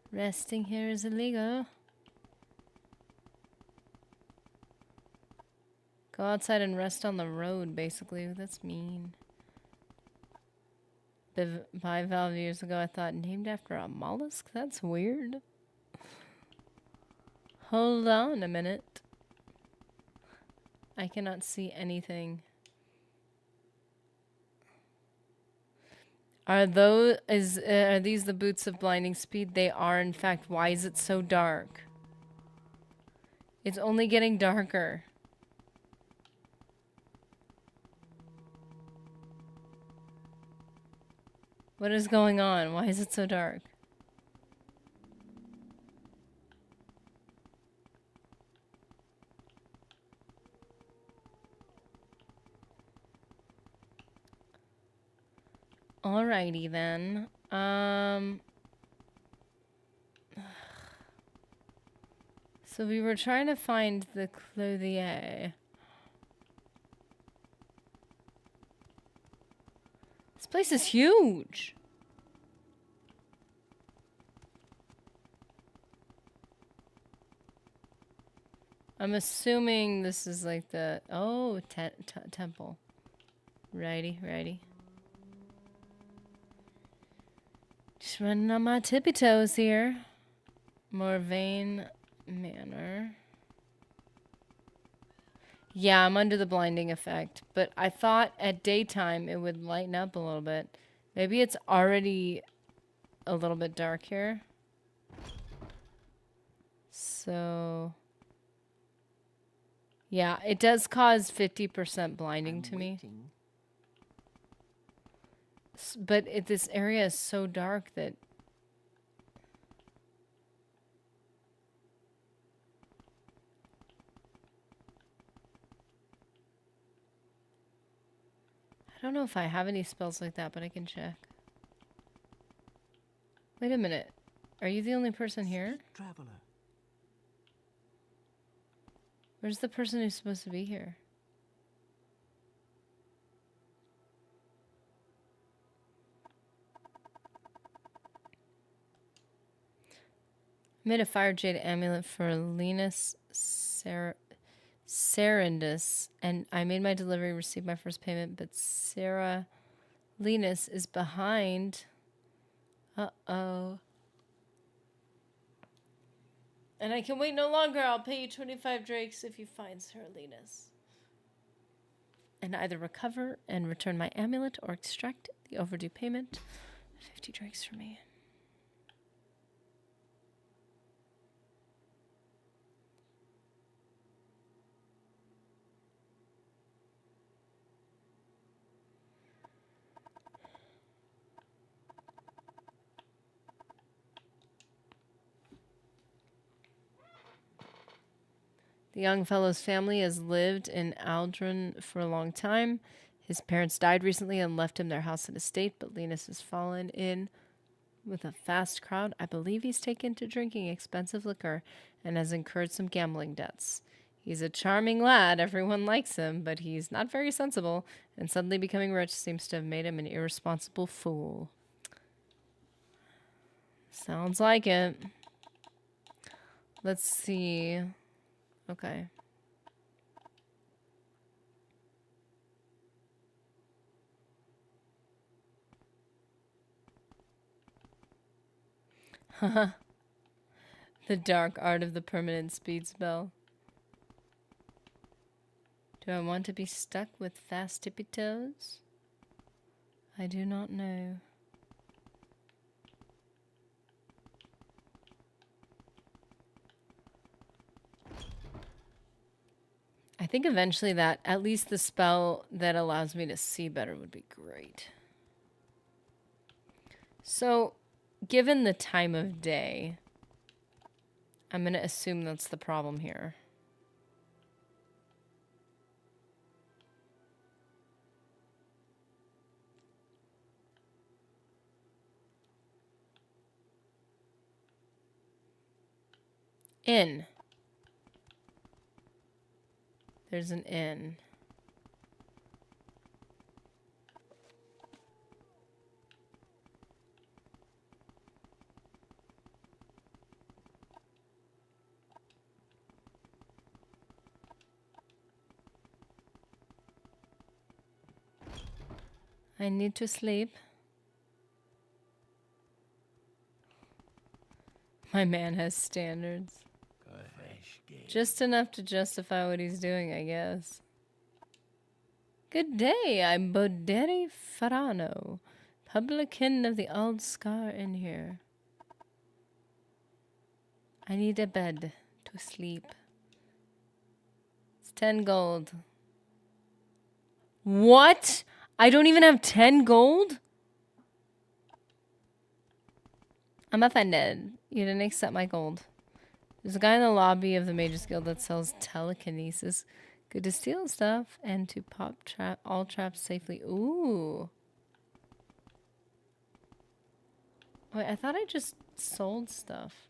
Resting here is illegal. Go outside and rest on the road, basically. That's mean. 5 years ago, I thought, named after a mollusk? That's weird. Hold on a minute. I cannot see anything. Are these the boots of blinding speed? They are, in fact. Why is it so dark? It's only getting darker. What is going on? Why is it so dark? Alrighty then. So we were trying to find the clothier. This place is huge. I'm assuming this is like the temple. Righty. Just running on my tippy toes here. Morrowind Manor. Yeah, I'm under the blinding effect, but I thought at daytime it would lighten up a little bit. Maybe it's already a little bit dark here. So, yeah, it does cause 50% blinding to me. But this area is so dark that I don't know if I have any spells like that, but I can check. Wait a minute. Are you the only person here? Traveler. Where's the person who's supposed to be here? I made a fire jade amulet for Linus Serendus, and I made my delivery, received my first payment, but Sarah Linus is behind. Uh-oh. And I can wait no longer. I'll pay you 25 drakes if you find Sarah Linus. And either recover and return my amulet or extract the overdue payment. 50 drakes for me. The young fellow's family has lived in Aldrin for a long time. His parents died recently and left him their house and estate, but Linus has fallen in with a fast crowd. I believe he's taken to drinking expensive liquor and has incurred some gambling debts. He's a charming lad, everyone likes him, but he's not very sensible, and suddenly becoming rich seems to have made him an irresponsible fool. Sounds like it. Let's see. Okay. Haha. The dark art of the permanent speed spell. Do I want to be stuck with fast tippy toes? I do not know. I think eventually that, at least the spell that allows me to see better would be great. So, given the time of day, I'm going to assume that's the problem here. Inn. There's an inn. I need to sleep. My man has standards. Just enough to justify what he's doing, I guess. Good day, I'm Boderi Farano, publican of the Old Scar Inn here. I need a bed to sleep. It's 10 gold. What? I don't even have 10 gold? I'm offended. You didn't accept my gold. There's a guy in the lobby of the Mages Guild that sells telekinesis. Good to steal stuff and to pop all traps safely. Ooh. Wait, I thought I just sold stuff.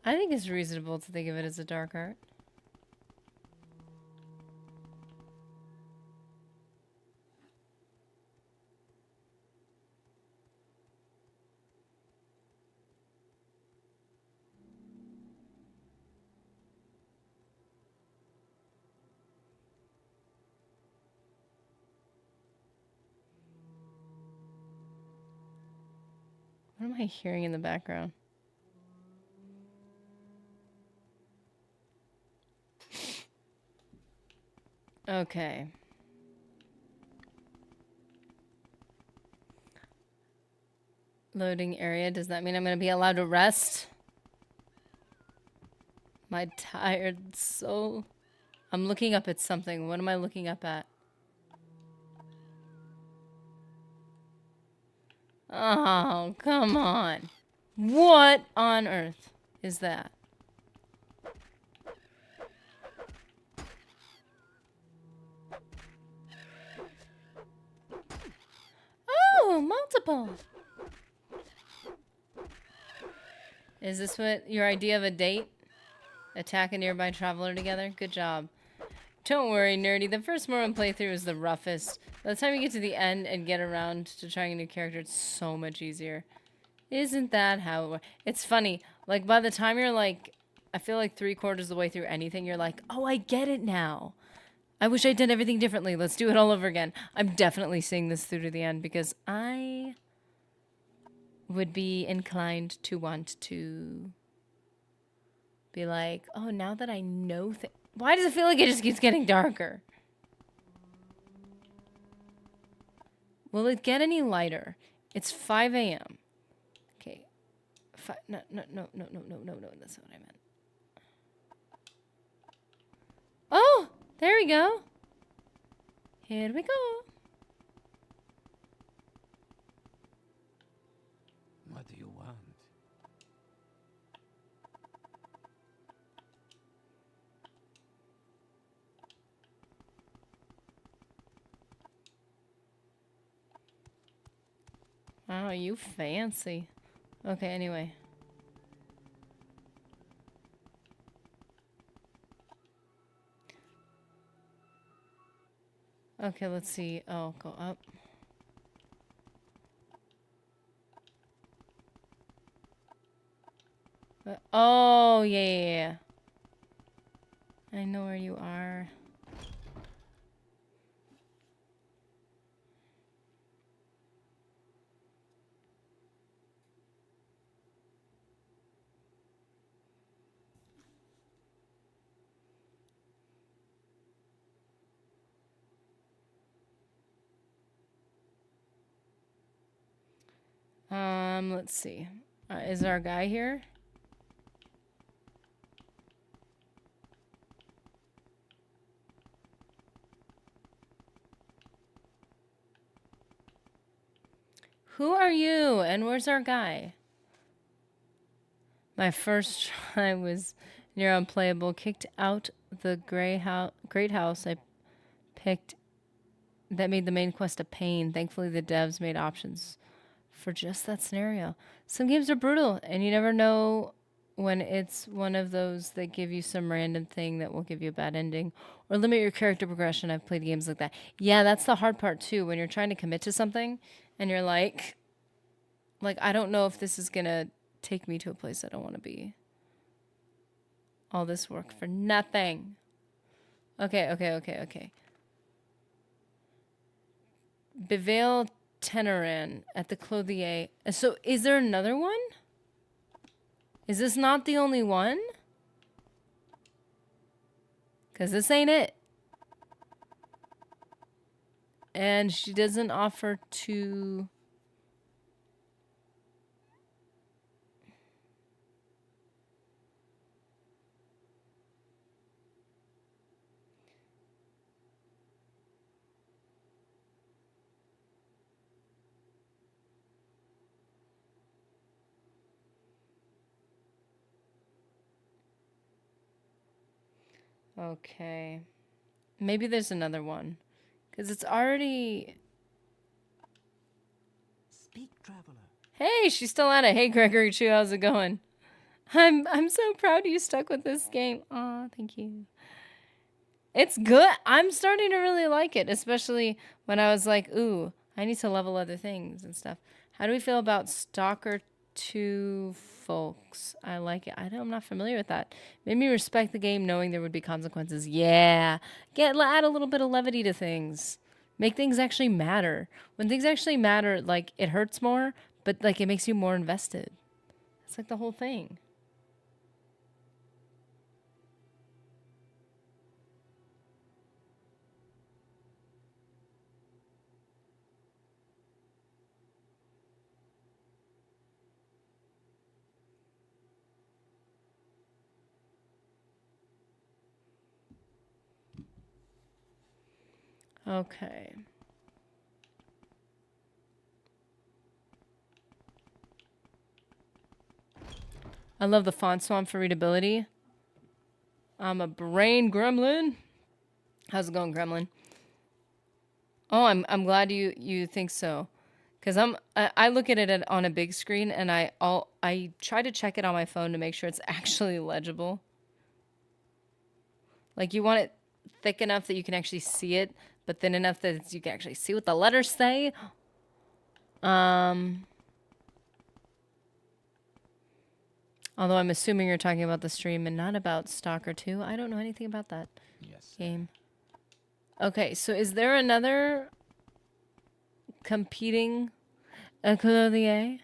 I think it's reasonable to think of it as a dark art. What am I hearing in the background? Okay. Loading area. Does that mean I'm going to be allowed to rest? My tired soul. I'm looking up at something. What am I looking up at? Oh, come on. What on earth is that? Oh, multiple. Is this what your idea of a date? Attack a nearby traveler together? Good job. Don't worry, nerdy. The first Morrowind playthrough is the roughest. By the time you get to the end and get around to trying a new character, it's so much easier. Isn't that how it works? It's funny. Like, by the time you're like, I feel like 3/4 of the way through anything, you're like, oh, I get it now. I wish I did everything differently. Let's do it all over again. I'm definitely seeing this through to the end because I would be inclined to want to be like, oh, now that I know why does it feel like it just keeps getting darker? Will it get any lighter? It's 5 a.m. Okay. No, that's not what I meant. Oh, there we go. Here we go. What do you want? Oh, you fancy. Okay, anyway. Okay, let's see. Oh, go up. Oh, yeah. I know where you are. Let's see. Is our guy here? Who are you? And where's our guy? My first try was near unplayable. Kicked out the great house I picked that made the main quest a pain. Thankfully, the devs made options for just that scenario. Some games are brutal, and you never know when it's one of those that give you some random thing that will give you a bad ending or limit your character progression. I've played games like that. Yeah, that's the hard part too, when you're trying to commit to something and you're like I don't know if this is gonna take me to a place I don't want to be. All this work for nothing. Okay. Bevail Tenoran at the Clothier. So is there another one? Is this not the only one? Because this ain't it. And she doesn't offer to... Okay. Maybe there's another one. Because it's already... Speak, traveler. Hey, she's still at it. Hey, Gregory Chu, how's it going? I'm so proud you stuck with this game. Aw, thank you. It's good. I'm starting to really like it, especially when I was like, ooh, I need to level other things and stuff. How do we feel about Stalker 2, folks? I like it. I'm not familiar with that. Made me respect the game knowing there would be consequences. Yeah. Add a little bit of levity to things. Make things actually matter. When things actually matter, like, it hurts more, but, like, it makes you more invested. It's like the whole thing. Okay. I love the font swamp for readability. I'm a brain gremlin. How's it going, gremlin? Oh, I'm glad you think so. Cuz I look at it on a big screen and I try to check it on my phone to make sure it's actually legible. Like you want it thick enough that you can actually see it, but thin enough that you can actually see what the letters say. Although I'm assuming you're talking about the stream and not about Stalker 2. I don't know anything about that game. Okay, so is there another competing Clothier?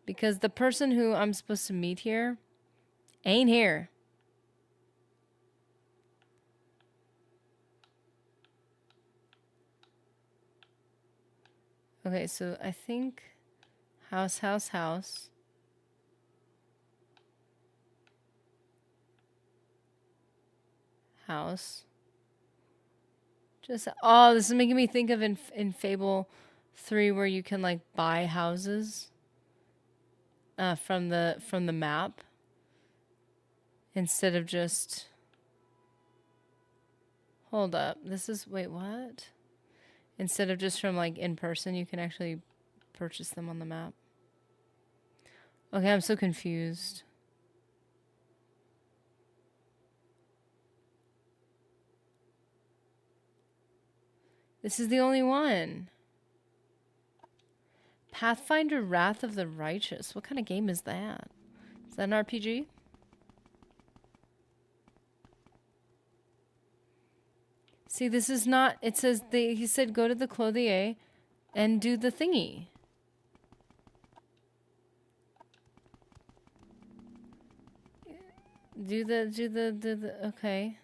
Because the person who I'm supposed to meet here ain't here. Okay, so I think house. House. Just, oh, this is making me think of in Fable 3 where you can like buy houses from the map instead of just... Hold up. This is, wait, what? Instead of just from like in person, you can actually purchase them on the map. Okay, I'm so confused. This is the only one. Pathfinder Wrath of the Righteous. What kind of game is that? Is that an RPG? See, this is not... It says... he said go to the Clothier and do the thingy. Do the... Okay.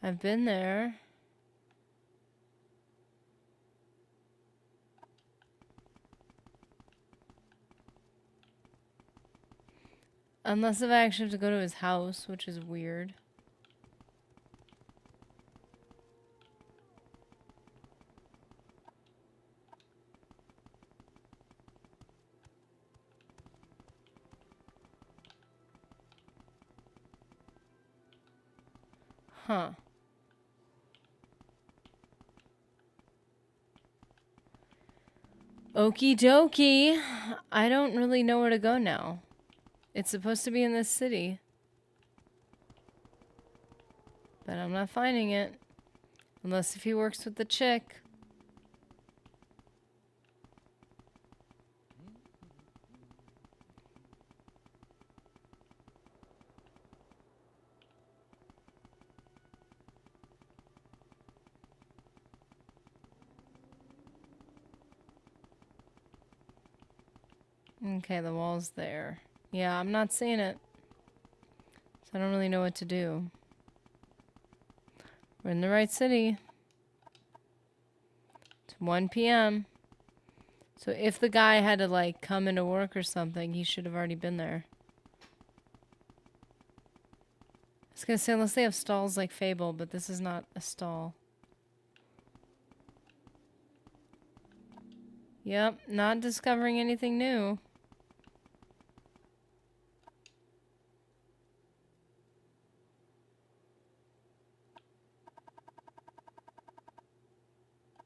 I've been there. Unless if I actually have to go to his house, which is weird. Huh. Okie dokie. I don't really know where to go now. It's supposed to be in this city. But I'm not finding it. Unless if he works with the chick. Okay, the wall's there. Yeah, I'm not seeing it. So I don't really know what to do. We're in the right city. It's 1 p.m. So if the guy had to, like, come into work or something, he should have already been there. I was gonna say, unless they have stalls like Fable, but this is not a stall. Yep, not discovering anything new.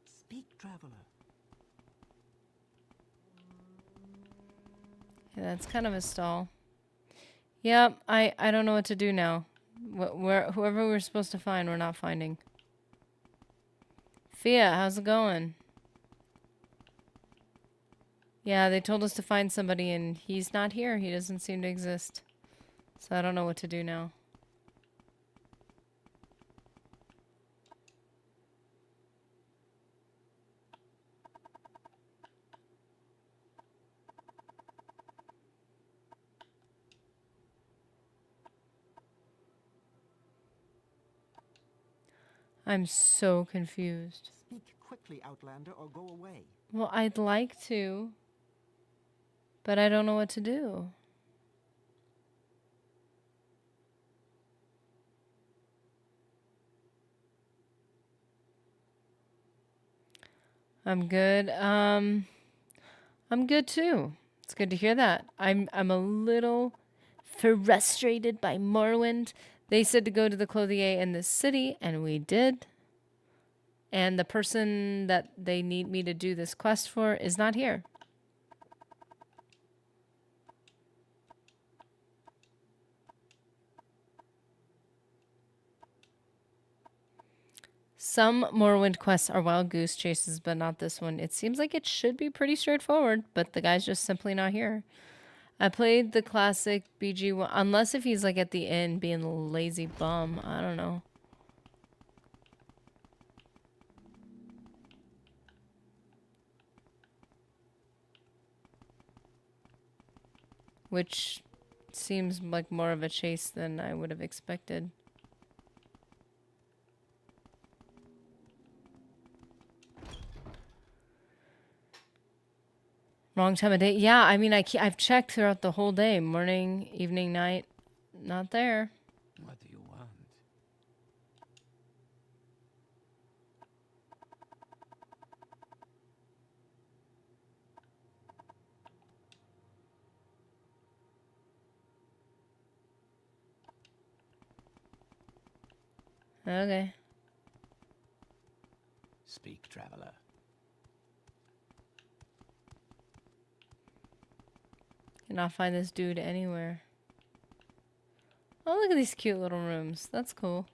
Speak, traveler. Yeah, that's kind of a stall. Yep, I don't know what to do now. Whoever we're supposed to find, we're not finding. Fia, how's it going? Yeah, they told us to find somebody and he's not here. He doesn't seem to exist. So I don't know what to do now. I'm so confused. Speak quickly, Outlander, or go away. Well, I'd like to, but I don't know what to do. I'm good. I'm good too. It's good to hear that. I'm a little frustrated by Morrowind. They said to go to the Clothier in this city, and we did. And the person that they need me to do this quest for is not here. Some Morrowind quests are wild goose chases, but not this one. It seems like it should be pretty straightforward, but the guy's just simply not here. I played the classic BG1, unless if he's like at the end being a lazy bum. I don't know. Which seems like more of a chase than I would have expected. Wrong time of day. Yeah, I mean, I've checked throughout the whole day. Morning, evening, night. Not there. What do you want? Okay. Speak, traveler. not find this dude anywhere. Oh, look at these cute little rooms. That's cool.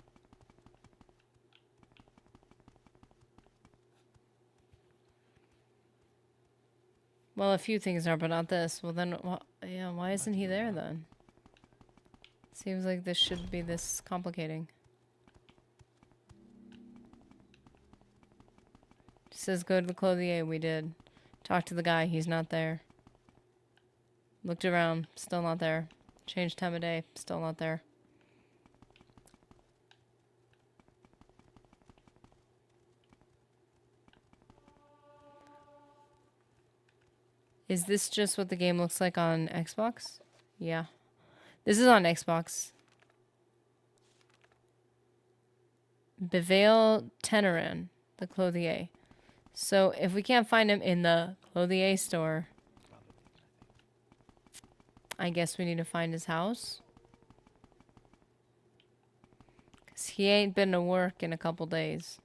Well, a few things are, but not this. Well, then, yeah, why isn't he there then? Seems like this should be this complicating. It says go to the clothier. We did. Talk to the guy. He's not there. Looked around. Still not there. Changed time of day. Still not there. Is this just what the game looks like on Xbox? Yeah. This is on Xbox. Bevail Teneran, the clothier. So if we can't find him in the clothier store, I guess we need to find his house. Because he ain't been to work in a couple days.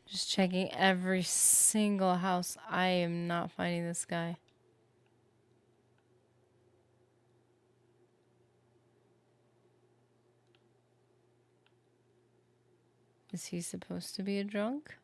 Just checking every single house. I am not finding this guy. Is he supposed to be a drunk?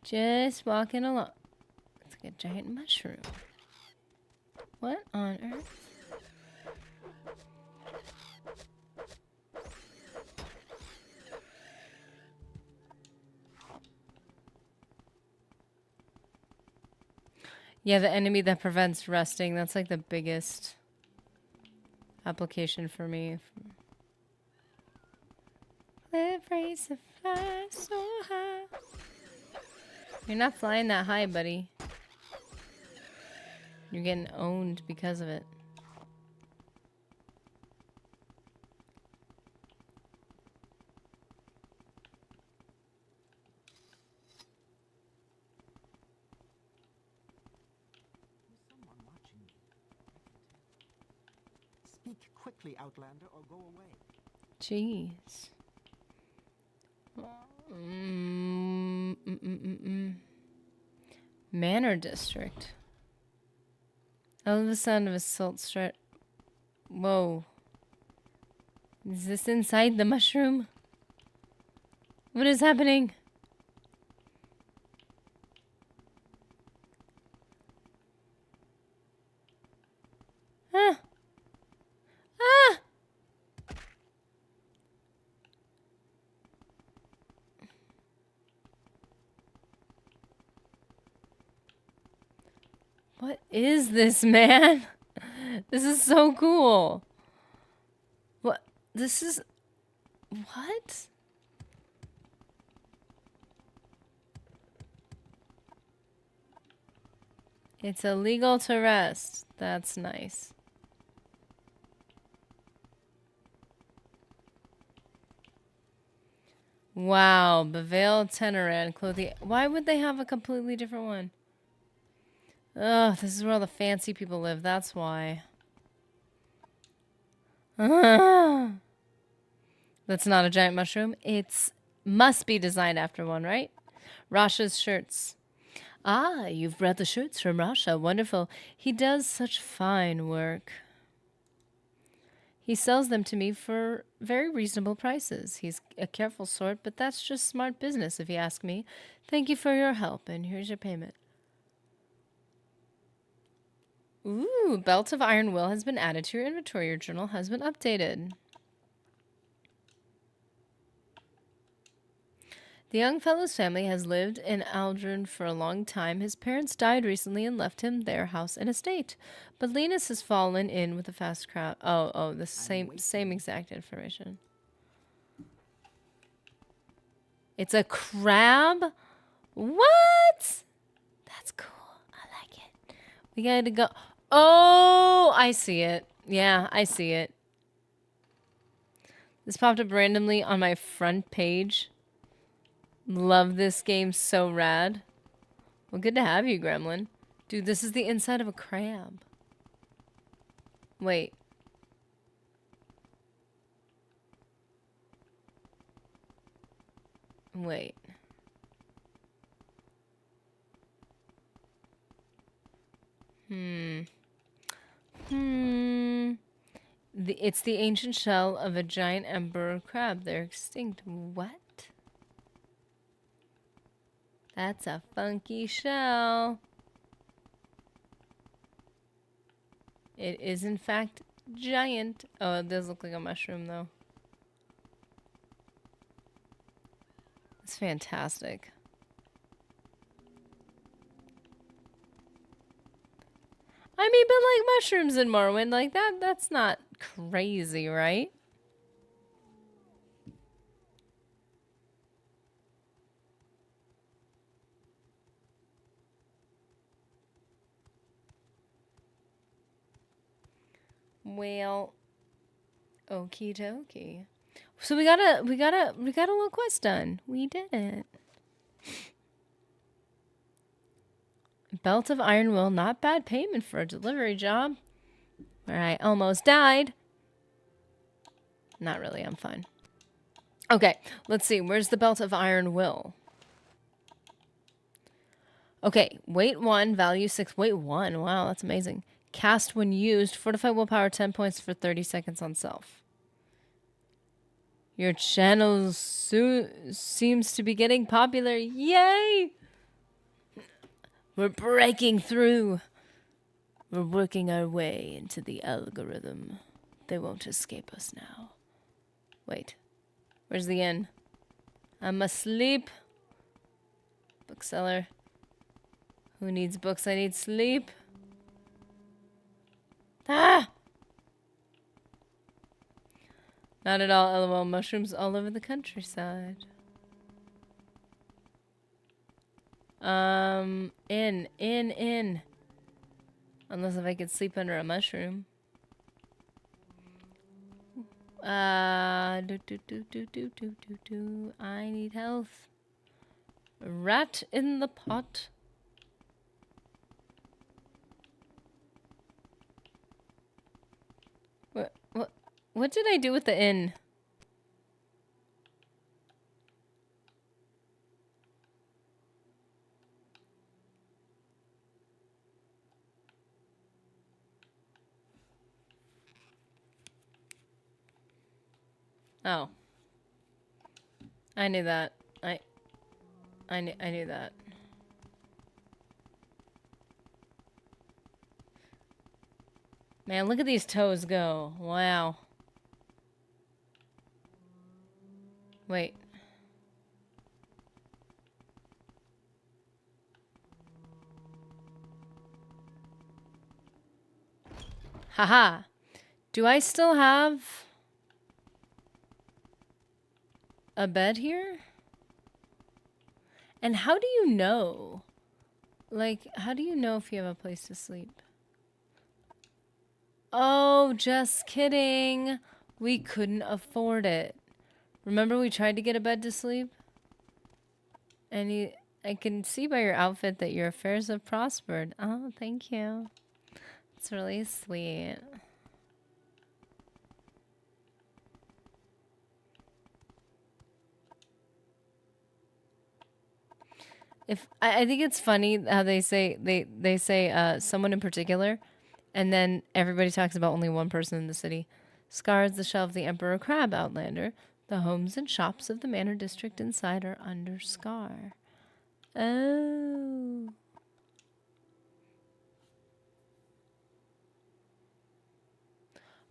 Just walking along. It's like a giant mushroom. What on earth? Yeah, the enemy that prevents resting. That's like the biggest application for me. Live race to fly so high. You're not flying that high, buddy. You're getting owned because of it. Someone watching me. Speak quickly, Outlander, or go away. Jeez. Manor District. I love the sound of a salt strut. Whoa. Is this inside the mushroom? What is happening? Ah! Ah! What is this, man? This is so cool. What? This is... What? It's illegal to rest. That's nice. Wow. Bevail Teneran clothing. Why would they have a completely different one? Ugh, this is where all the fancy people live. That's why. That's not a giant mushroom. It's must be designed after one, right? Rasha's shirts. Ah, you've brought the shirts from Russia. Wonderful. He does such fine work. He sells them to me for very reasonable prices. He's a careful sort, but that's just smart business if you ask me. Thank you for your help, and here's your payment. Ooh, Belt of Iron Will has been added to your inventory. Your journal has been updated. The young fellow's family has lived in Aldrin for a long time. His parents died recently and left him their house and estate. But Linus has fallen in with a fast crowd. Oh, the same exact information. It's a crab? What? That's cool. I like it. We gotta go. Oh, I see it. Yeah, I see it. This popped up randomly on my front page. Love this game, so rad. Well, good to have you, Gremlin. Dude, this is the inside of a crab. Wait. Wait. It's the ancient shell of a giant emperor crab. They're extinct. What? That's a funky shell. It is, in fact, giant. Oh, it does look like a mushroom, though. It's fantastic. I mean, but like mushrooms in Morrowind, like that's not crazy, right? Well, okie dokie. So we got a little quest done. We did it. Belt of Iron Will, not bad payment for a delivery job. Where I almost died. Not really, I'm fine. Okay, let's see. Where's the Belt of Iron Will? Okay, weight 1, value 6. Weight 1, wow, that's amazing. Cast when used, fortify willpower 10 points for 30 seconds on self. Your channel seems to be getting popular. Yay! We're breaking through. We're working our way into the algorithm. They won't escape us now. Wait. Where's the inn? I'm asleep. Bookseller. Who needs books? I need sleep. Ah! Not at all, LOL. Mushrooms all over the countryside. In. Unless if I could sleep under a mushroom. I need health. Rat in the pot. What did I do with the inn? Oh. I knew that. I knew that. Man, look at these toes go. Wow. Wait. Haha. Do I still have a bed here? And how do you know? Like, how do you know if you have a place to sleep? Oh, just kidding. We couldn't afford it. Remember we tried to get a bed to sleep? And I can see by your outfit that your affairs have prospered. Oh, thank you. It's really sweet. If I think it's funny how they say someone in particular, and then everybody talks about only one person in the city. Scar is the shell of the Emperor Crab Outlander. The homes and shops of the Manor District inside are under Scar. Oh.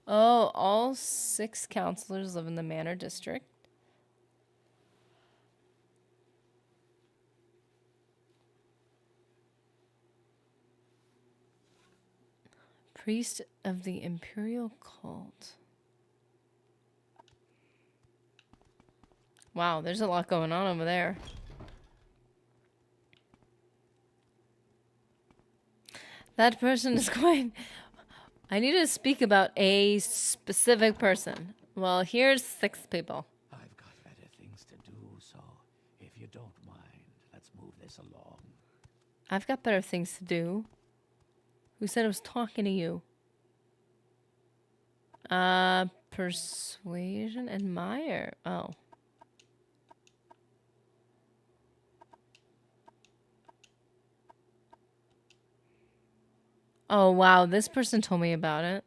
Oh, all 6 counselors live in the Manor District. Priest of the Imperial Cult. Wow, there's a lot going on over there. That person is quite... I need to speak about a specific person. Well, here's 6 people. I've got better things to do, so if you don't mind, let's move this along. I've got better things to do. Who said I was talking to you? Persuasion, admire. Oh. Oh, wow. This person told me about it.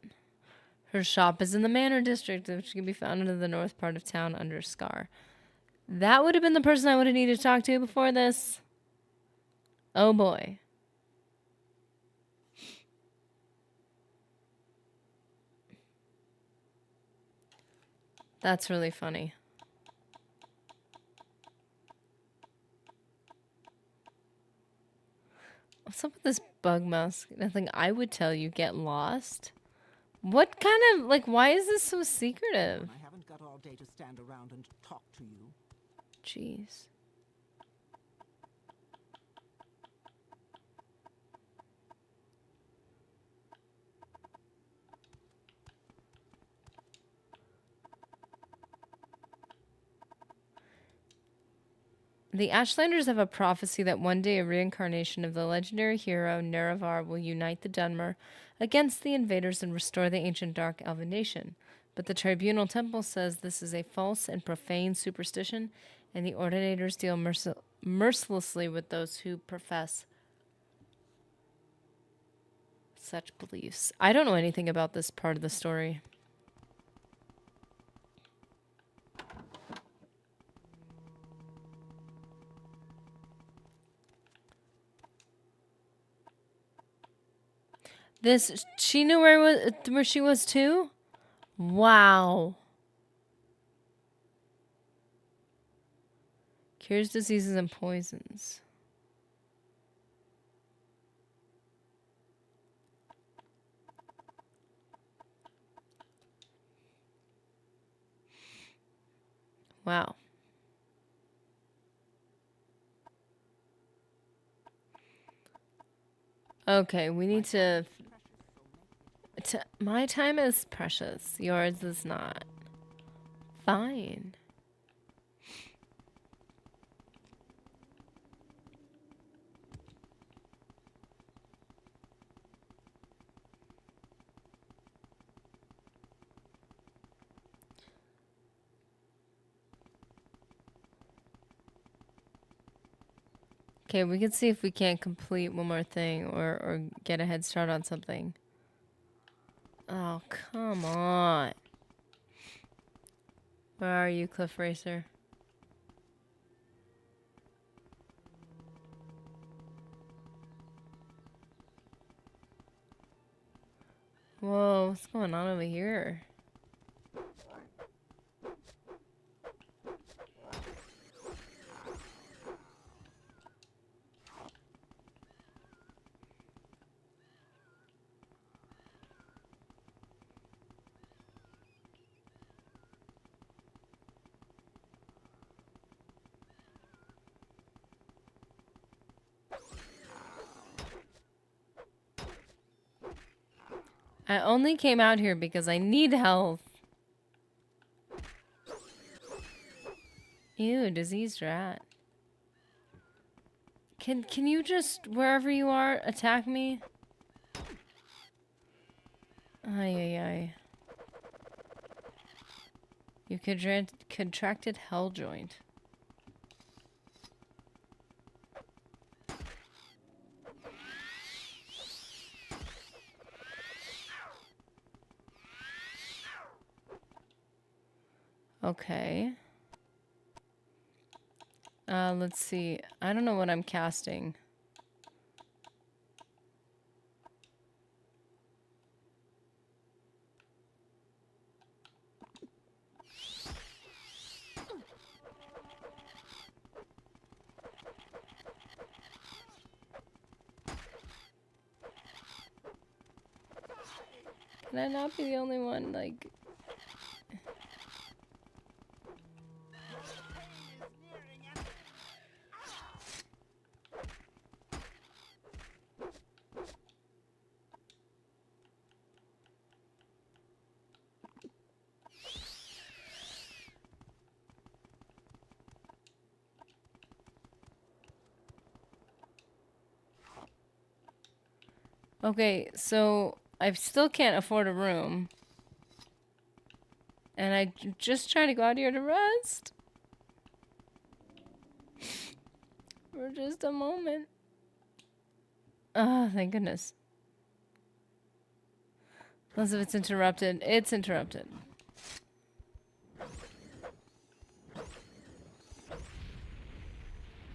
Her shop is in the Manor District, which can be found in the north part of town under Scar. That would have been the person I would have needed to talk to before this. Oh, boy. That's really funny. What's up with this bug mask? Nothing I would tell you. Get lost? What kind of, like, why is this so secretive? I haven't got all day to stand around and talk to you. Jeez. The Ashlanders have a prophecy that one day a reincarnation of the legendary hero Nerevar will unite the Dunmer against the invaders and restore the ancient Dark Elven nation. But the Tribunal Temple says this is a false and profane superstition, and the Ordinators deal mercilessly with those who profess such beliefs. I don't know anything about this part of the story. This, she knew where she was too? Wow. Cures diseases and poisons. Wow. Okay, we need to... My time is precious. Yours is not. Fine. Okay, we can see if we can't complete one more thing or get a head start on something. Oh, come on. Where are you, Cliff Racer? Whoa, what's going on over here? I only came out here because I need health. Ew, diseased rat. Can you just, wherever you are, attack me? Ay, ay, ay. You contracted, contracted hell joint. Okay. Let's see. I don't know what I'm casting. Can I not be the only one, like... Okay, so I still can't afford a room. And I'm just trying to go out here to rest. For just a moment. Ah, thank goodness. Unless if it's interrupted. It's interrupted.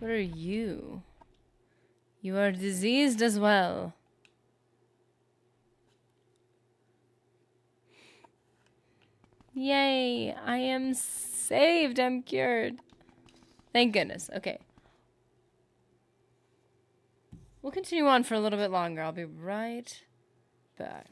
What are you? You are diseased as well. Yay! I am saved. I'm cured. Thank goodness. Okay. We'll continue on for a little bit longer. I'll be right back.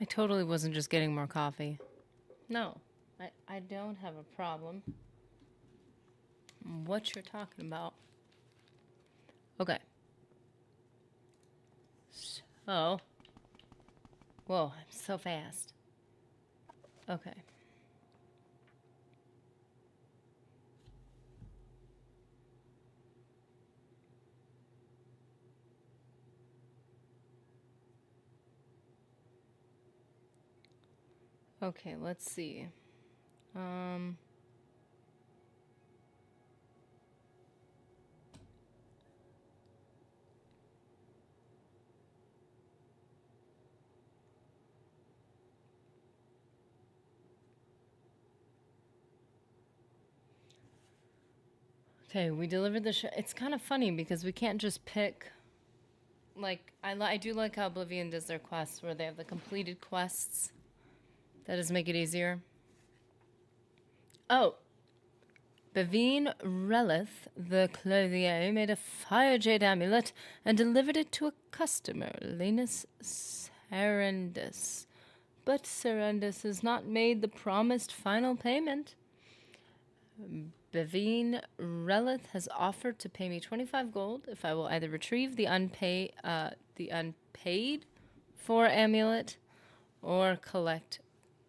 totally wasn't just getting more coffee. No, I don't have a problem. What you're talking about. Okay. So. Whoa, I'm so fast. Okay. Okay, let's see. Okay, we delivered the it's kind of funny because we can't just pick. Like, I do like how Oblivion does their quests where they have the completed quests. That does make it easier. Oh. Bavine Relith, the clothier, made a fire jade amulet and delivered it to a customer, Linus Serendus. But Serendus has not made the promised final payment. Bavine Relith has offered to pay me 25 gold if I will either retrieve the unpaid for amulet or collect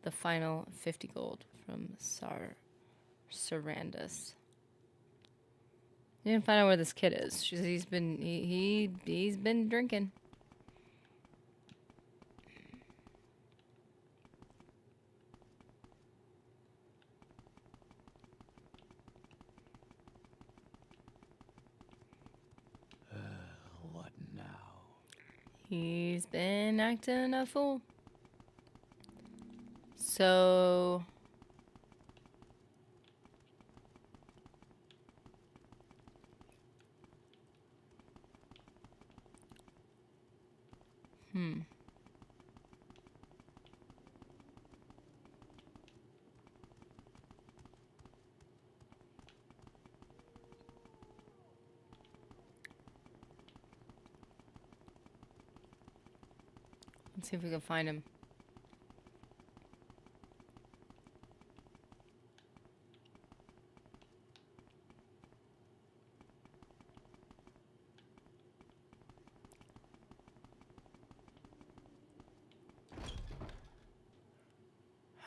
the final 50 gold from Serendus. You didn't find out where this kid is. He's been drinking. What now? He's been acting a fool. So let's see if we can find him.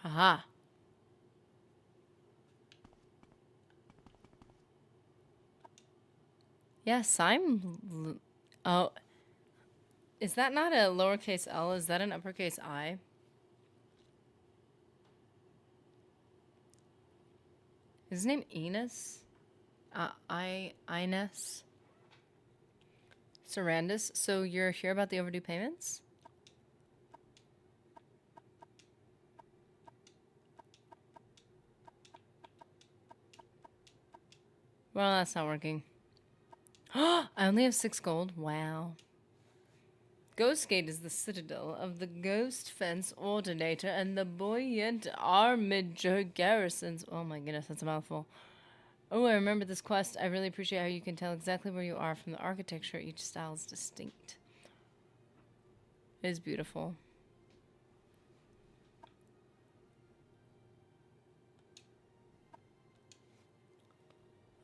Haha. Yes, oh, is that not a lowercase L? Is that an uppercase I? Is his name Enos? Ines? Serendus? So you're here about the overdue payments? Well, that's not working. I only have 6 gold. Wow. Ghostgate is the citadel of the Ghost Fence Ordinator and the Buoyant Armiger garrisons. Oh my goodness, that's a mouthful. Oh, I remember this quest. I really appreciate how you can tell exactly where you are from the architecture. Each style is distinct. It is beautiful.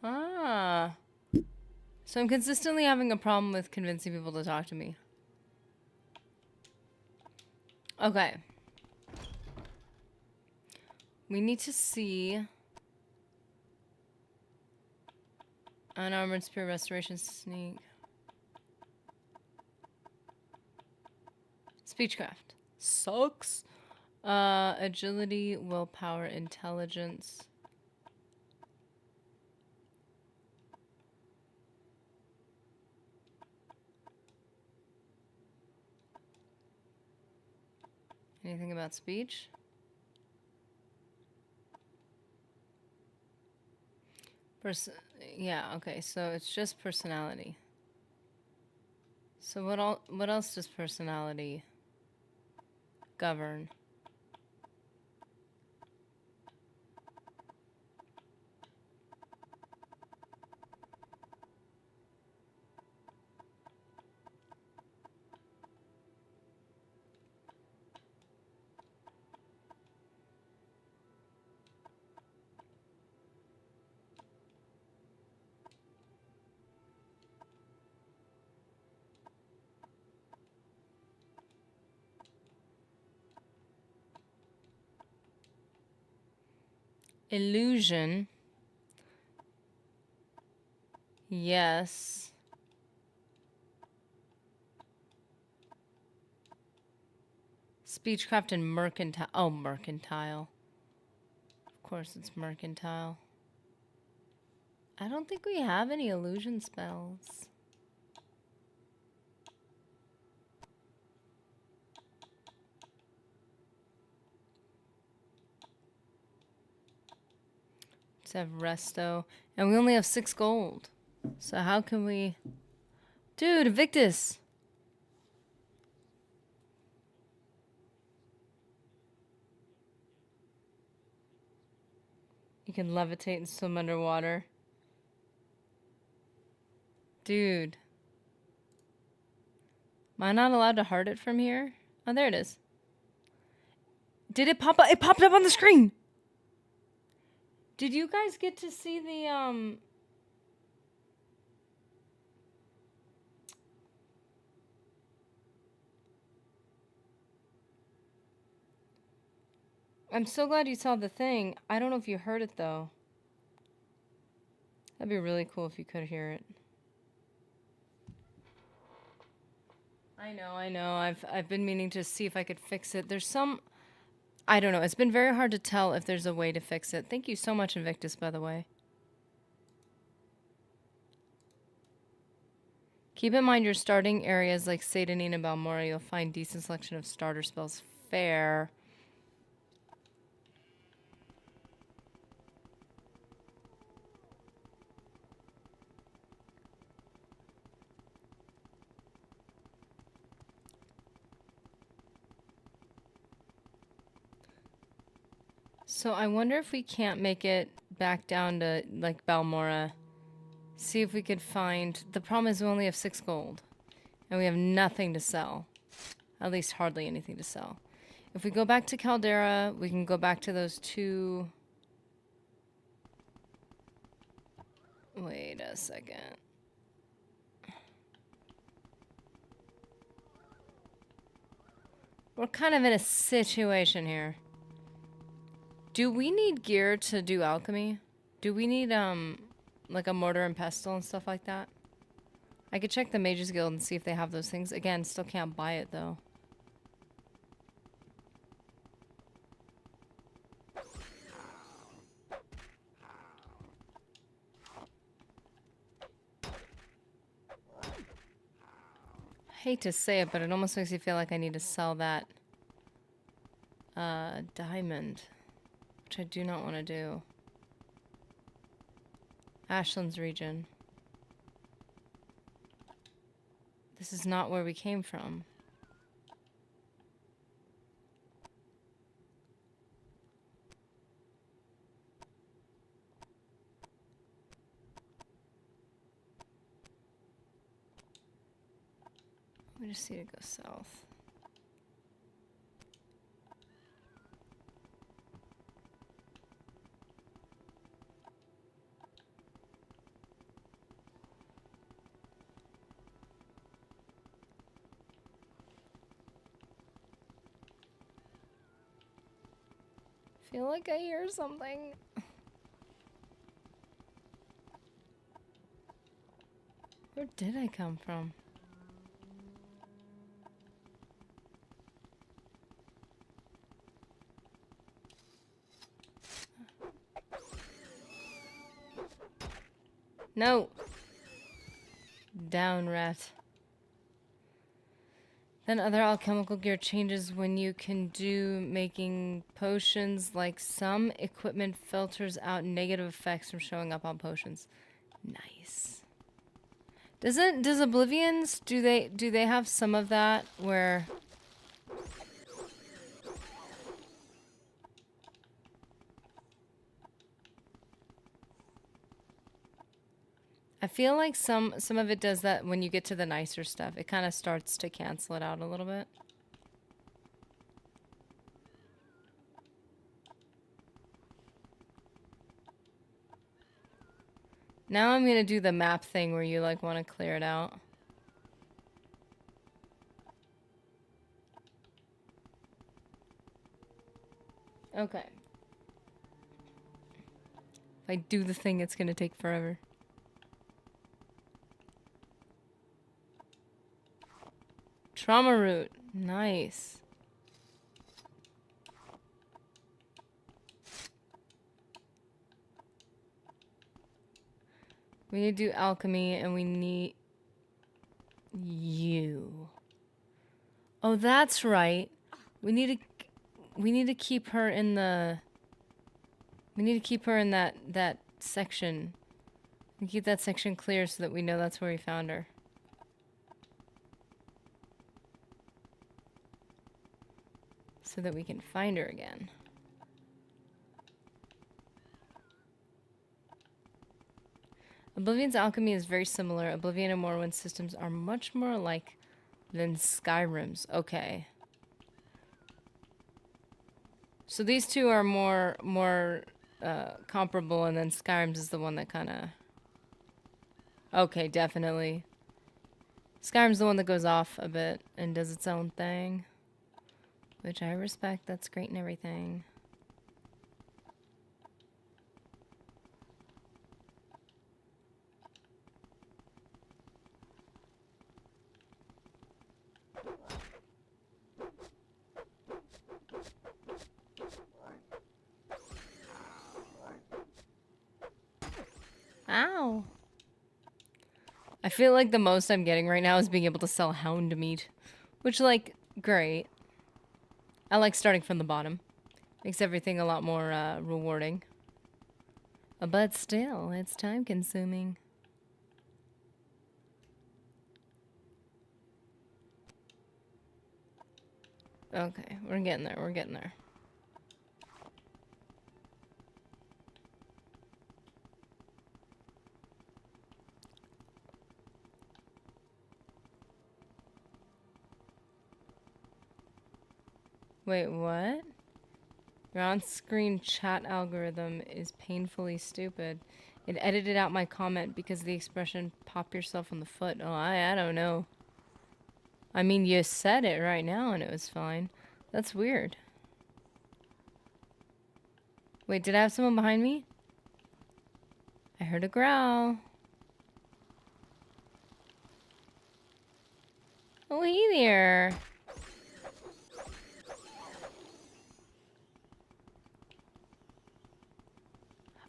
Ah. So I'm consistently having a problem with convincing people to talk to me. Okay. We need to see an armored spear restoration sneak. Speechcraft. Sucks. Agility, willpower, intelligence. Anything about speech? Yeah, okay, so it's just personality. So what else does personality govern? Illusion. Yes. Speechcraft and mercantile. Oh, mercantile. Of course it's mercantile. I don't think we have any illusion spells. Let's have resto. And we only have 6 gold. So how can we... Dude, Victus! You can levitate and swim underwater. Dude. Am I not allowed to heart it from here? Oh, there it is. Did it pop up? It popped up on the screen! Did you guys get to see the, I'm so glad you saw the thing. I don't know if you heard it, though. That'd be really cool if you could hear it. I know. I've been meaning to see if I could fix it. There's some... I don't know. It's been very hard to tell if there's a way to fix it. Thank you so much, Invictus, by the way. Keep in mind your starting areas like Satanin and Balmora. You'll find decent selection of starter spells. Fair. So I wonder if we can't make it back down to, like, Balmora. See if we could find... The problem is we only have 6 gold. And we have nothing to sell. At least hardly anything to sell. If we go back to Caldera, we can go back to those 2... Wait a second. We're kind of in a situation here. Do we need gear to do alchemy? Do we need, like a mortar and pestle and stuff like that? I could check the Mages Guild and see if they have those things. Again, still can't buy it, though. I hate to say it, but it almost makes me feel like I need to sell that, diamond. Which I do not want to do. Ashland's region. This is not where we came from. We just need to go south. Feel like I hear something. Where did I come from? No. Down, rat. Then other alchemical gear changes when you can do making potions, like some equipment filters out negative effects from showing up on potions. Nice. Does Oblivion's, do they have some of that where I feel like some of it does that when you get to the nicer stuff. It kind of starts to cancel it out a little bit. Now I'm going to do the map thing where you like want to clear it out. Okay. If I do the thing, it's gonna take forever. Trauma root. Nice. We need to do alchemy, and we need you. Oh, that's right. We need to keep her in the. We need to keep her in that section. And keep that section clear so that we know that's where we found her. So that we can find her again. Oblivion's alchemy is very similar. Oblivion and Morrowind systems are much more alike than Skyrim's. Okay. So these two are more comparable, and then Skyrim's is the one that kind of... Okay, definitely. Skyrim's the one that goes off a bit and does its own thing. Which I respect. That's great and everything. Ow. I feel like the most I'm getting right now is being able to sell hound meat. Which, like, great. I like starting from the bottom. Makes everything a lot more rewarding. But still, it's time consuming. Okay, we're getting there, we're getting there. Wait, what? Your on-screen chat algorithm is painfully stupid. It edited out my comment because of the expression "pop yourself on the foot." Oh, I don't know. I mean, you said it right now and it was fine. That's weird. Wait, did I have someone behind me? I heard a growl. Oh, hey there.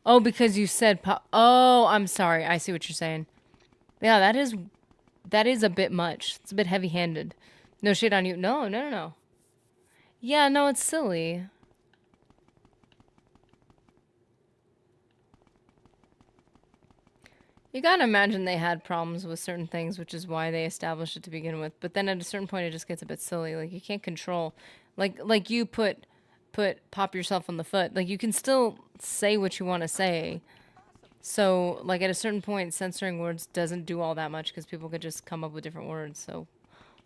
Oh, because you said pop. Oh, I'm sorry. I see what you're saying. Yeah, that is a bit much. It's a bit heavy-handed. No shit on you. No, no, no, no. Yeah, no, it's silly. You gotta imagine they had problems with certain things, which is why they established it to begin with. But then at a certain point, it just gets a bit silly. Like, you can't control... Like you put pop yourself on the foot. Like, you can still say what you want to say. So, like, at a certain point, censoring words doesn't do all that much because people could just come up with different words. So,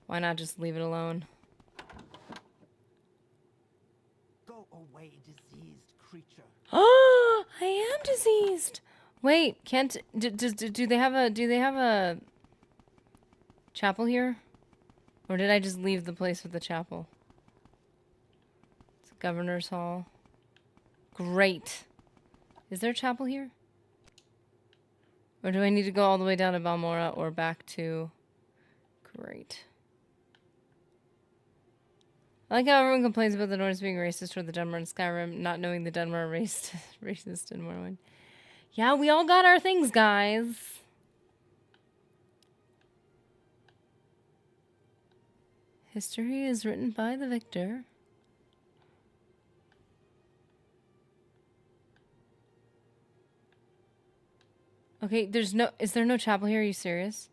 why not just leave it alone? Go away, diseased creature. Oh, I am diseased. Wait, can't do they have a chapel here? Or did I just leave the place with the chapel? It's a governor's hall. Great. Is there a chapel here? Or do I need to go all the way down to Balmora or back to... Great. I like how everyone complains about the Nords being racist toward the Dunmer in Skyrim, not knowing the Dunmer are racist in Morrowind. Yeah, we all got our things, guys. History is written by the victor. Okay, is there no chapel here? Are you serious?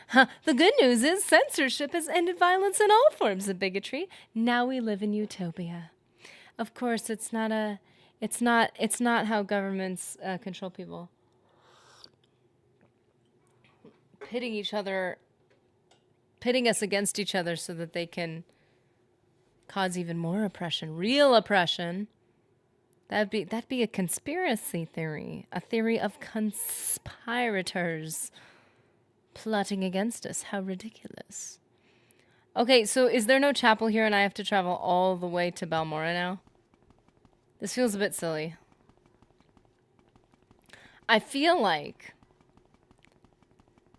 Huh, the good news is censorship has ended violence in all forms of bigotry. Now we live in utopia. Of course, it's not how governments control people. Pitting us against each other so that they can cause even more oppression, real oppression. That'd be a conspiracy theory, a theory of conspirators plotting against us. How ridiculous. Okay, so is there no chapel here and I have to travel all the way to Balmora now? This feels a bit silly. I feel like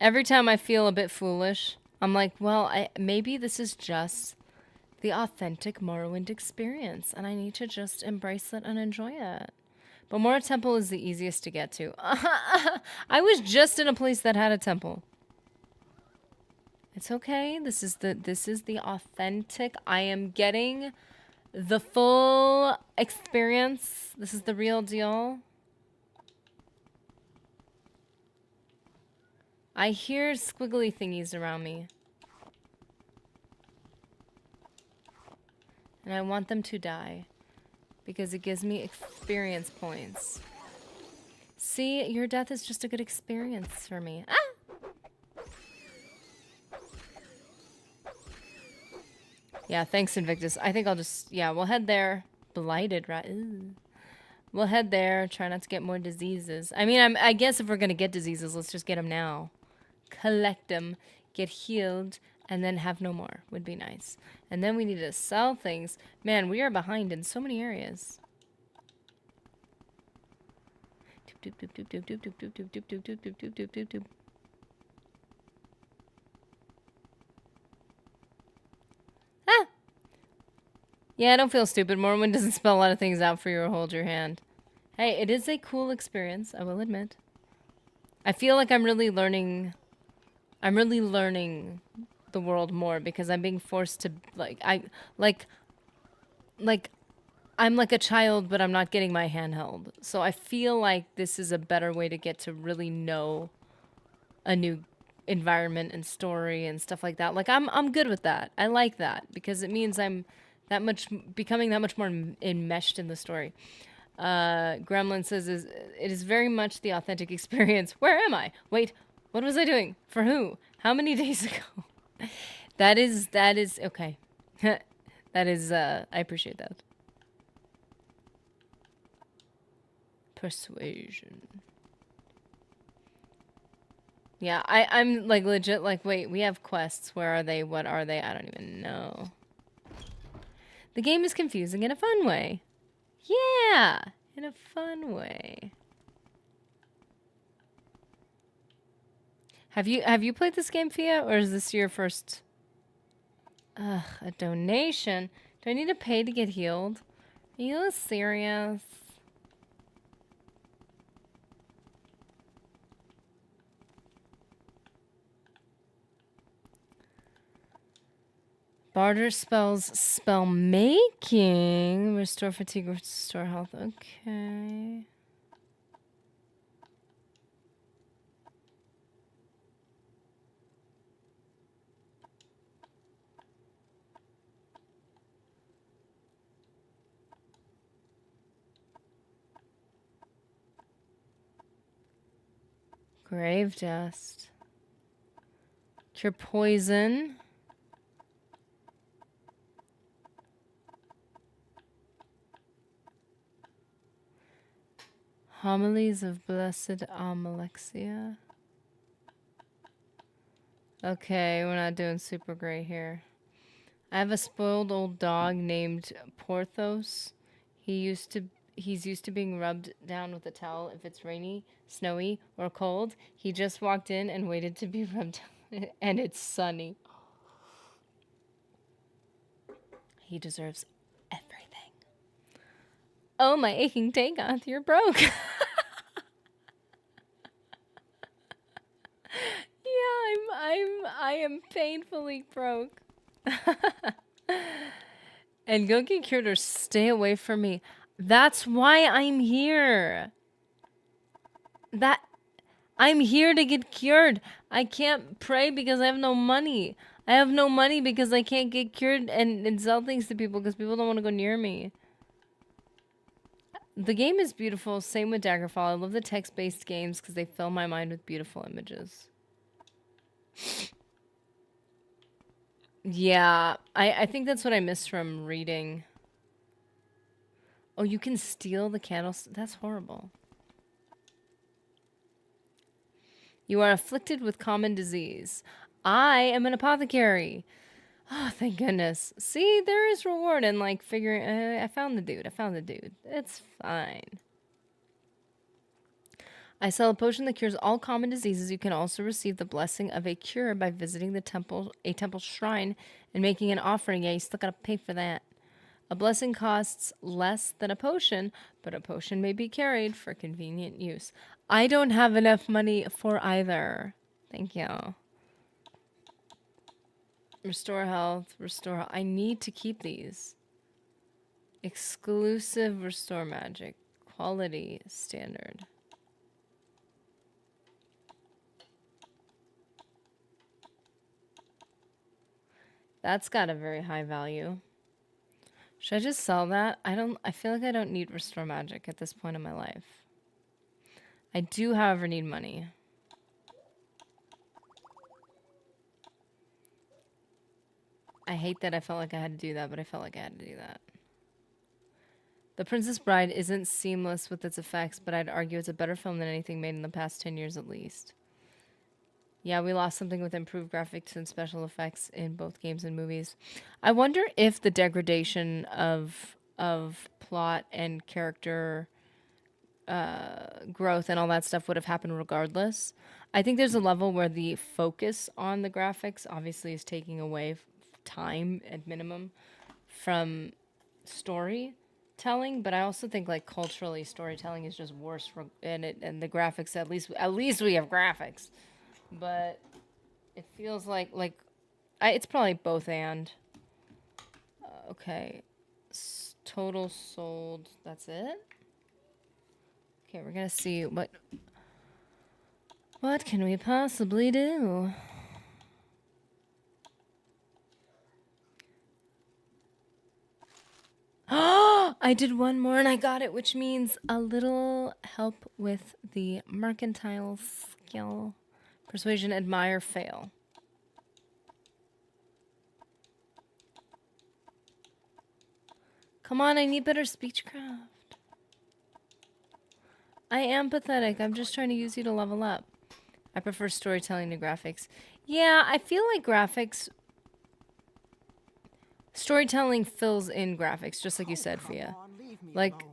every time I feel a bit foolish, I'm like, well, maybe this is just the authentic Morrowind experience, and I need to just embrace it and enjoy it. But Mora Temple is the easiest to get to. I was just in a place that had a temple. It's okay. This is the authentic. I am getting the full experience. This is the real deal. I hear squiggly thingies around me. And I want them to die. Because it gives me experience points. See, your death is just a good experience for me. Ah! Yeah, thanks, Invictus. I think I'll just... Yeah, we'll head there. Blighted, right? Ooh. We'll head there. Try not to get more diseases. I mean, I guess if we're going to get diseases, let's just get them now. Collect them. Get healed. And then have no more. Would be nice. And then we need to sell things. Man, we are behind in so many areas. Ah! Yeah, I don't feel stupid. Morrowind doesn't spell a lot of things out for you or hold your hand. Hey, it is a cool experience, I will admit. I feel like I'm really learning the world more because I'm being forced to I'm like a child, but I'm not getting my hand held. So I feel like this is a better way to get to really know a new environment and story and stuff like that. Like I'm good with that. I like that because it means I'm becoming that much more enmeshed in the story. Gremlin says it is very much the authentic experience. Where am I? Wait, what was I doing? For who? How many days ago? That is okay. That is I appreciate that. Persuasion. Yeah, I'm like legit like, wait, we have quests. Where are they? What are they? I don't even know. The game is confusing in a fun way. Yeah, in a fun way. Have you played this game, Fia, or is this your first? Ugh, a donation. Do I need to pay to get healed? Are you serious? Barter spells spell making. Restore fatigue, restore health. Okay. Grave dust. Cure poison. Homilies of Blessed Amalexia. Okay, we're not doing super great here. I have a spoiled old dog named Porthos. He's used to being rubbed down with a towel if it's rainy, snowy, or cold. He just walked in and waited to be rubbed down, and it's sunny. He deserves everything. Oh, my aching Dagoth, you're broke. Yeah, I am painfully broke. And go get cured or stay away from me. That's why I'm here. I'm here to get cured. I can't pray because I have no money. I have no money because I can't get cured and sell things to people because people don't want to go near me. The game is beautiful. Same with Daggerfall. I love the text-based games because they fill my mind with beautiful images. Yeah, I think that's what I miss from reading. Oh, you can steal the candles? That's horrible. You are afflicted with common disease. I am an apothecary. Oh, thank goodness. See, there is reward in, like, figuring... I found the dude. It's fine. I sell a potion that cures all common diseases. You can also receive the blessing of a cure by visiting a temple shrine and making an offering. Yeah, you still gotta pay for that. A blessing costs less than a potion, but a potion may be carried for convenient use. I don't have enough money for either. Thank you. Restore health, restore. I need to keep these. Exclusive restore magic. Quality standard. That's got a very high value. Should I just sell that? I feel like I don't need restore magic at this point in my life. I do, however, need money. I hate that I felt like I had to do that, but I felt like I had to do that. The Princess Bride isn't seamless with its effects, but I'd argue it's a better film than anything made in the past 10 years at least. Yeah, we lost something with improved graphics and special effects in both games and movies. I wonder if the degradation of plot and character growth and all that stuff would have happened regardless. I think there's a level where the focus on the graphics obviously is taking away time at minimum from storytelling, but I also think like culturally storytelling is just worse and the graphics at least we have graphics. But it feels like it's probably both and. Okay. Total sold. That's it? Okay, we're gonna see what can we possibly do? Oh, I did one more and I got it, which means a little help with the mercantile skill. Persuasion, admire, fail. Come on, I need better speechcraft. I am pathetic. I'm just trying to use you to level up. I prefer storytelling to graphics. Yeah, I feel like storytelling fills in graphics, just like you said, Fia. Like,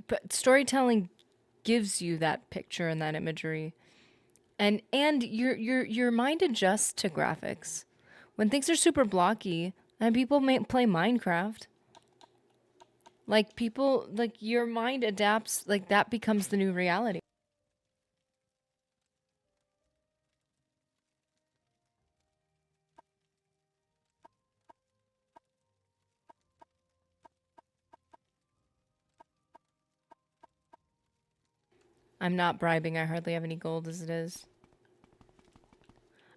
but storytelling gives you that picture and that imagery. And your mind adjusts to graphics. When things are super blocky, and people play Minecraft, like your mind adapts, like that becomes the new reality. I'm not bribing. I hardly have any gold as it is.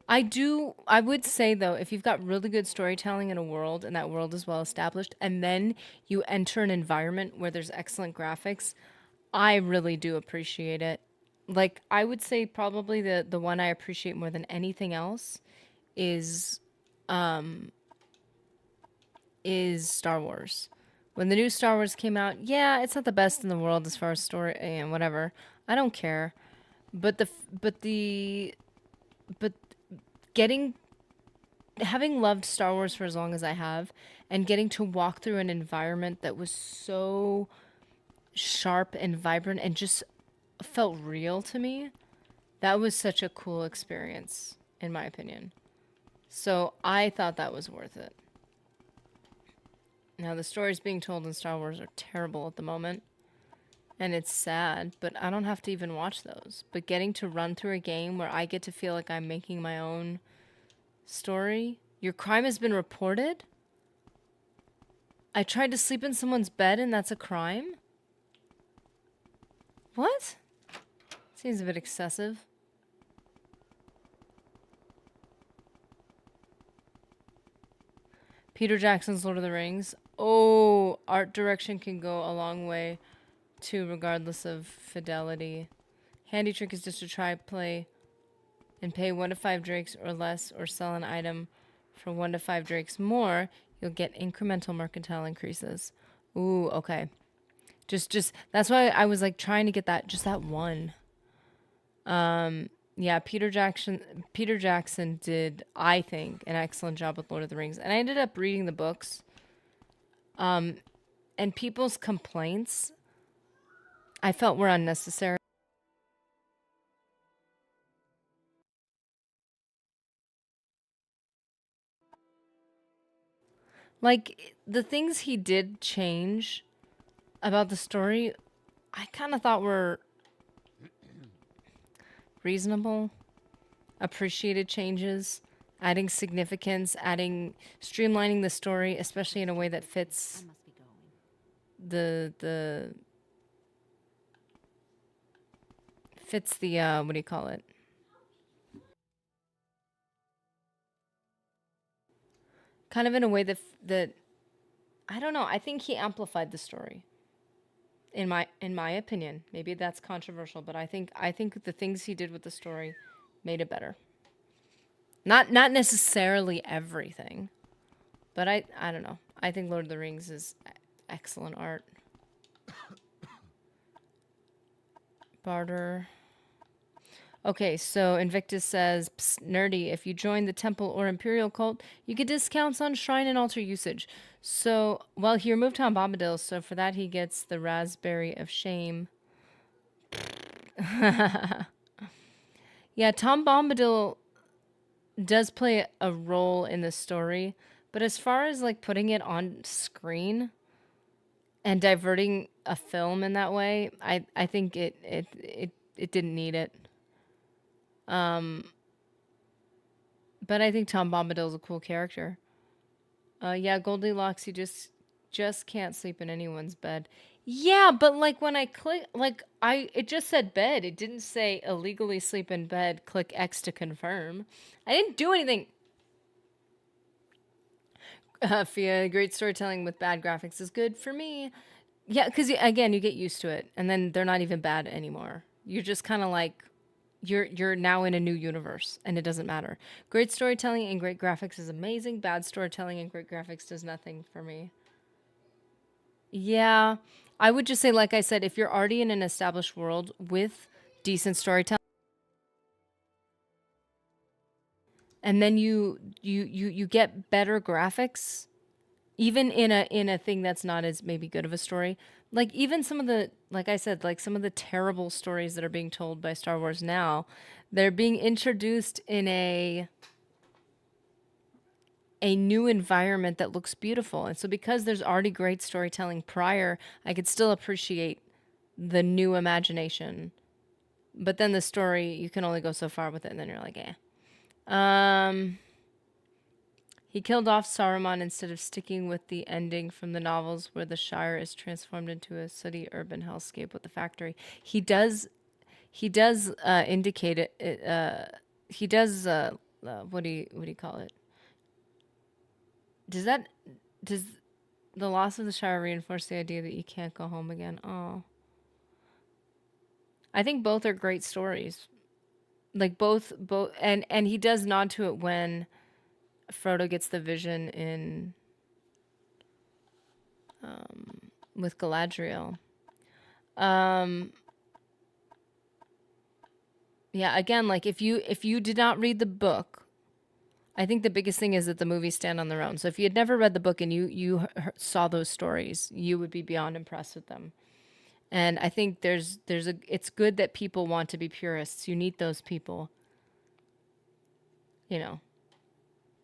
I would say though, if you've got really good storytelling in a world and that world is well established, and then you enter an environment where there's excellent graphics, I really do appreciate it. Like, I would say probably the one I appreciate more than anything else is Star Wars. When the new Star Wars came out, yeah, it's not the best in the world as far as story and whatever. I don't care. But having loved Star Wars for as long as I have, and getting to walk through an environment that was so sharp and vibrant and just felt real to me, that was such a cool experience, in my opinion. So I thought that was worth it. Now, the stories being told in Star Wars are terrible at the moment. And it's sad, but I don't have to even watch those. But getting to run through a game where I get to feel like I'm making my own story. Your crime has been reported? I tried to sleep in someone's bed and that's a crime? What? Seems a bit excessive. Peter Jackson's Lord of the Rings. Oh, art direction can go a long way too, regardless of fidelity. Handy trick is just to try play and pay 1 to 5 drakes or less, or sell an item for 1 to 5 drakes more. You'll get incremental mercantile increases. Ooh, okay. Just that's why I was like trying to get just that one. Yeah, Peter Jackson did, I think, an excellent job with Lord of the Rings. And I ended up reading the books. And people's complaints I felt were unnecessary. Like, the things he did change about the story, I kind of thought were reasonable, appreciated changes, adding significance, streamlining the story, especially in a way that I fits must be going. the what do you call it? Kind of in a way that I don't know. I think he amplified the story. In my opinion, maybe that's controversial, but I think the things he did with the story made it better. Not necessarily everything, but I don't know. I think Lord of the Rings is excellent art. Barter. Okay, so Invictus says, "Psst, nerdy, if you join the temple or imperial cult, you get discounts on shrine and altar usage. So, well, he removed Tom Bombadil, so for that he gets the Raspberry of Shame." Yeah, Tom Bombadil does play a role in the story, but as far as like putting it on screen and diverting a film in that way, I think it didn't need it. But I think Tom Bombadil's a cool character. Yeah, Goldilocks, you just can't sleep in anyone's bed. Yeah, but like when I click, like it just said bed. It didn't say illegally sleep in bed. Click X to confirm. I didn't do anything. Fia, great storytelling with bad graphics is good for me. Yeah, because again, you get used to it, and then they're not even bad anymore. You're just kind of like, you're now in a new universe, and it doesn't matter. Great storytelling and great graphics is amazing. Bad storytelling and great graphics does nothing for me. Yeah, I would just say, like I said, if you're already in an established world with decent storytelling, and then you get better graphics, even in a thing that's not as maybe good of a story. Like even some of the, like I said, like some of the terrible stories that are being told by Star Wars now, they're being introduced in a new environment that looks beautiful. And so because there's already great storytelling prior, I could still appreciate the new imagination. But then the story, you can only go so far with it, and then you're like, eh. He killed off Saruman instead of sticking with the ending from the novels where the Shire is transformed into a sooty urban hellscape with the factory. He does indicate it. He does. What do you call it? Does the loss of the Shire reinforce the idea that you can't go home again? Oh, I think both are great stories. Like both, and he does nod to it when Frodo gets the vision in with Galadriel. Yeah, again, like if you did not read the book, I think the biggest thing is that the movies stand on their own. So if you had never read the book and you saw those stories, you would be beyond impressed with them. And I think it's good that people want to be purists. You need those people, you know.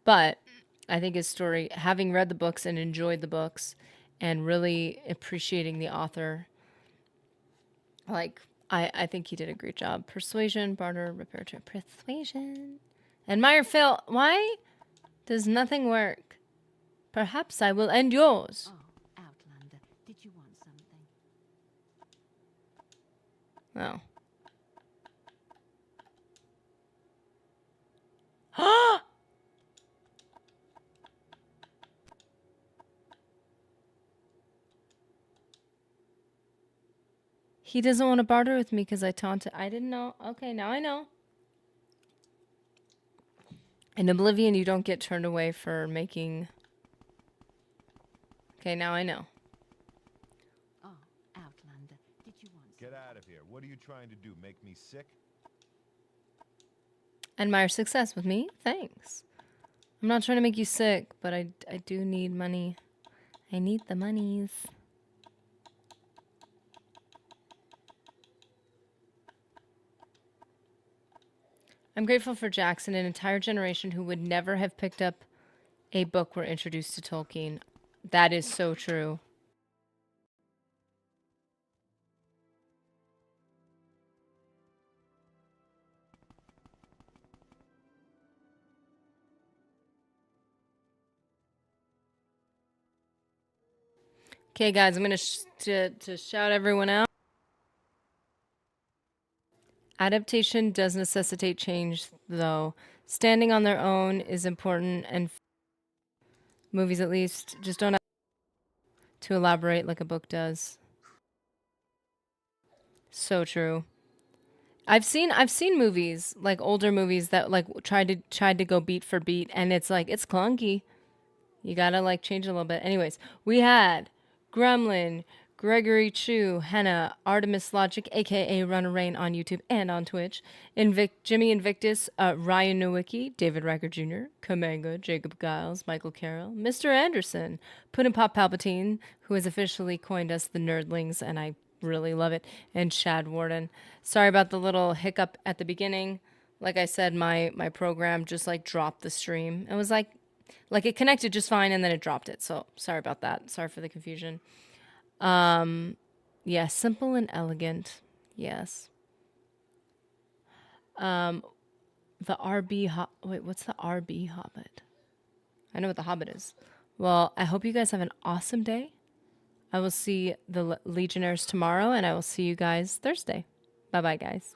But I think his story, having read the books and enjoyed the books and really appreciating the author, like, I think he did a great job. Persuasion, barter, repair, persuasion. Admire, Phil. Why does nothing work? Perhaps I will end yours. Oh, Outlander, did you want something? Oh. He doesn't want to barter with me because I taunted. I didn't know. Okay, now I know. In Oblivion, you don't get turned away for making... Okay, now I know. Oh, Outlander, did you want something? Get out of here. What are you trying to do? Make me sick? Admire success with me? Thanks. I'm not trying to make you sick, but I do need money. I need the monies. I'm grateful for Jackson, an entire generation who would never have picked up a book were introduced to Tolkien. That is so true. Okay, guys, I'm gonna to shout everyone out. Adaptation does necessitate change, though. Standing on their own is important, and movies at least just don't have to elaborate like a book does. So true. I've seen movies, like older movies that like tried to go beat for beat, and it's like it's clunky. You gotta like change it a little bit. Anyways, we had Gremlin, Gregory Chu, Henna, Artemis Logic, aka Runner Rain on YouTube and on Twitch, Jimmy Invictus, Ryan Nowicki, David Riker Jr., Kamanga, Jacob Giles, Michael Carroll, Mr. Anderson, Puddin' Pop Palpatine, who has officially coined us the Nerdlings, and I really love it, and Chad Warden. Sorry about the little hiccup at the beginning. Like I said, my program just like dropped the stream. It was like it connected just fine and then it dropped it. So sorry about that. Sorry for the confusion. Yeah, simple and elegant. Yes. The wait, what's the RB Hobbit? I know what the Hobbit is. Well, I hope you guys have an awesome day. I will see the Legionnaires tomorrow, and I will see you guys Thursday. Bye-bye, guys.